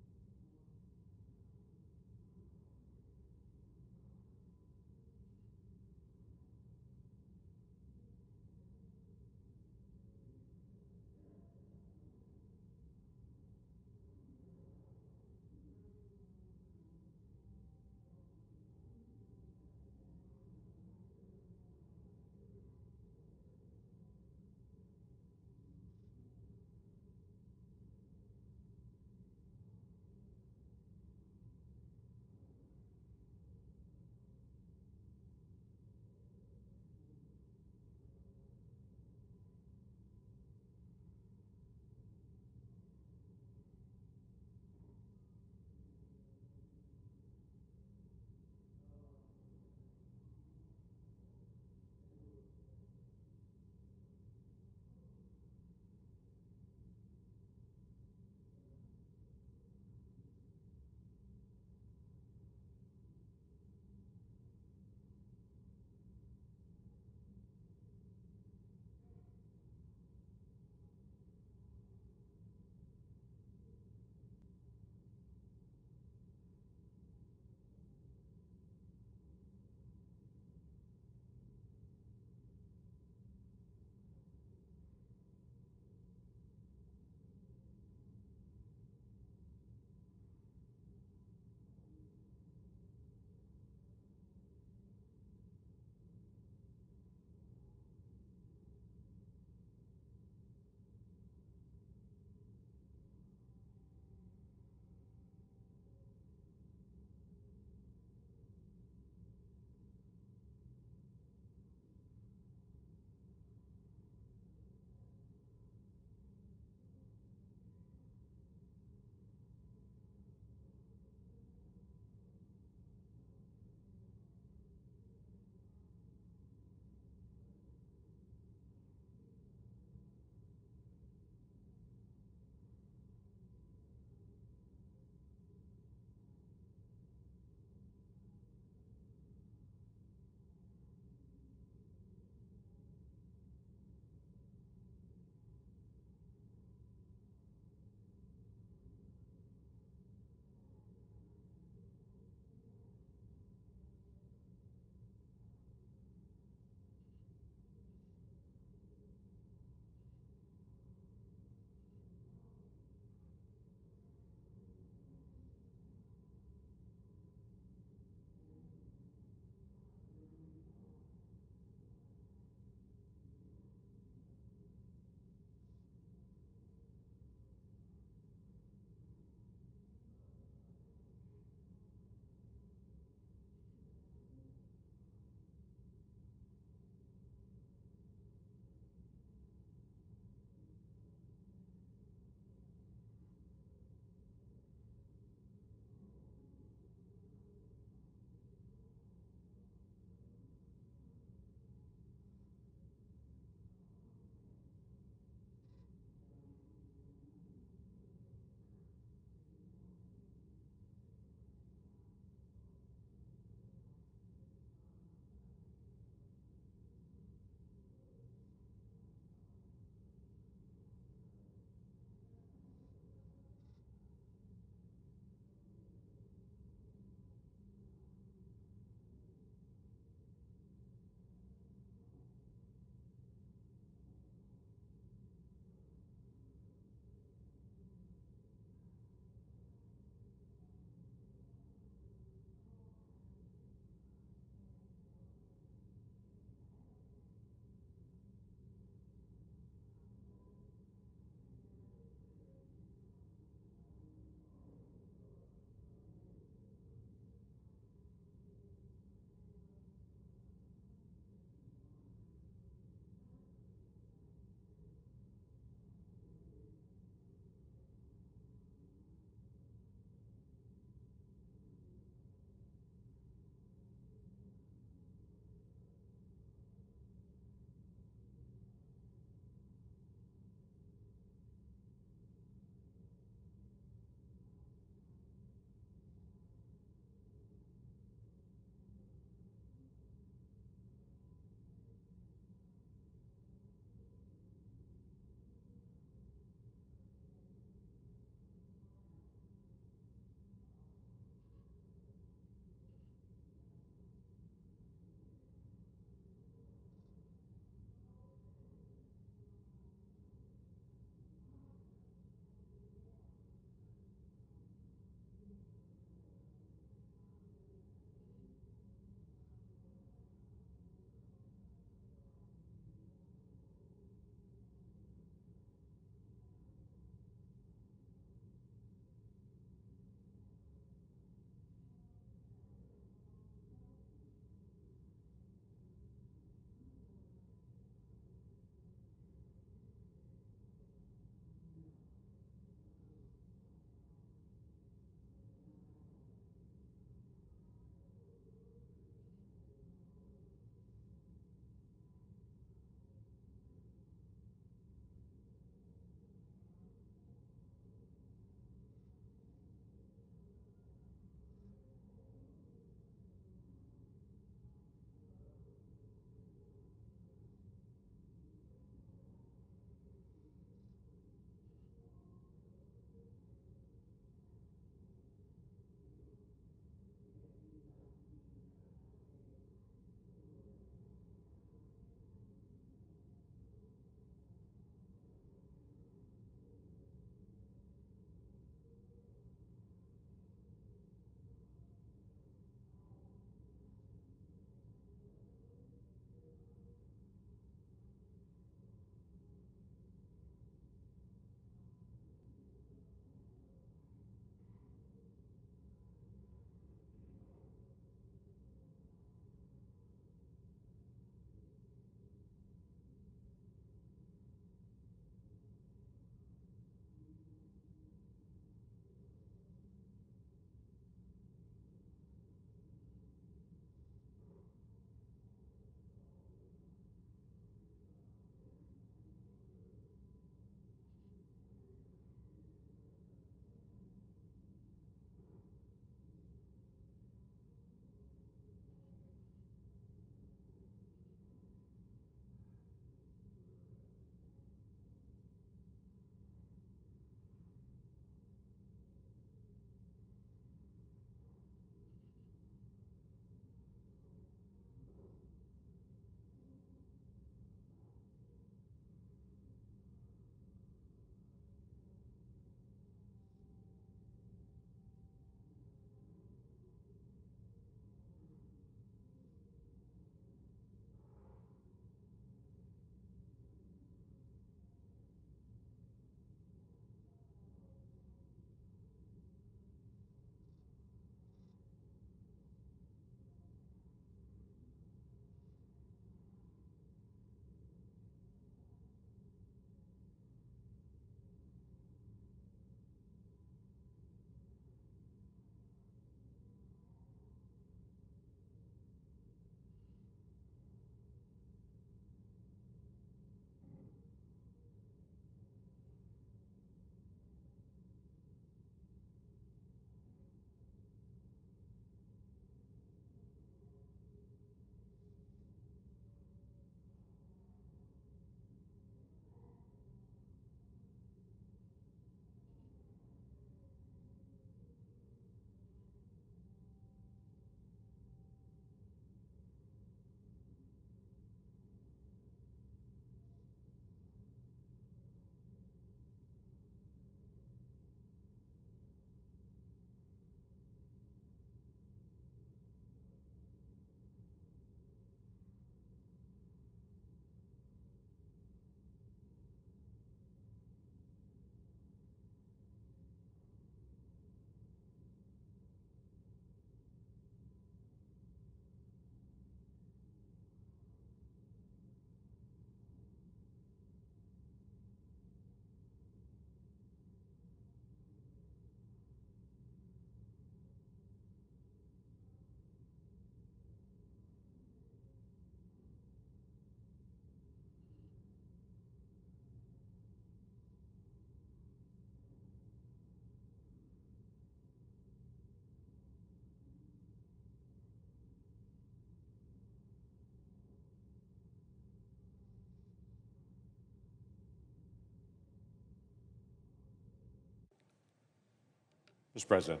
Mr. President,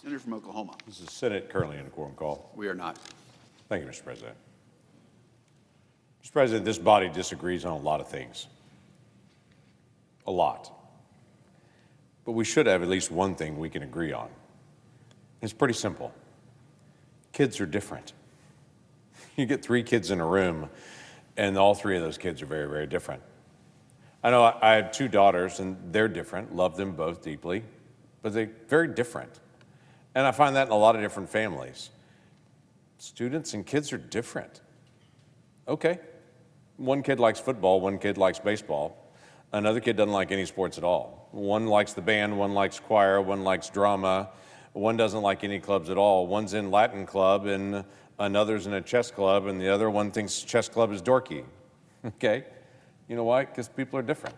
Senator from Oklahoma. this is the Senate currently in a quorum call. We are not. Thank you, Mr. President. Mr. President, this body disagrees on a lot of things. A lot. But we should have at least one thing we can agree on. It's pretty simple. Kids are different. You get 3 kids in a room, and all 3 of those kids are very, very different. I know I have 2 daughters, and they're different. Love them both deeply, but they're very different. And I find that in a lot of different families. Students and kids are different. Okay. One kid likes football, one kid likes baseball. Another kid doesn't like any sports at all. One likes the band, one likes choir, one likes drama. One doesn't like any clubs at all. One's in Latin club, and another's in a chess club, and the other one thinks chess club is dorky. Okay? You know why? Because people are different.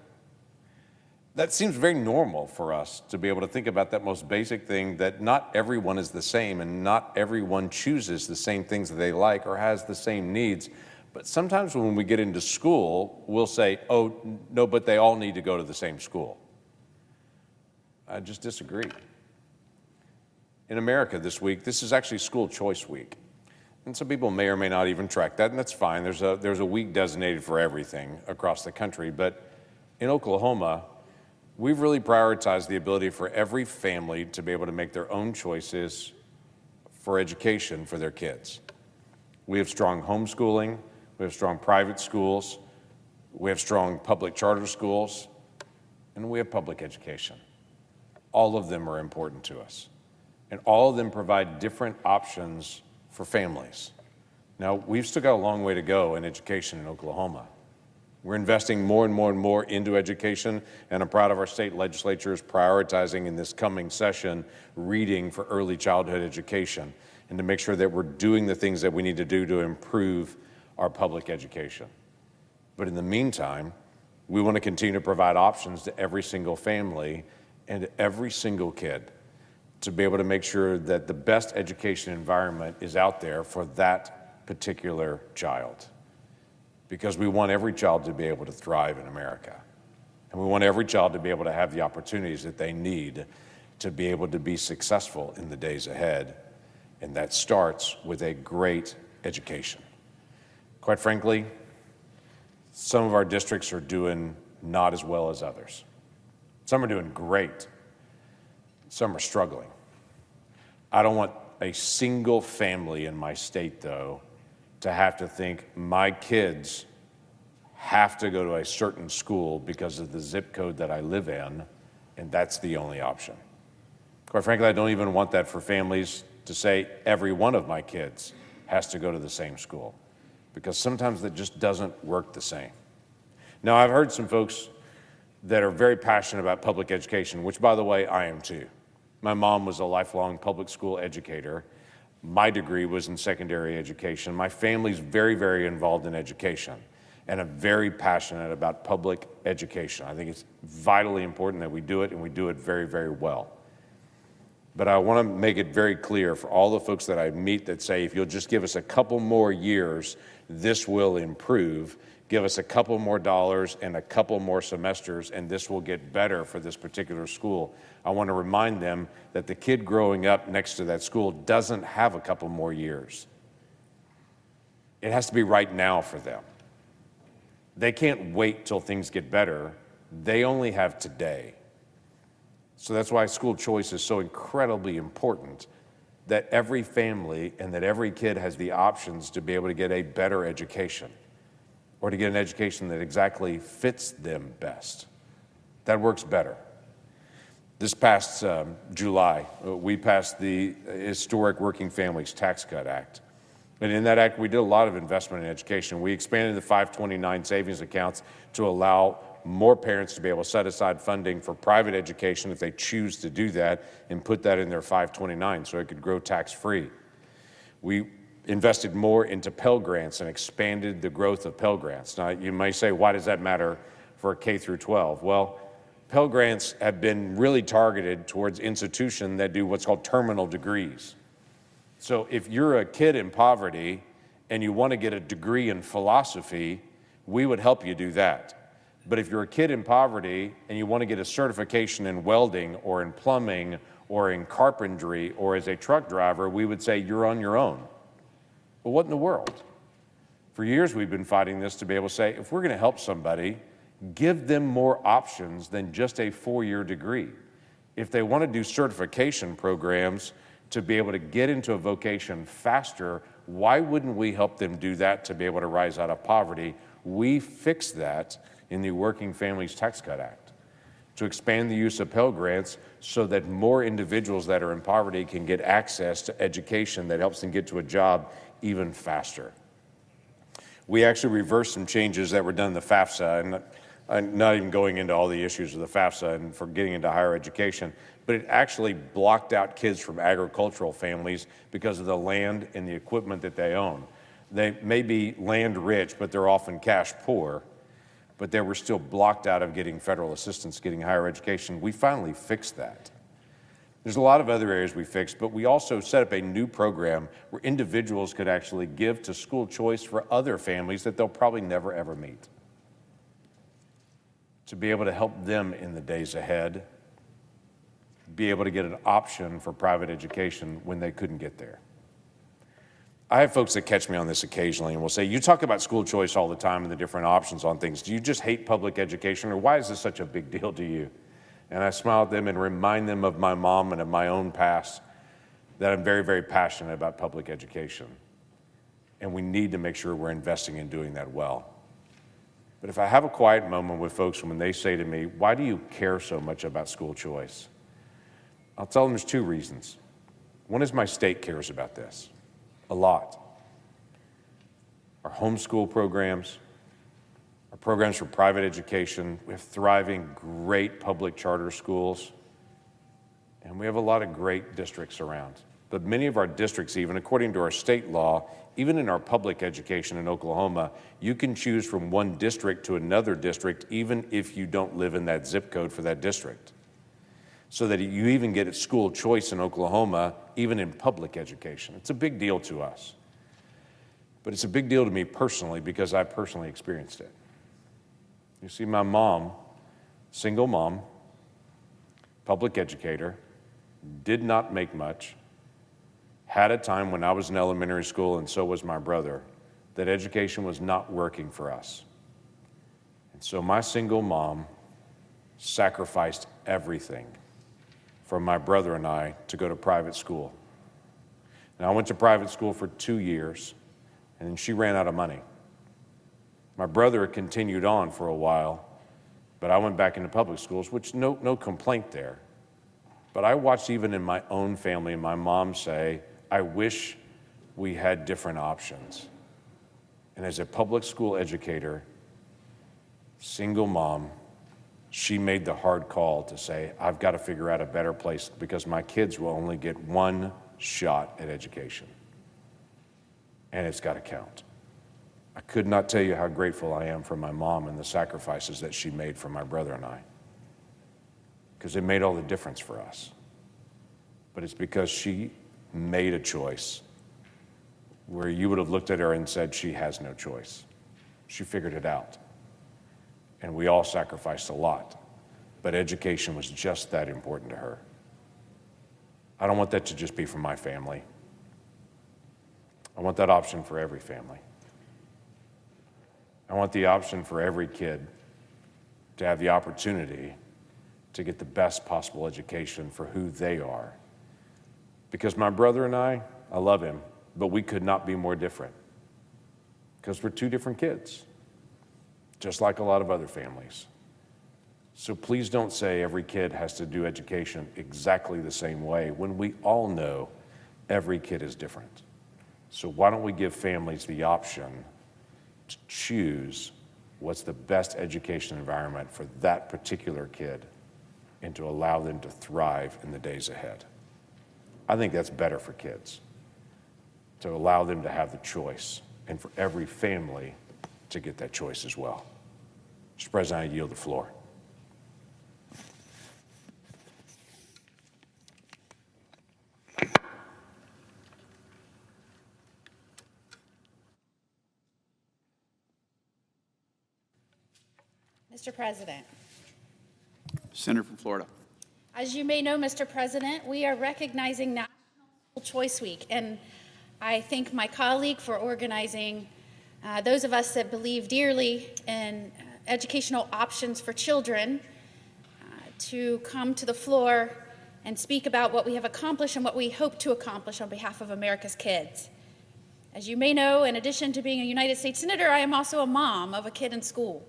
That seems very normal for us to be able to think about that most basic thing, that not everyone is the same and not everyone chooses the same things that they like or has the same needs. But sometimes when we get into school, we'll say, oh, no, but they all need to go to the same school. I just disagree. In America this week, this is actually School Choice Week. And some people may or may not even track that, and that's fine. There's a week designated for everything across the country. But in Oklahoma, we've really prioritized the ability for every family to be able to make their own choices for education for their kids. We have strong homeschooling, we have strong private schools, we have strong public charter schools, and we have public education. All of them are important to us. And all of them provide different options for families. Now, we've still got a long way to go in education in Oklahoma. We're investing more and more and more into education, and I'm proud of our state legislatures prioritizing in this coming session reading for early childhood education, and to make sure that we're doing the things that we need to do to improve our public education. But in the meantime, we want to continue to provide options to every single family and every single kid to be able to make sure that the best education environment is out there for that particular child. Because we want every child to be able to thrive in America. And we want every child to be able to have the opportunities that they need to be able to be successful in the days ahead. And that starts with a great education. Quite frankly, some of our districts are doing not as well as others. Some are doing great. Some are struggling. I don't want a single family in my state, though, to have to think my kids have to go to a certain school because of the zip code that I live in, and that's the only option. Quite frankly, I don't even want that for families to say every one of my kids has to go to the same school, because sometimes that just doesn't work the same. Now, I've heard some folks that are very passionate about public education, which, by the way, I am too. My mom was a lifelong public school educator. My degree was in secondary education. My family's very, very involved in education, and I'm very passionate about public education. I think it's vitally important that we do it, and we do it very, very well. But I want to make it very clear for all the folks that I meet that say, if you'll just give us a couple more years, this will improve. Give us a couple more dollars and a couple more semesters, and this will get better for this particular school. I want to remind them that the kid growing up next to that school doesn't have a couple more years. It has to be right now for them. They can't wait till things get better. They only have today. So that's why school choice is so incredibly important, that every family and that every kid has the options to be able to get a better education, or to get an education that exactly fits them best. That works better. This past July, we passed the Historic Working Families Tax Cut Act. And in that act, we did a lot of investment in education. We expanded the 529 savings accounts to allow more parents to be able to set aside funding for private education if they choose to do that, and put that in their 529 so it could grow tax-free. We invested more into Pell Grants and expanded the growth of Pell Grants. Now, you may say, why does that matter for K through 12? Well, Pell Grants have been really targeted towards institutions that do what's called terminal degrees. So if you're a kid in poverty and you want to get a degree in philosophy, we would help you do that. But if you're a kid in poverty and you want to get a certification in welding or in plumbing or in carpentry or as a truck driver, we would say you're on your own. But what in the world? For years we've been fighting this to be able to say, if we're going to help somebody, give them more options than just a 4-year degree. If they want to do certification programs to be able to get into a vocation faster, why wouldn't we help them do that to be able to rise out of poverty? We fixed that in the Working Families Tax Cut Act to expand the use of Pell Grants so that more individuals that are in poverty can get access to education that helps them get to a job even faster. We actually reversed some changes that were done in the FAFSA, and I'm not even going into all the issues of the FAFSA and for getting into higher education, but it actually blocked out kids from agricultural families because of the land and the equipment that they own. They may be land rich, but they're often cash poor, but they were still blocked out of getting federal assistance, getting higher education. We finally fixed that. There's a lot of other areas we fixed, but we also set up a new program where individuals could actually give to school choice for other families that they'll probably never ever meet, to be able to help them in the days ahead, be able to get an option for private education when they couldn't get there. I have folks that catch me on this occasionally and will say, you talk about school choice all the time and the different options on things. Do you just hate public education, or why is this such a big deal to you? And I smile at them and remind them of my mom and of my own past, that I'm very, very passionate about public education. And we need to make sure we're investing in doing that well. But if I have a quiet moment with folks when they say to me, why do you care so much about school choice? I'll tell them there's 2 reasons. One is my state cares about this a lot. Our homeschool programs, our programs for private education, we have thriving, great public charter schools, and we have a lot of great districts around. But many of our districts, even according to our state law, even in our public education in Oklahoma, you can choose from one district to another district even if you don't live in that zip code for that district. So that you even get school choice in Oklahoma, even in public education. It's a big deal to us. But it's a big deal to me personally because I personally experienced it. You see, my mom, single mom, public educator, did not make much, had a time when I was in elementary school, and so was my brother, that education was not working for us. And so my single mom sacrificed everything for my brother and I to go to private school. Now, I went to private school for 2 years, and then she ran out of money. My brother continued on for a while, but I went back into public schools, which no complaint there. But I watched even in my own family my mom say, I wish we had different options. And as a public school educator, single mom, she made the hard call to say, I've got to figure out a better place because my kids will only get one shot at education. And it's got to count. I could not tell you how grateful I am for my mom and the sacrifices that she made for my brother and I, because it made all the difference for us. But it's because she made a choice where you would have looked at her and said, she has no choice. She figured it out. And we all sacrificed a lot, but education was just that important to her. I don't want that to just be for my family. I want that option for every family. I want the option for every kid to have the opportunity to get the best possible education for who they are. Because my brother and I love him, but we could not be more different because we're 2 different kids, just like a lot of other families. So please don't say every kid has to do education exactly the same way when we all know every kid is different. So why don't we give families the option to choose what's the best education environment for that particular kid and to allow them to thrive in the days ahead. I think that's better for kids, to allow them to have the choice and for every family to get that choice as well. Mr. President, I yield the floor. Mr. President. Senator from Florida. As you may know, Mr. President, we are recognizing National School Choice Week, and I thank my colleague for organizing those of us that believe dearly in educational options for children to come to the floor and speak about what we have accomplished and what we hope to accomplish on behalf of America's kids. As you may know, in addition to being a United States Senator, I am also a mom of a kid in school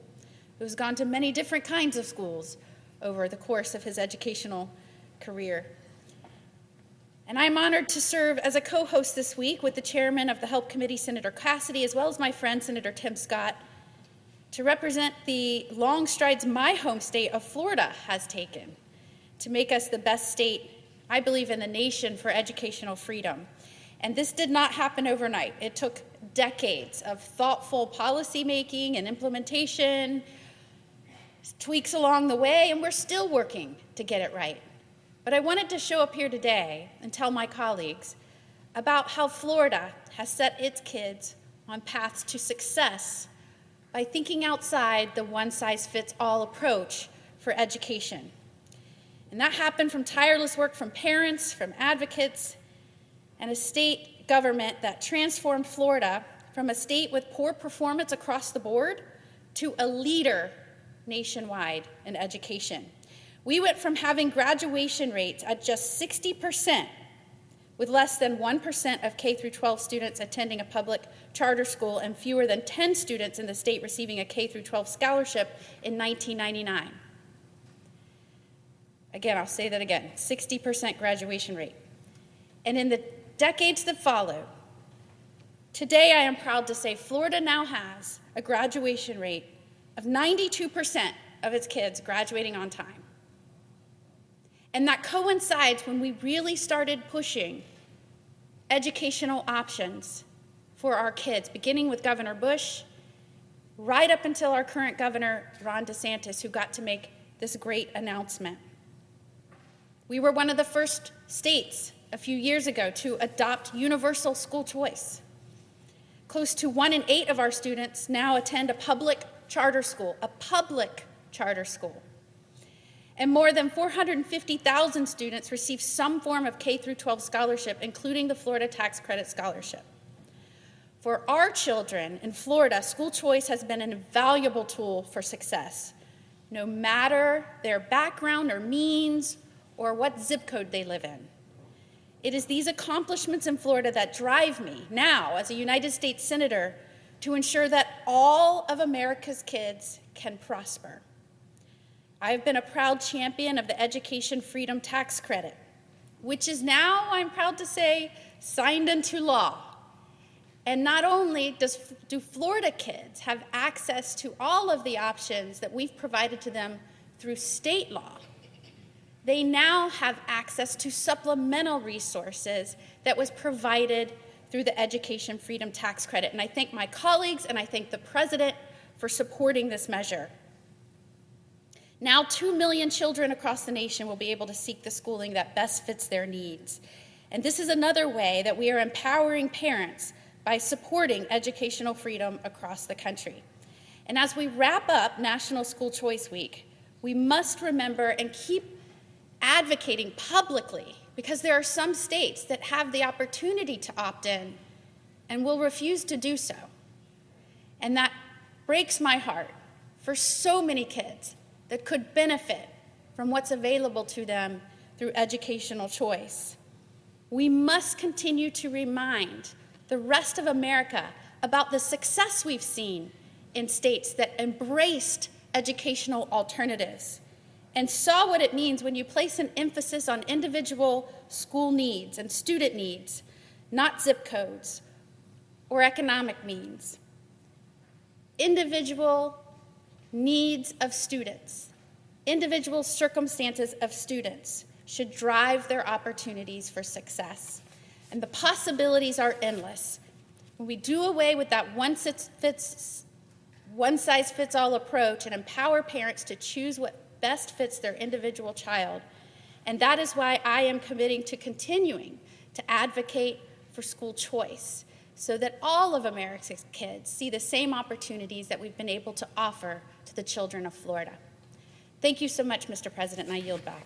who's gone to many different kinds of schools over the course of his educational career. And I'm honored to serve as a co-host this week with the chairman of the Help Committee, Senator Cassidy, as well as my friend, Senator Tim Scott, to represent the long strides my home state of Florida has taken to make us the best state, I believe, in the nation for educational freedom. And this did not happen overnight. It took decades of thoughtful policy making and implementation, tweaks along the way, and we're still working to get it right. But I wanted to show up here today and tell my colleagues about how Florida has set its kids on paths to success by thinking outside the one-size-fits-all approach for education. And that happened from tireless work from parents, from advocates, and a state government that transformed Florida from a state with poor performance across the board to a leader nationwide in education. We went from having graduation rates at just 60%, with less than 1% of K-12 students attending a public charter school and fewer than 10 students in the state receiving a K-12 scholarship in 1999. Again, I'll say that again, 60% graduation rate. And in the decades that followed, today I am proud to say Florida now has a graduation rate of 92% of its kids graduating on time. And that coincides when we really started pushing educational options for our kids, beginning with Governor Bush, right up until our current governor, Ron DeSantis, who got to make this great announcement. We were one of the first states a few years ago to adopt universal school choice. Close to 1 in 8 of our students now attend a public charter school, And more than 450,000 students receive some form of K-12 scholarship, including the Florida Tax Credit Scholarship. For our children in Florida, school choice has been an invaluable tool for success, no matter their background or means or what zip code they live in. It is these accomplishments in Florida that drive me now as a United States Senator to ensure that all of America's kids can prosper. I have been a proud champion of the Education Freedom Tax Credit, which is now, I'm proud to say, signed into law. And not only do Florida kids have access to all of the options that we've provided to them through state law, they now have access to supplemental resources that was provided through the Education Freedom Tax Credit. And I thank my colleagues and I thank the President for supporting this measure. Now 2 million children across the nation will be able to seek the schooling that best fits their needs. And this is another way that we are empowering parents by supporting educational freedom across the country. And as we wrap up National School Choice Week, we must remember and keep advocating publicly, because there are some states that have the opportunity to opt in and will refuse to do so. And that breaks my heart for so many kids that could benefit from what's available to them through educational choice. We must continue to remind the rest of America about the success we've seen in states that embraced educational alternatives and saw what it means when you place an emphasis on individual school needs and student needs, not zip codes or economic means. Individual needs of students, individual circumstances of students should drive their opportunities for success. And the possibilities are endless. When we do away with that one-size-fits-all approach and empower parents to choose what best fits their individual child. And that is why I am committing to continuing to advocate for school choice, so that all of America's kids see the same opportunities that we've been able to offer to the children of Florida. Thank you so much, Mr. President, and I yield back.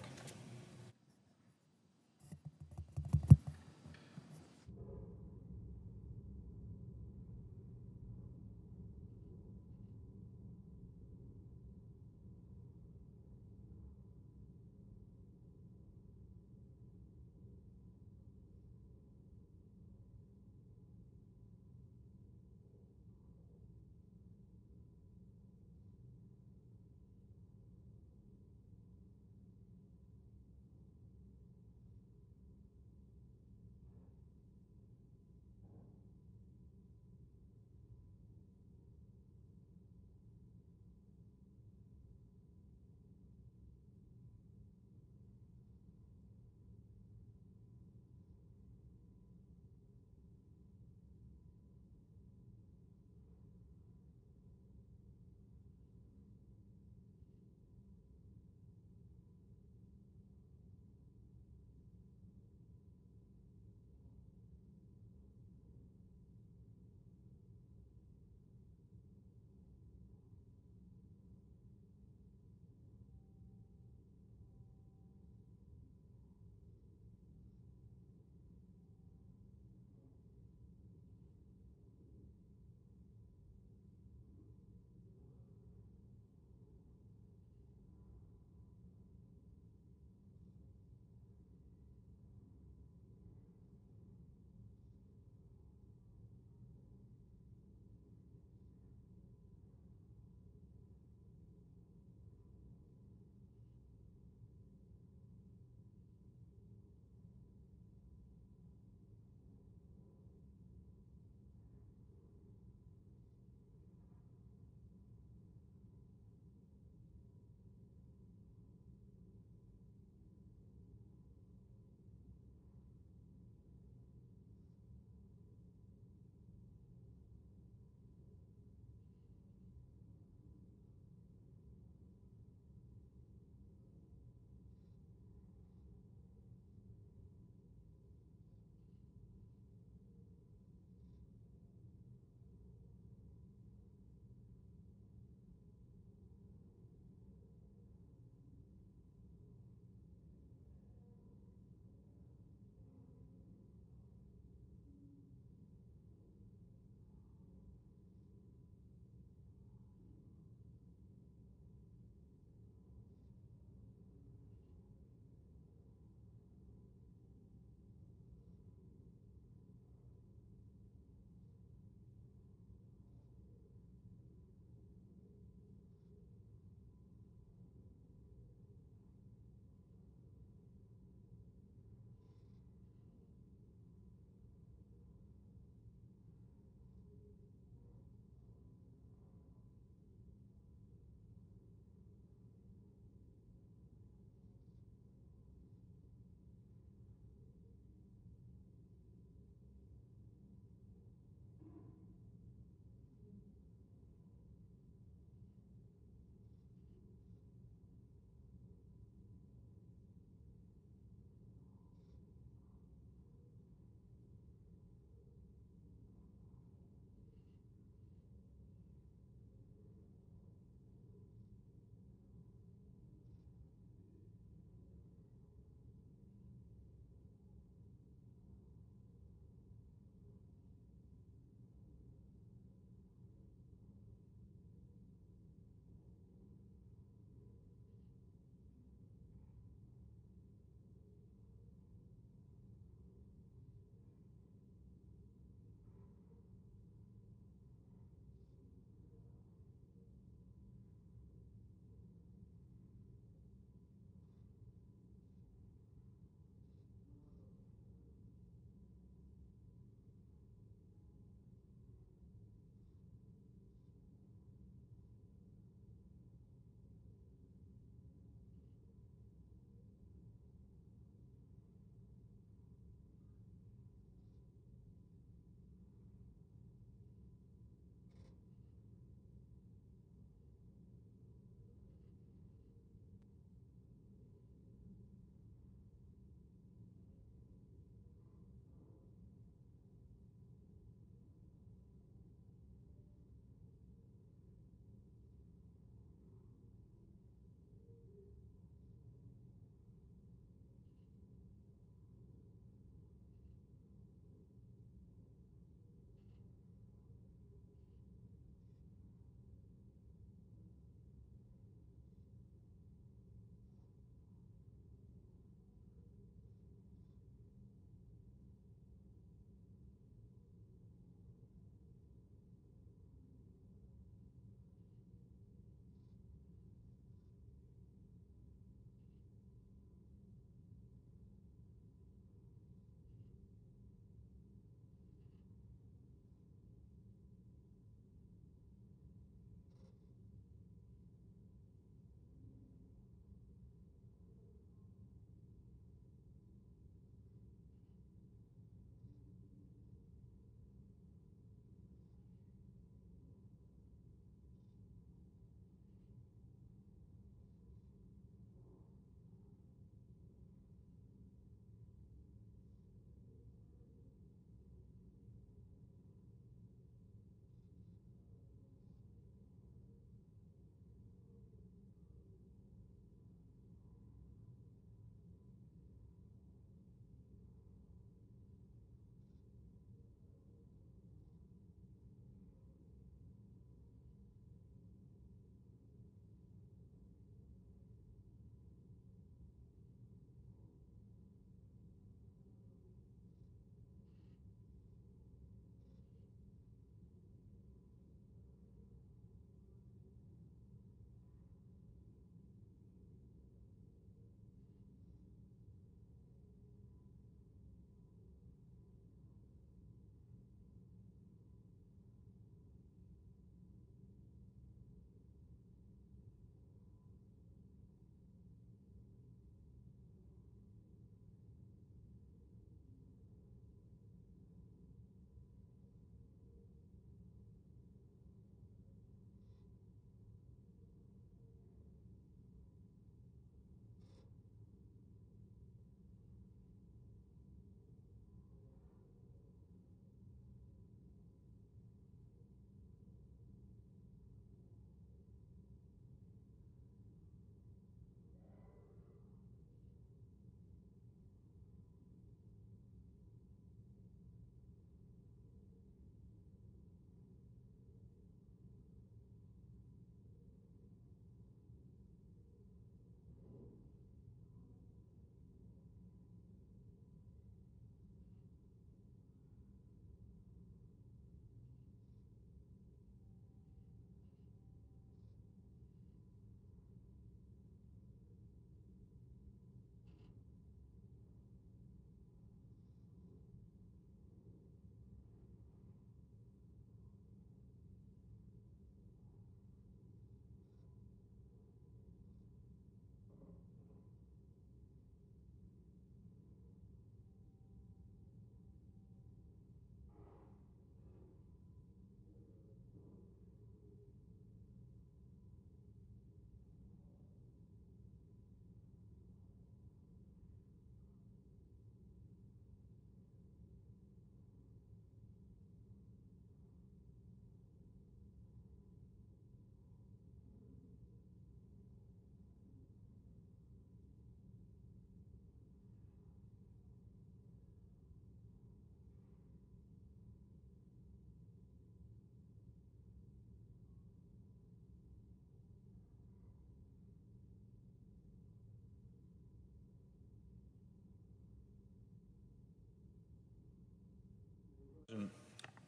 President.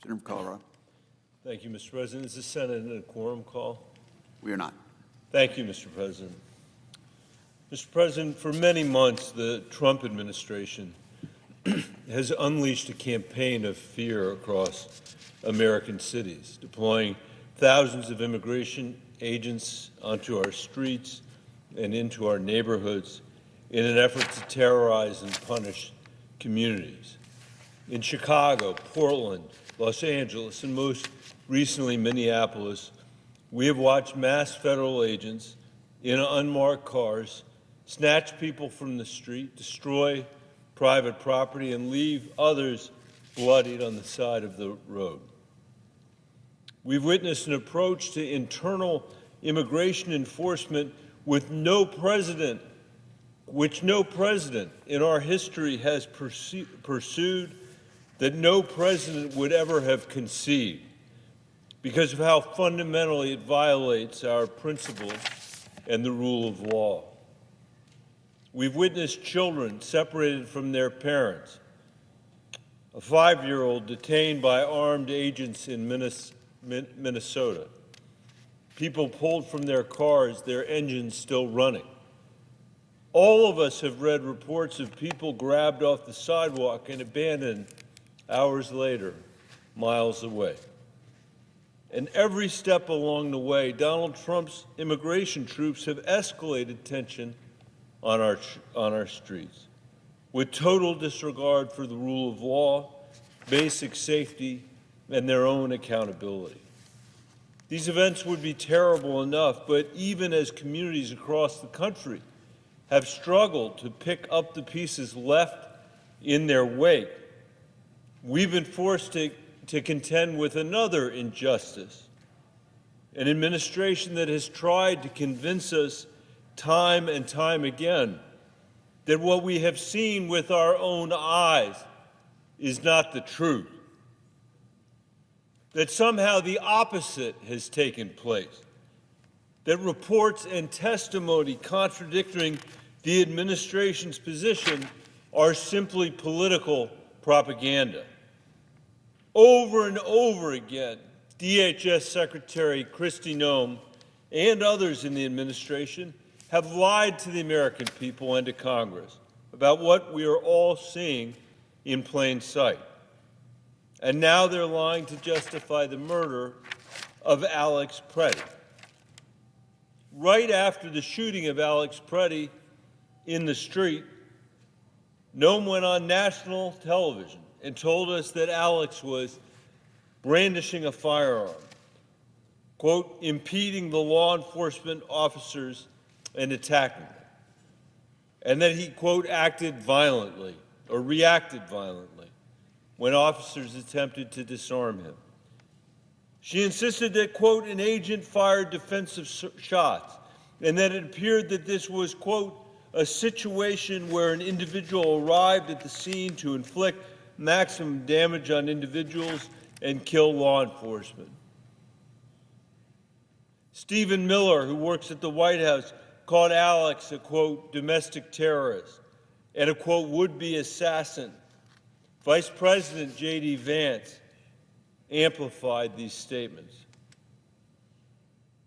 Senator from Colorado. Thank you, Mr. President. Is the Senate in a quorum call? We are not. Thank you, Mr. President. Mr. President, for many months, the Trump administration has unleashed a campaign of fear across American cities, deploying thousands of immigration agents onto our streets and into our neighborhoods in an effort to terrorize and punish communities. In Chicago, Portland, Los Angeles, and most recently Minneapolis, we have watched mass federal agents in unmarked cars snatch people from the street, destroy private property, and leave others bloodied on the side of the road. We've witnessed an approach to internal immigration enforcement which no president in our history has pursued, that no president would ever have conceived, because of how fundamentally it violates our principles and the rule of law. We've witnessed children separated from their parents, a 5-year-old detained by armed agents in Minnesota, people pulled from their cars, their engines still running. All of us have read reports of people grabbed off the sidewalk and abandoned hours later, miles away. And every step along the way, Donald Trump's immigration troops have escalated tension on our streets, with total disregard for the rule of law, basic safety, and their own accountability. These events would be terrible enough, but even as communities across the country have struggled to pick up the pieces left in their wake, we've been forced to contend with another injustice, an administration that has tried to convince us time and time again that what we have seen with our own eyes is not the truth, that somehow the opposite has taken place, that reports and testimony contradicting the administration's position are simply political propaganda. Over and over again, DHS Secretary Kristi Noem and others in the administration have lied to the American people and to Congress about what we are all seeing in plain sight. And now they're lying to justify the murder of Alex Preddy. Right after the shooting of Alex Preddy in the street, Noem went on national television and told us that Alex was brandishing a firearm, quote, impeding the law enforcement officers and attacking them, and that he, quote, acted violently or reacted violently when officers attempted to disarm him. She insisted that, quote, an agent fired defensive shots, and that it appeared that this was, quote, a situation where an individual arrived at the scene to inflict maximum damage on individuals and kill law enforcement. Stephen Miller, who works at the White House, called Alex a, quote, domestic terrorist and a, quote, would-be assassin. Vice President J.D. Vance amplified these statements.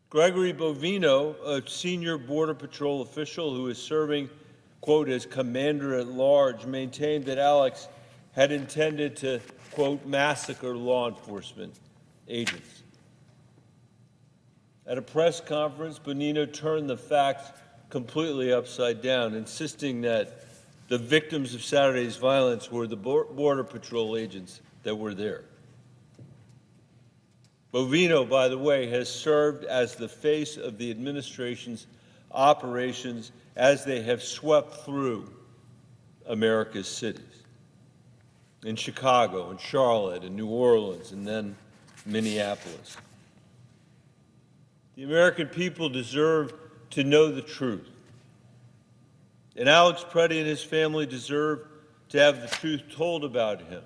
Gregory Bovino, a senior Border Patrol official who is serving, quote, as commander-at-large, maintained that Alex had intended to, quote, massacre law enforcement agents. At a press conference, Bonino turned the facts completely upside down, insisting that the victims of Saturday's violence were the Border Patrol agents that were there. Bovino, by the way, has served as the face of the administration's operations as they have swept through America's cities, in Chicago, and Charlotte, and New Orleans, and then Minneapolis. The American people deserve to know the truth. And Alex Preddy and his family deserve to have the truth told about him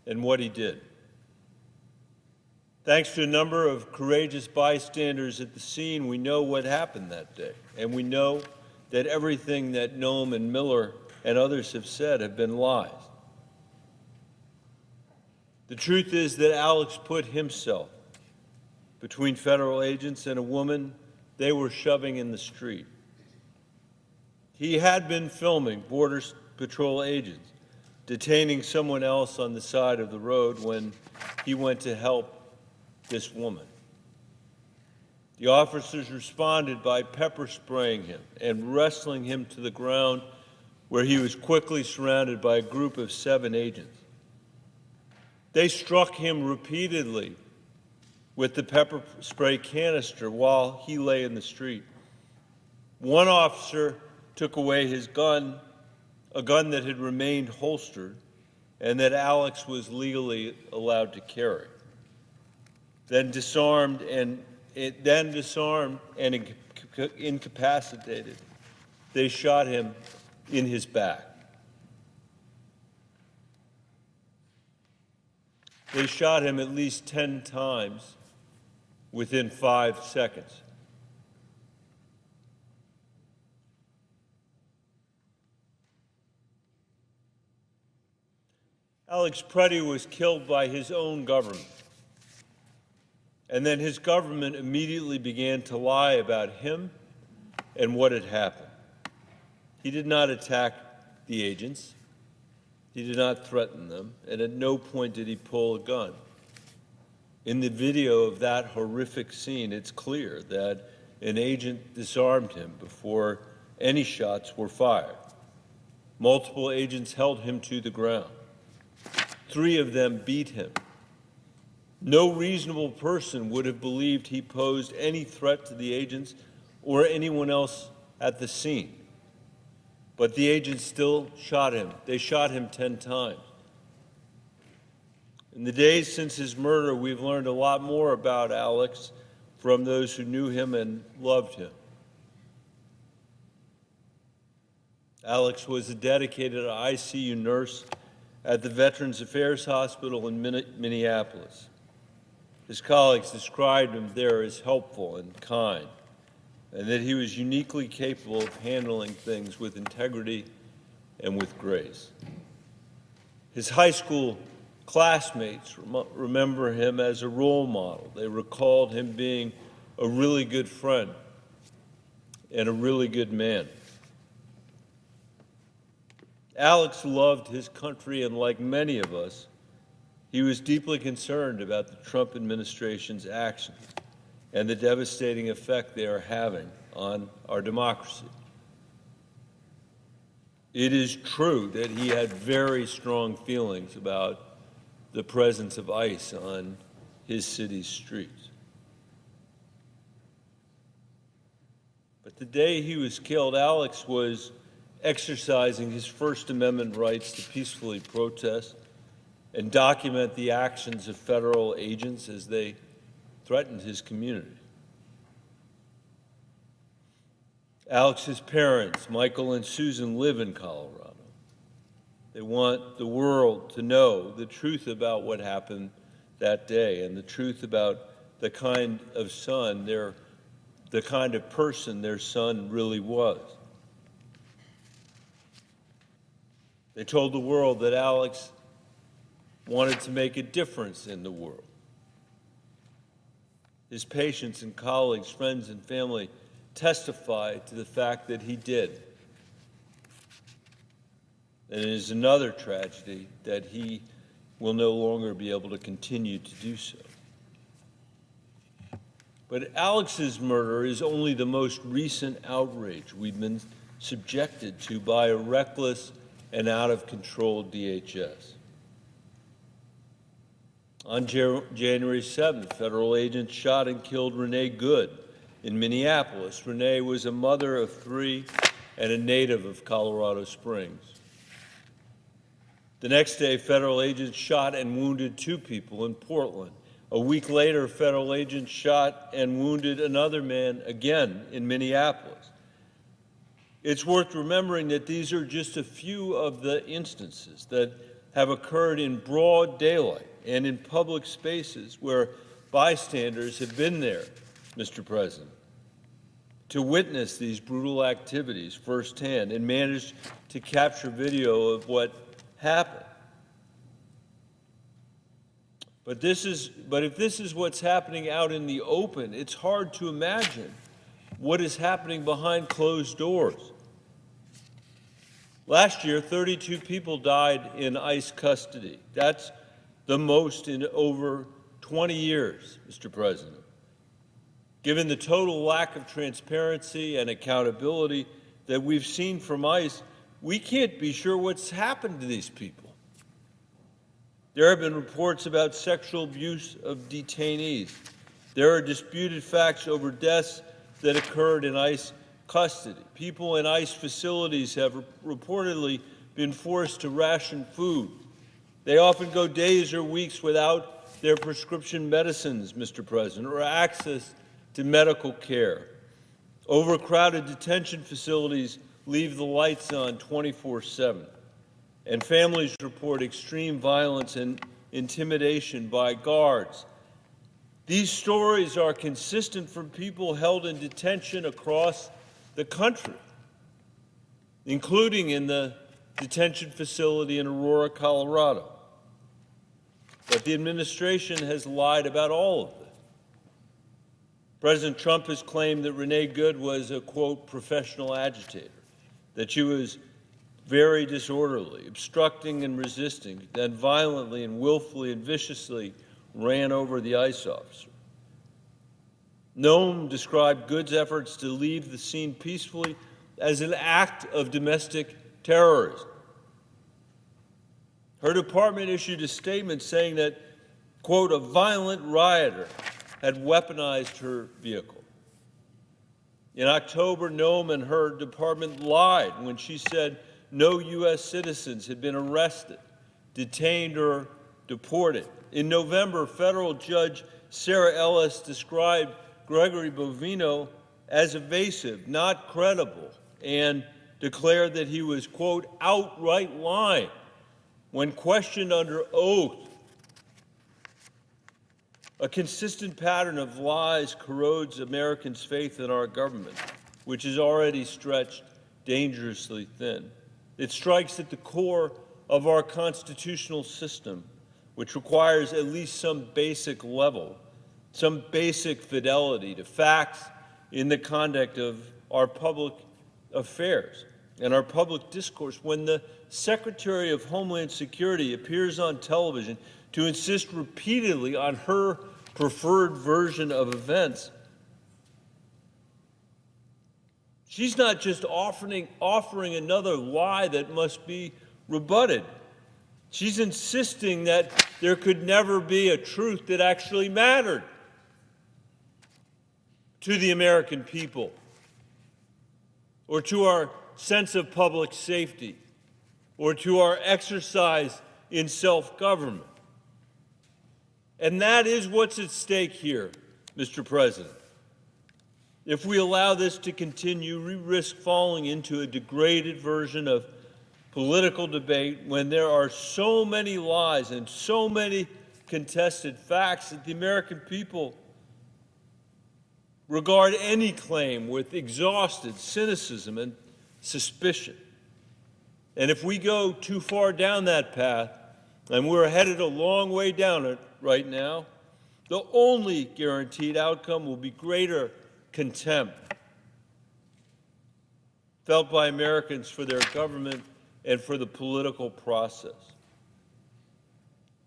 and what he did. Thanks to a number of courageous bystanders at the scene, we know what happened that day. And we know that everything that Noem and Miller and others have said have been lies. The truth is that Alex put himself between federal agents and a woman they were shoving in the street. He had been filming Border Patrol agents detaining someone else on the side of the road when he went to help this woman. The officers responded by pepper spraying him and wrestling him to the ground, where he was quickly surrounded by a group of 7 agents. They struck him repeatedly with the pepper spray canister while he lay in the street. One officer took away his gun, a gun that had remained holstered and that Alex was legally allowed to carry. Then disarmed and incapacitated, they shot him in his back. They shot him at least 10 times within 5 seconds. Alex Preddy was killed by his own government. And then his government immediately began to lie about him and what had happened. He did not attack the agents. He did not threaten them, and at no point did he pull a gun. In the video of that horrific scene, it's clear that an agent disarmed him before any shots were fired. Multiple agents held him to the ground. 3 of them beat him. No reasonable person would have believed he posed any threat to the agents or anyone else at the scene. But the agents still shot him. They shot him 10 times. In the days since his murder, we've learned a lot more about Alex from those who knew him and loved him. Alex was a dedicated ICU nurse at the Veterans Affairs Hospital in Minneapolis. His colleagues described him there as helpful and kind, and that he was uniquely capable of handling things with integrity and with grace. His high school classmates remember him as a role model. They recalled him being a really good friend and a really good man. Alex loved his country, and like many of us, he was deeply concerned about the Trump administration's actions and the devastating effect they are having on our democracy. It is true that he had very strong feelings about the presence of ICE on his city's streets. But the day he was killed, Alex was exercising his First Amendment rights to peacefully protest and document the actions of federal agents as they threatened his community. Alex's parents, Michael and Susan, live in Colorado. They want the world to know the truth about what happened that day and the truth about the kind of son, the kind of person their son really was. They told the world that Alex wanted to make a difference in the world. His patients and colleagues, friends and family testified to the fact that he did. And it is another tragedy that he will no longer be able to continue to do so. But Alex's murder is only the most recent outrage we've been subjected to by a reckless and out-of-control DHS. On January 7th, federal agents shot and killed Renee Good in Minneapolis. Renee was a mother of 3 and a native of Colorado Springs. The next day, federal agents shot and wounded 2 people in Portland. A week later, federal agents shot and wounded another man again in Minneapolis. It's worth remembering that these are just a few of the instances that have occurred in broad daylight and in public spaces where bystanders have been there, Mr. President, to witness these brutal activities firsthand and managed to capture video of what happened. But if this is what's happening out in the open, it's hard to imagine what is happening behind closed doors. Last year, 32 people died in ICE custody. That's the most in over 20 years, Mr. President. Given the total lack of transparency and accountability that we've seen from ICE, we can't be sure what's happened to these people. There have been reports about sexual abuse of detainees. There are disputed facts over deaths that occurred in ICE custody. People in ICE facilities have reportedly been forced to ration food. They often go days or weeks without their prescription medicines, Mr. President, or access to medical care. Overcrowded detention facilities leave the lights on 24/7. And families report extreme violence and intimidation by guards. These stories are consistent from people held in detention across the country, including in the detention facility in Aurora, Colorado. But the administration has lied about all of this. President Trump has claimed that Renee Good was a, quote, professional agitator, that she was very disorderly, obstructing and resisting, then violently and willfully and viciously ran over the ICE officer. Noam described Good's efforts to leave the scene peacefully as an act of domestic terrorism. Her department issued a statement saying that, quote, a violent rioter had weaponized her vehicle. In October, Noam and her department lied when she said no U.S. citizens had been arrested, detained, or deported. In November, federal judge Sarah Ellis described Gregory Bovino as evasive, not credible, and declared that he was, quote, outright lying when questioned under oath. A consistent pattern of lies corrodes Americans' faith in our government, which is already stretched dangerously thin. It strikes at the core of our constitutional system, which requires at least some basic level, some basic fidelity to facts in the conduct of our public affairs and our public discourse. When the Secretary of Homeland Security appears on television to insist repeatedly on her preferred version of events, she's not just offering another lie that must be rebutted. She's insisting that there could never be a truth that actually mattered to the American people or to our sense of public safety or to our exercise in self-government. And that is what's at stake here, Mr. President. If we allow this to continue, we risk falling into a degraded version of political debate when there are so many lies and so many contested facts that the American people regard any claim with exhausted cynicism and suspicion. And if we go too far down that path, and we're headed a long way down it right now, the only guaranteed outcome will be greater contempt felt by Americans for their government and for the political process.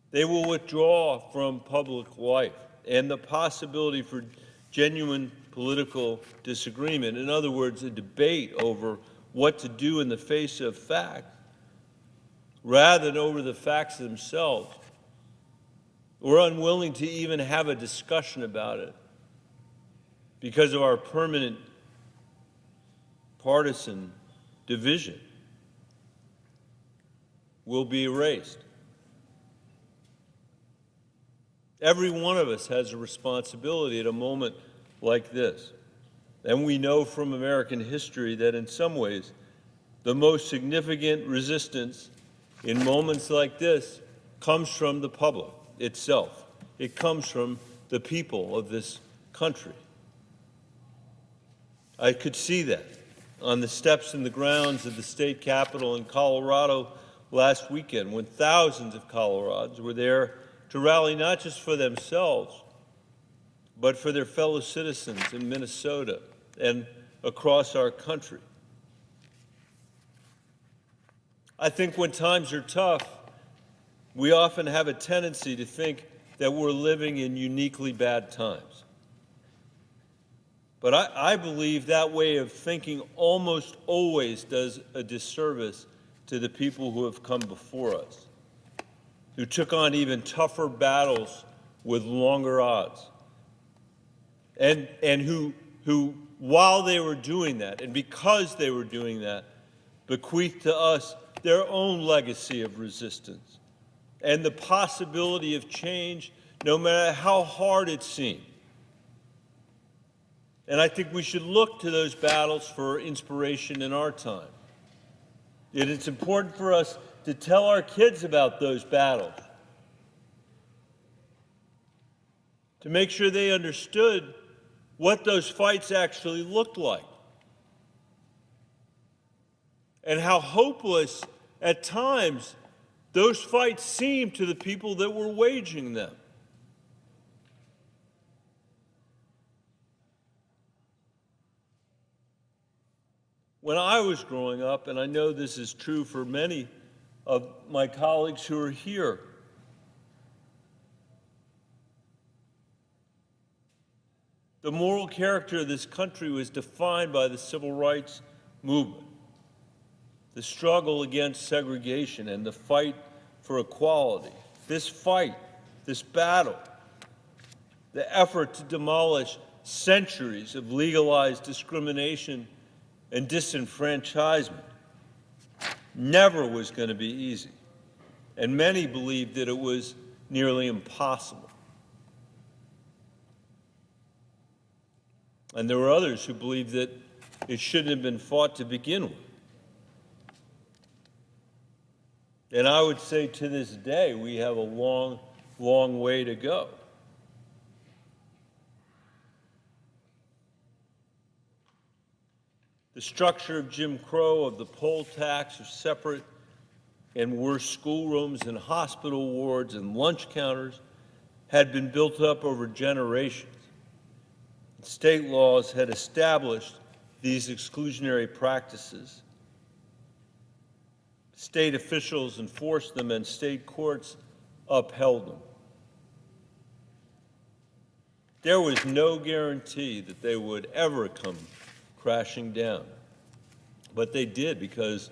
They will withdraw from public life and the possibility for genuine political disagreement. In other words, a debate over what to do in the face of facts, rather than over the facts themselves. We're unwilling to even have a discussion about it because of our permanent partisan division will be erased. Every one of us has a responsibility at a moment like this. And we know from American history that in some ways, the most significant resistance in moments like this comes from the public itself. It comes from the people of this country. I could see that on the steps and the grounds of the state capitol in Colorado last weekend when thousands of Coloradans were there to rally not just for themselves, but for their fellow citizens in Minnesota and across our country. I think when times are tough, we often have a tendency to think that we're living in uniquely bad times. But I believe that way of thinking almost always does a disservice to the people who have come before us, who took on even tougher battles with longer odds, and who, while they were doing that, and because they were doing that, bequeathed to us their own legacy of resistance and the possibility of change, no matter how hard it seemed. And I think we should look to those battles for inspiration in our time. And it's important for us to tell our kids about those battles, to make sure they understood what those fights actually looked like and how hopeless at times those fights seemed to the people that were waging them. When I was growing up, and I know this is true for many of my colleagues who are here, the moral character of this country was defined by the civil rights movement, the struggle against segregation and the fight for equality. This fight, this battle, the effort to demolish centuries of legalized discrimination and disenfranchisement never was going to be easy, and many believed that it was nearly impossible. And there were others who believed that it shouldn't have been fought to begin with. And I would say to this day, we have a long, long way to go. The structure of Jim Crow, of the poll tax, of separate and worse schoolrooms and hospital wards and lunch counters had been built up over generations. State laws had established these exclusionary practices. State officials enforced them and state courts upheld them. There was no guarantee that they would ever come crashing down. But they did, because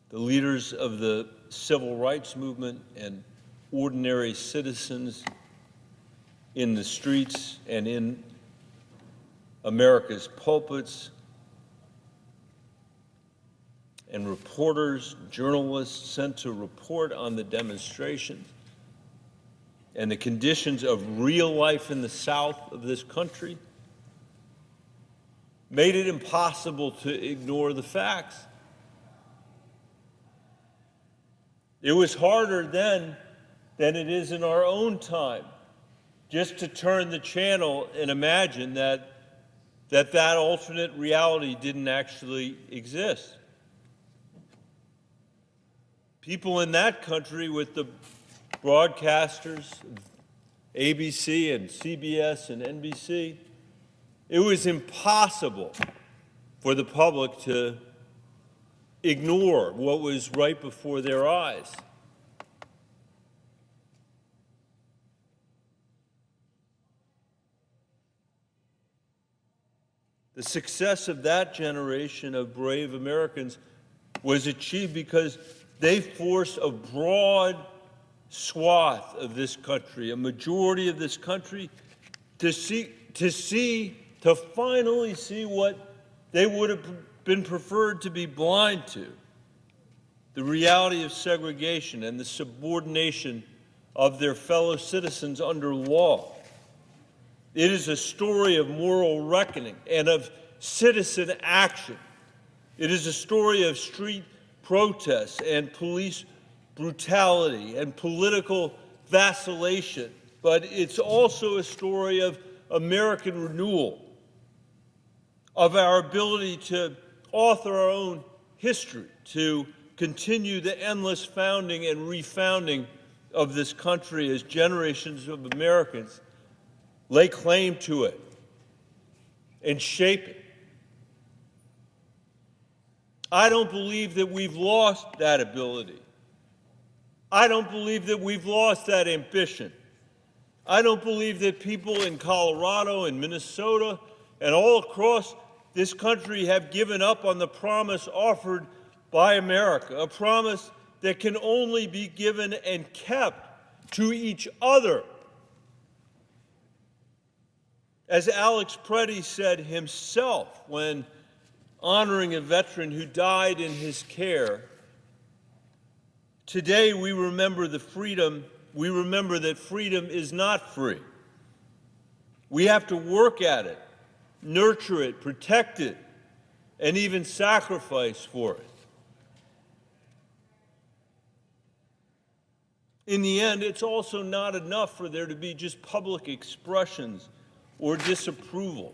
the leaders of the civil rights movement and ordinary citizens in the streets and in America's pulpits, and reporters, journalists sent to report on the demonstrations and the conditions of real life in the South of this country, made it impossible to ignore the facts. It was harder then than it is in our own time just to turn the channel and imagine that alternate reality didn't actually exist. People in that country, with the broadcasters, ABC and CBS and NBC, it was impossible for the public to ignore what was right before their eyes. The success of that generation of brave Americans was achieved because they forced a broad swath of this country, a majority of this country, to finally see what they would have been preferred to be blind to: the reality of segregation and the subordination of their fellow citizens under law. It is a story of moral reckoning and of citizen action. It is a story of street protests and police brutality and political vacillation, but it's also a story of American renewal, of our ability to author our own history, to continue the endless founding and refounding of this country as generations of Americans lay claim to it and shape it. I don't believe that we've lost that ability. I don't believe that we've lost that ambition. I don't believe that people in Colorado and Minnesota and all across this country have given up on the promise offered by America, a promise that can only be given and kept to each other. As Alex Preddy said himself when honoring a veteran who died in his care, today we remember that freedom is not free. We have to work at it, nurture it, protect it, and even sacrifice for it. In the end, it's also not enough for there to be just public expressions or disapproval.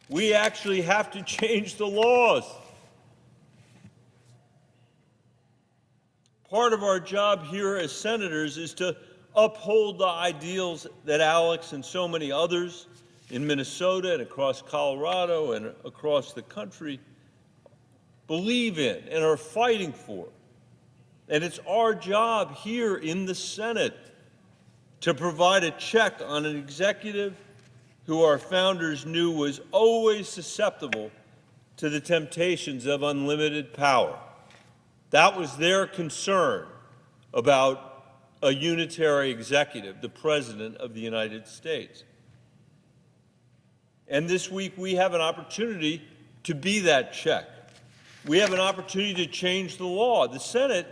We actually have to change the laws. Part of our job here as senators is to uphold the ideals that Alex and so many others in Minnesota and across Colorado and across the country believe in and are fighting for. And it's our job here in the Senate to provide a check on an executive who our founders knew was always susceptible to the temptations of unlimited power. That was their concern about a unitary executive, the President of the United States. And this week we have an opportunity to be that check. We have an opportunity to change the law. The Senate,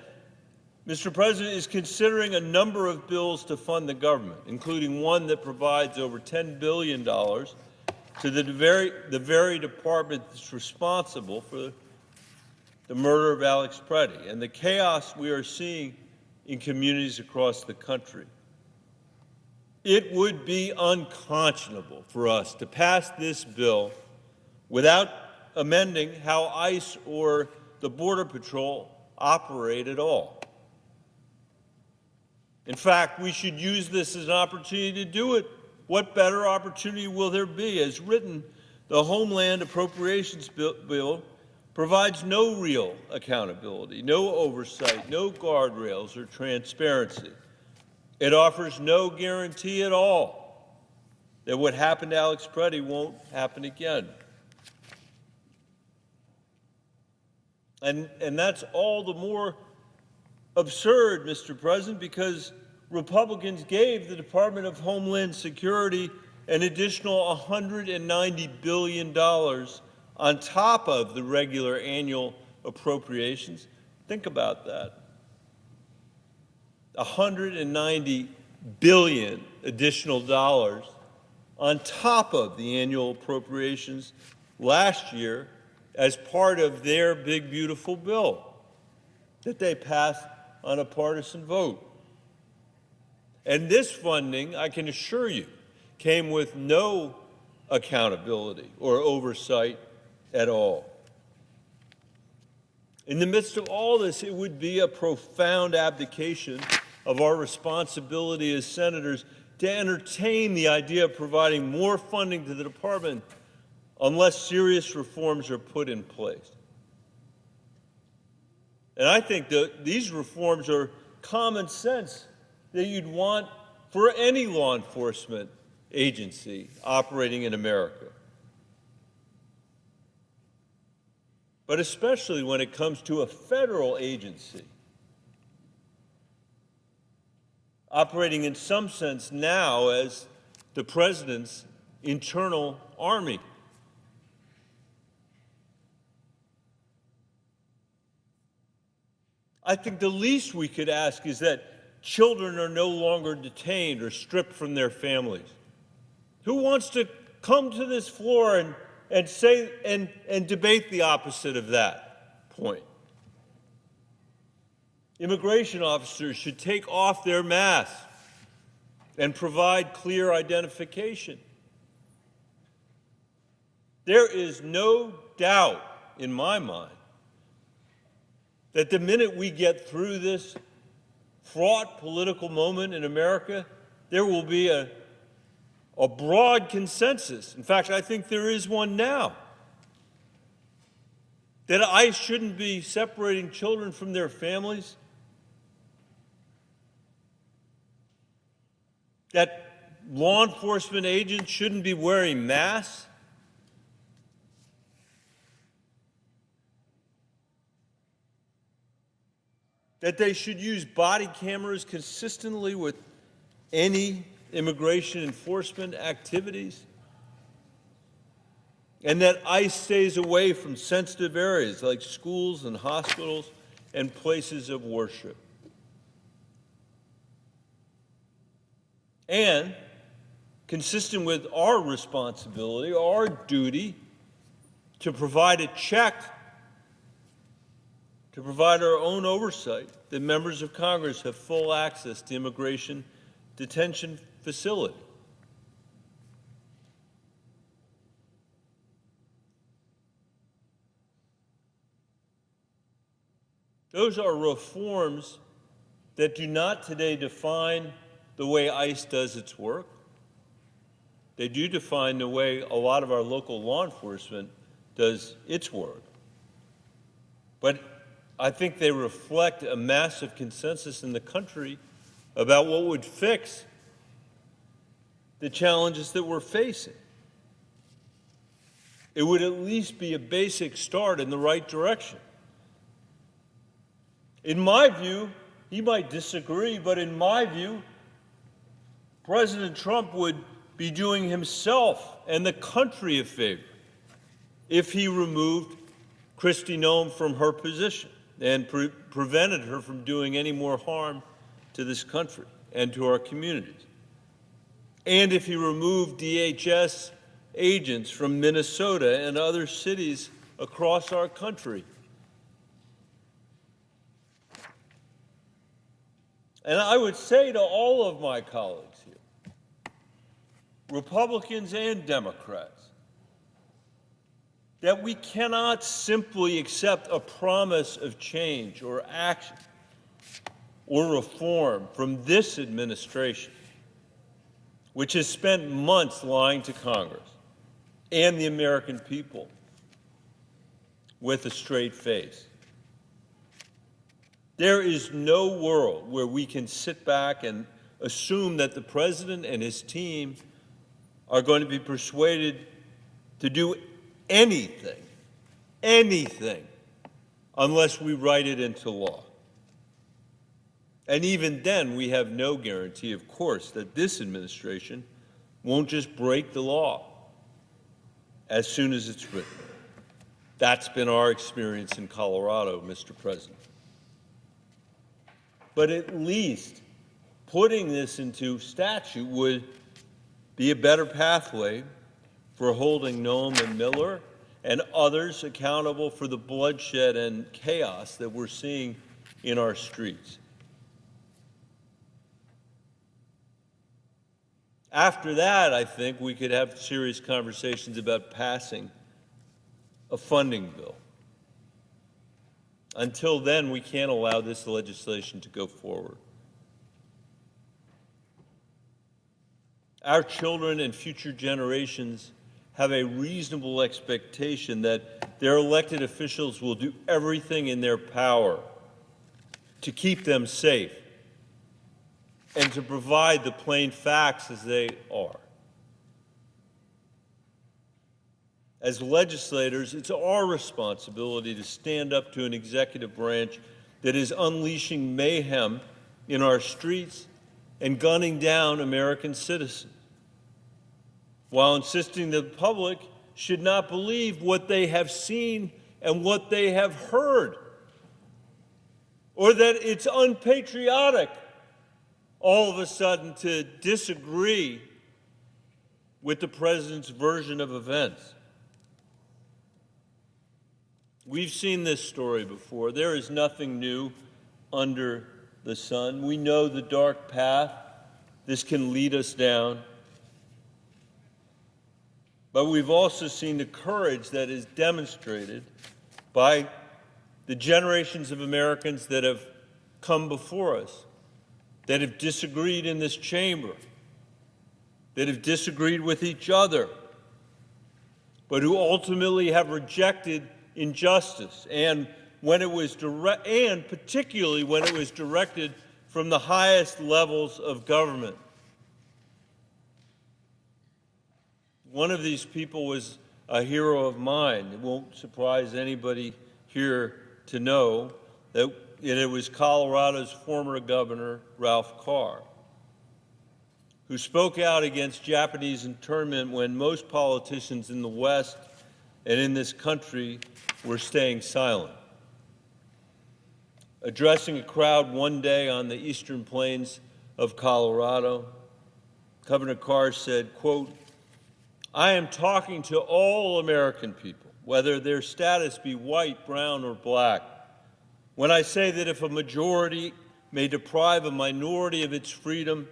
Mr. President, is considering a number of bills to fund the government, including one that provides over $10 billion to the very department that's responsible for the murder of Alex Preddy and the chaos we are seeing in communities across the country. It would be unconscionable for us to pass this bill without amending how ICE or the Border Patrol operate at all. In fact, we should use this as an opportunity to do it. What better opportunity will there be? As written, the Homeland Appropriations bill provides no real accountability, no oversight, no guardrails or transparency. It offers no guarantee at all that what happened to Alex Preddy won't happen again. And that's all the more absurd, Mr. President, because Republicans gave the Department of Homeland Security an additional $190 billion on top of the regular annual appropriations. Think about that. $190 billion additional dollars on top of the annual appropriations last year as part of their big, beautiful bill that they passed on a partisan vote. And this funding, I can assure you, came with no accountability or oversight at all. In the midst of all this, it would be a profound abdication of our responsibility as senators to entertain the idea of providing more funding to the department unless serious reforms are put in place. And I think that these reforms are common sense that you'd want for any law enforcement agency operating in America. But especially when it comes to a federal agency operating in some sense now as the president's internal army. I think the least we could ask is that children are no longer detained or stripped from their families. Who wants to come to this floor and say and debate the opposite of that point? Immigration officers should take off their masks and provide clear identification. There is no doubt in my mind that the minute we get through this fraught political moment in America, there will be a broad consensus. In fact, I think there is one now, that ICE shouldn't be separating children from their families, that law enforcement agents shouldn't be wearing masks, that they should use body cameras consistently with any immigration enforcement activities, and that ICE stays away from sensitive areas like schools and hospitals and places of worship. And, consistent with our responsibility, our duty to provide a check, to provide our own oversight, that members of Congress have full access to immigration detention facility. Those are reforms that do not today define the way ICE does its work. They do define the way a lot of our local law enforcement does its work. But I think they reflect a massive consensus in the country about what would fix the challenges that we're facing. It would at least be a basic start in the right direction. In my view, he might disagree, but in my view, President Trump would be doing himself and the country a favor if he removed Kristi Noem from her position and prevented her from doing any more harm to this country and to our communities. And if he removed DHS agents from Minnesota and other cities across our country. And I would say to all of my colleagues here, Republicans and Democrats, that we cannot simply accept a promise of change or action or reform from this administration, which has spent months lying to Congress and the American people with a straight face. There is no world where we can sit back and assume that the president and his team are going to be persuaded to do anything, unless we write it into law. And even then, we have no guarantee, of course, that this administration won't just break the law as soon as it's written. That's been our experience in Colorado, Mr. President. But at least putting this into statute would be a better pathway for holding Noem and Miller and others accountable for the bloodshed and chaos that we're seeing in our streets. After that, I think we could have serious conversations about passing a funding bill. Until then, we can't allow this legislation to go forward. Our children and future generations have a reasonable expectation that their elected officials will do everything in their power to keep them safe and to provide the plain facts as they are. As legislators, it's our responsibility to stand up to an executive branch that is unleashing mayhem in our streets and gunning down American citizens, while insisting that the public should not believe what they have seen and what they have heard, or that it's unpatriotic all of a sudden to disagree with the president's version of events. We've seen this story before. There is nothing new under the sun. We know the dark path this can lead us down. But we've also seen the courage that is demonstrated by the generations of Americans that have come before us that have disagreed in this chamber, that have disagreed with each other, but who ultimately have rejected injustice, and particularly when it was directed from the highest levels of government. One of these people was a hero of mine. It won't surprise anybody here to know that it was Colorado's former governor, Ralph Carr, who spoke out against Japanese internment when most politicians in the West and in this country were staying silent. Addressing a crowd one day on the eastern plains of Colorado, Governor Carr said, quote, "I am talking to all American people, whether their status be white, brown, or black, when I say that if a majority may deprive a minority of its freedom,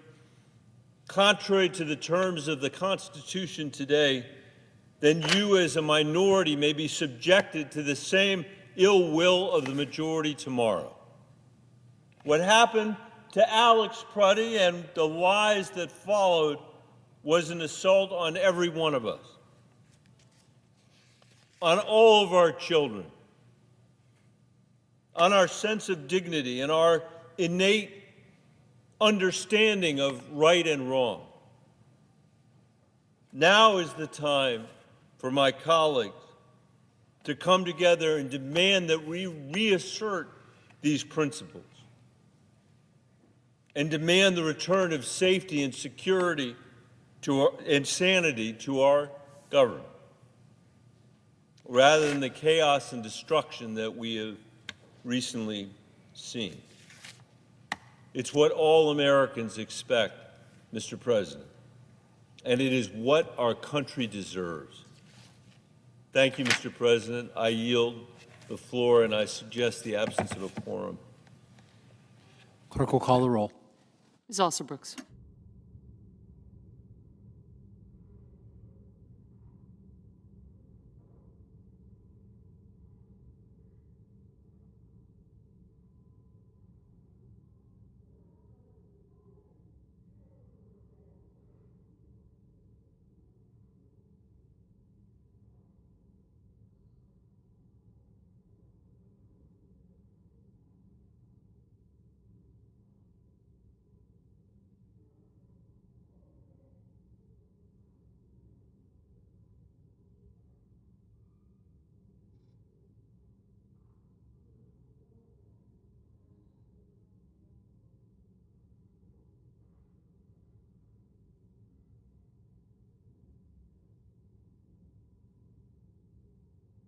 contrary to the terms of the Constitution today, then you as a minority may be subjected to the same ill will of the majority tomorrow." What happened to Alex Pruddy and the lies that followed was an assault on every one of us, on all of our children, on our sense of dignity and our innate understanding of right and wrong. Now is the time for my colleagues to come together and demand that we reassert these principles and demand the return of safety and security and sanity to our government, rather than the chaos and destruction that we have recently seen. It's what all Americans expect, Mr. President, and it is what our country deserves. Thank you, Mr. President. I yield the floor, and I suggest the absence of a quorum. Clerk will call the roll. Ms. Alsobrooks.